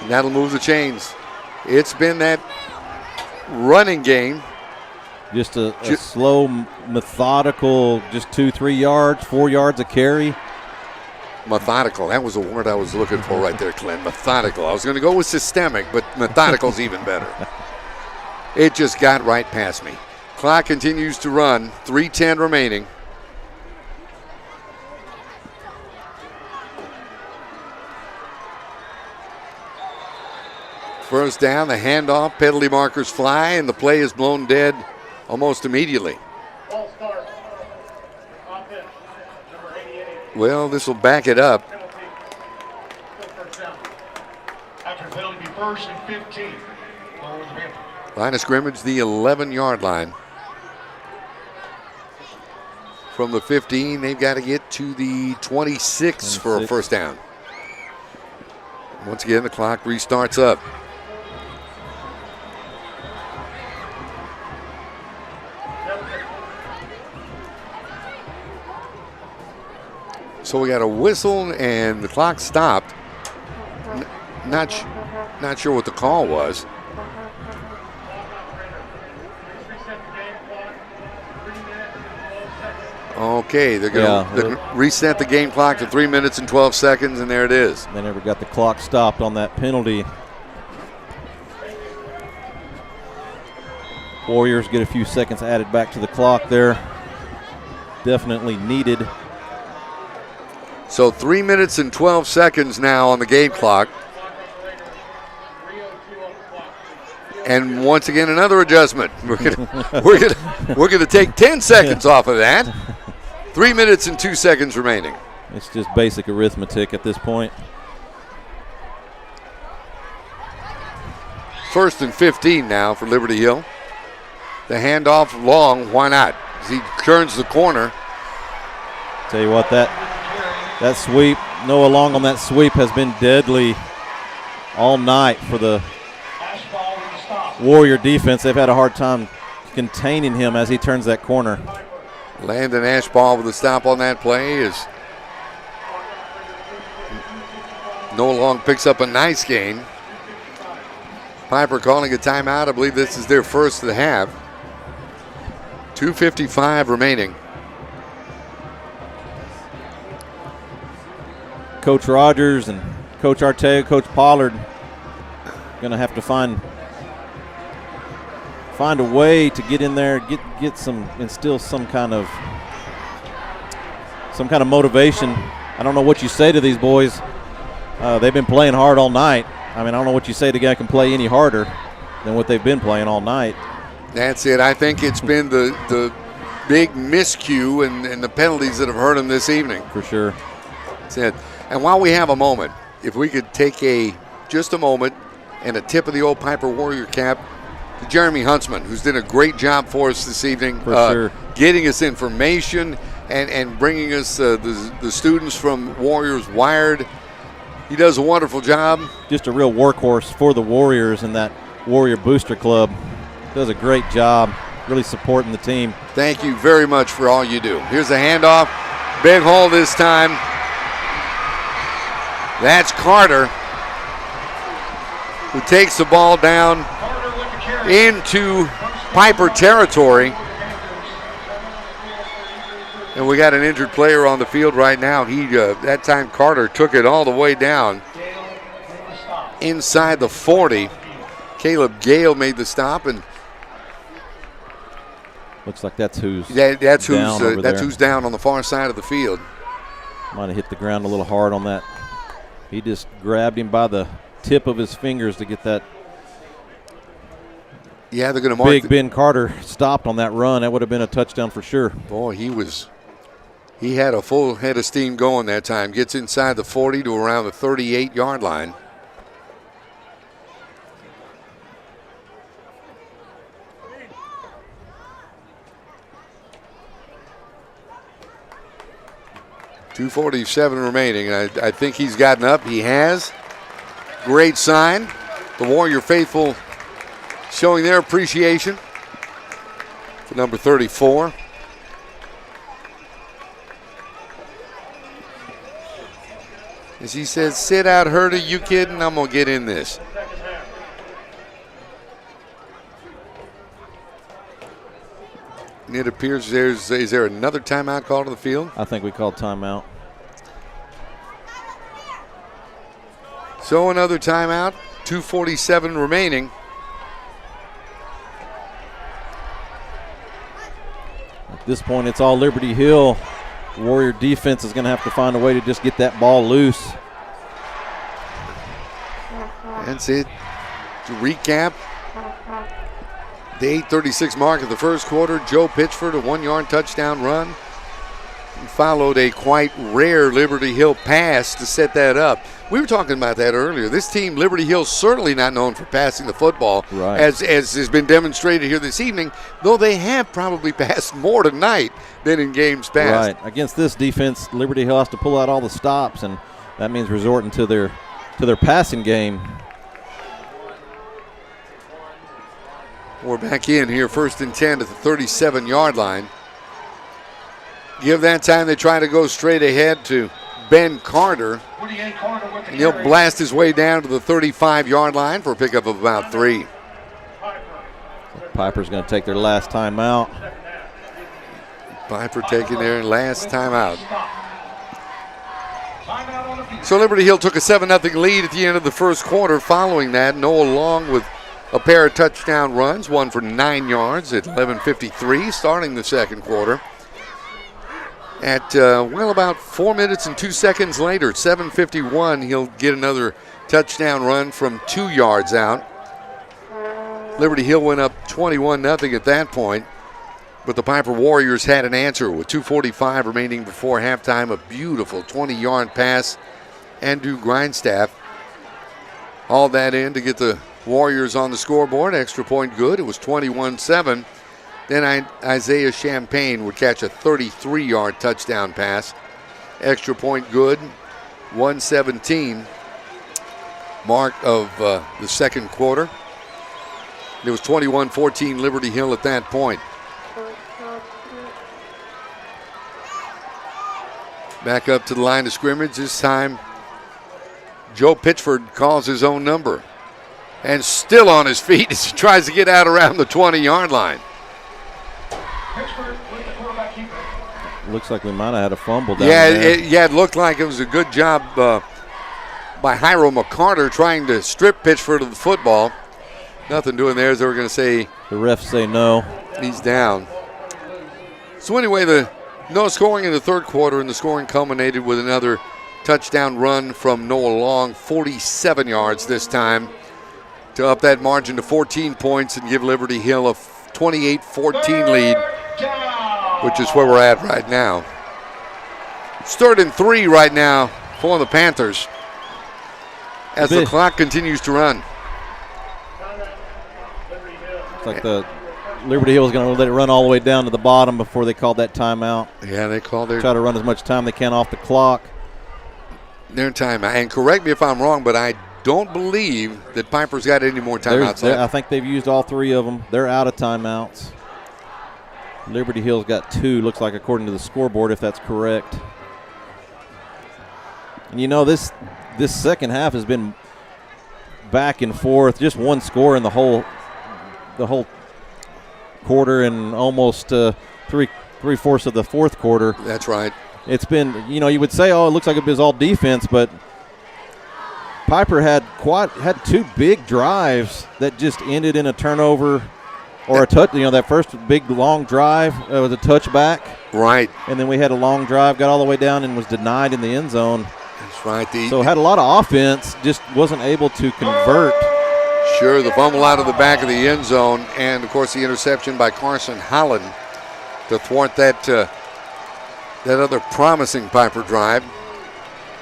And that'll move the chains. It's been that running game. Just a slow, methodical, just 2-3 yards, 4 yards a carry. Methodical. That was the word I was looking for right there, Clint. Methodical. I was going to go with systemic, but methodical's even better. It just got right past me. Clock continues to run. 3:10 remaining. First down, the handoff, penalty markers fly, and the play is blown dead almost immediately. Well, this will back it up. After penalty, be 1st and 15. Line of scrimmage, the 11-yard line. From the 15, they've got to get to the 26 for a 1st down. Once again, the clock restarts up. So we got a whistle and the clock stopped. Not sure what the call was. Okay, they're going to reset the game clock to 3 minutes and 12 seconds, and there it is. They never got the clock stopped on that penalty. Warriors get a few seconds added back to the clock there. Definitely needed. So 3 minutes and 12 seconds now on the game clock. And once again, another adjustment. We're gonna take 10 seconds off of that. 3 minutes and 2 seconds remaining. It's just basic arithmetic at this point. 1st and 15 now for Liberty Hill. The handoff long, why not? As he turns the corner. Tell you what, that sweep, Noah Long on that sweep has been deadly all night for the Warrior defense. They've had a hard time containing him as he turns that corner. Landon Ashball with a stop on that play as Noah Long picks up a nice gain. Pieper calling a timeout. I believe this is their first of the half. 2:55 remaining. Coach Rogers and Coach Artega, Coach Pollard going to have to find a way to get in there, instill some kind of motivation. I don't know what you say to these boys. They've been playing hard all night. I mean, I don't know what you say to a guy can play any harder than what they've been playing all night. That's it. I think it's been the big miscue and the penalties that have hurt him this evening. For sure. That's it. And while we have a moment, if we could take just a moment and a tip of the old Pieper Warrior cap to Jeremy Huntsman, who's done a great job for us this evening. For sure. Getting us information and bringing us the students from Warriors Wired. He does a wonderful job. Just a real workhorse for the Warriors and that Warrior Booster Club. Does a great job really supporting the team. Thank you very much for all you do. Here's a handoff. Big hole this time. That's Carter, who takes the ball down into Pieper territory. And we got an injured player on the field right now. That time Carter took it all the way down inside the 40. Caleb Gale made the stop, and looks like that's who's down on the far side of the field. Might have hit the ground a little hard on that. He just grabbed him by the tip of his fingers to get that. Yeah, they're going to mark. Big Ben Carter stopped on that run. That would have been a touchdown for sure. Boy, he had a full head of steam going that time. Gets inside the 40 to around the 38-yard line. .247 remaining. I think he's gotten up. He has. Great sign. The Warrior faithful showing their appreciation for number 34. As he says, sit out, Herder, you kidding? I'm going to get in this. And it appears is there another timeout called to the field? I think we called timeout. So another timeout, 2:47 remaining. At this point, it's all Liberty Hill. Warrior defense is going to have to find a way to just get that ball loose. That's it. To recap, the 8:36 mark of the first quarter, Joe Pitchford, a 1-yard touchdown run. And followed a quite rare Liberty Hill pass to set that up. We were talking about that earlier. This team, Liberty Hill, certainly not known for passing the football, right, as has been demonstrated here this evening, though they have probably passed more tonight than in games past. Right. Against this defense, Liberty Hill has to pull out all the stops, and that means resorting to their passing game. We're back in here, 1st and 10 at the 37-yard line. Give that time, they try to go straight ahead to Ben Carter. And he'll blast his way down to the 35-yard line for a pickup of about 3. Piper's going to take their last time out. Pieper taking their last timeout. So Liberty Hill took a 7-0 lead at the end of the first quarter. Following that, Noah Long with a pair of touchdown runs, one for 9 yards at 11:53, starting the second quarter. At, about 4 minutes and 2 seconds later, 7:51, he'll get another touchdown run from 2 yards out. Liberty Hill went up 21-0 at that point, but the Pieper Warriors had an answer with 2:45 remaining before halftime. A beautiful 20-yard pass. Andrew Grindstaff hauled that in to get the Warriors on the scoreboard. Extra point good. It was 21-7. Then Isaiah Champagne would catch a 33-yard touchdown pass. Extra point good. 1:17 mark of the second quarter. It was 21-14 Liberty Hill at that point. Back up to the line of scrimmage. This time, Joe Pitchford calls his own number. And still on his feet as he tries to get out around the 20-yard line. Looks like we might have had a fumble down there. It looked like it was a good job by Hyro McCarter trying to strip Pitchford of the football. Nothing doing there, as they were going to say. The refs say no. He's down. So anyway, no scoring in the third quarter, and the scoring culminated with another touchdown run from Noah Long, 47 yards this time, to up that margin to 14 points and give Liberty Hill a 28-14 lead, which is where we're at right now. It's 3rd and 3 right now for the Panthers as the clock continues to run. It's like the Liberty Hill is going to let it run all the way down to the bottom before they called that timeout. Yeah, they called their... Try to run as much time they can off the clock. Their timeout. And correct me if I'm wrong, but I don't believe that Piper's got any more timeouts left. I think they've used all 3 of them. They're out of timeouts. Liberty Hill's got 2, looks like, according to the scoreboard, if that's correct. And you know, this second half has been back and forth. Just one score in the whole quarter and almost three-fourths of the fourth quarter. That's right. It's been, you would say, it looks like it was all defense, but Pieper had 2 big drives that just ended in a turnover or a touch. That first big long drive was a touchback. Right. And then we had a long drive, got all the way down and was denied in the end zone. That's right. So had a lot of offense, just wasn't able to convert. Sure, the fumble out of the back of the end zone, and of course the interception by Carson Holland to thwart that other promising Pieper drive.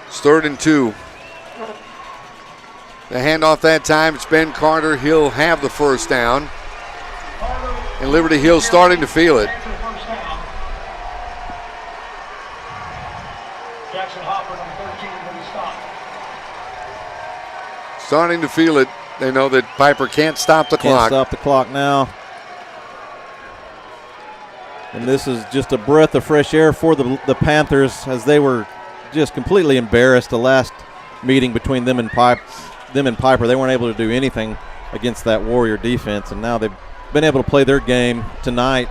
It's 3rd and 2. The handoff that time, it's Ben Carter. He'll have the first down. And Liberty Hill starting to feel it. Starting to feel it. They know that Pieper can't stop the clock. Can't stop the clock now. And this is just a breath of fresh air for the Panthers, as they were just completely embarrassed the last meeting between them and Pieper. They weren't able to do anything against that Warrior defense, and now they've been able to play their game tonight.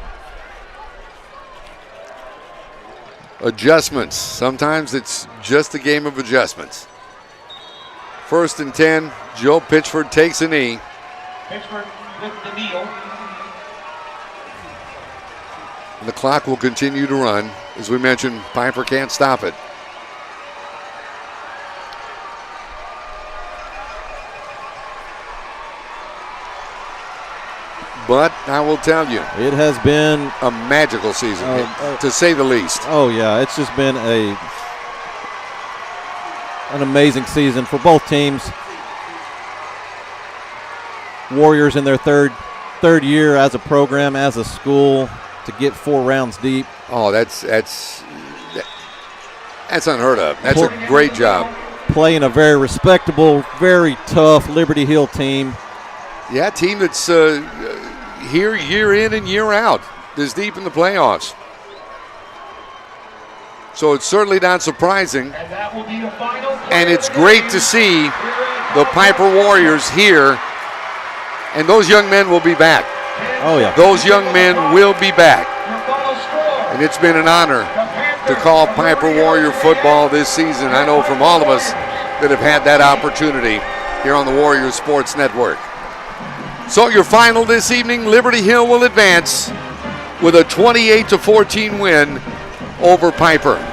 Adjustments. Sometimes it's just a game of adjustments. 1st and 10. Joe Pitchford takes a knee. Pitchford with the kneel. And the clock will continue to run. As we mentioned, Pieper can't stop it. But I will tell you, it has been a magical season, to say the least. Oh, yeah, it's just been an amazing season for both teams. Warriors in their third year as a program, as a school, to get 4 rounds deep. Oh, that's unheard of. That's a great job. Playing a very respectable, very tough Liberty Hill team. Yeah, team that's here year in and year out, this deep in the playoffs. So it's certainly not surprising. And it's great to see the Pieper Warriors here. And those young men will be back. Oh, yeah. Those young men will be back. And it's been an honor to call Piper Warrior football this season. I know from all of us that have had that opportunity here on the Warrior Sports Network. So your final this evening, Liberty Hill will advance with a 28-14 win over Pieper.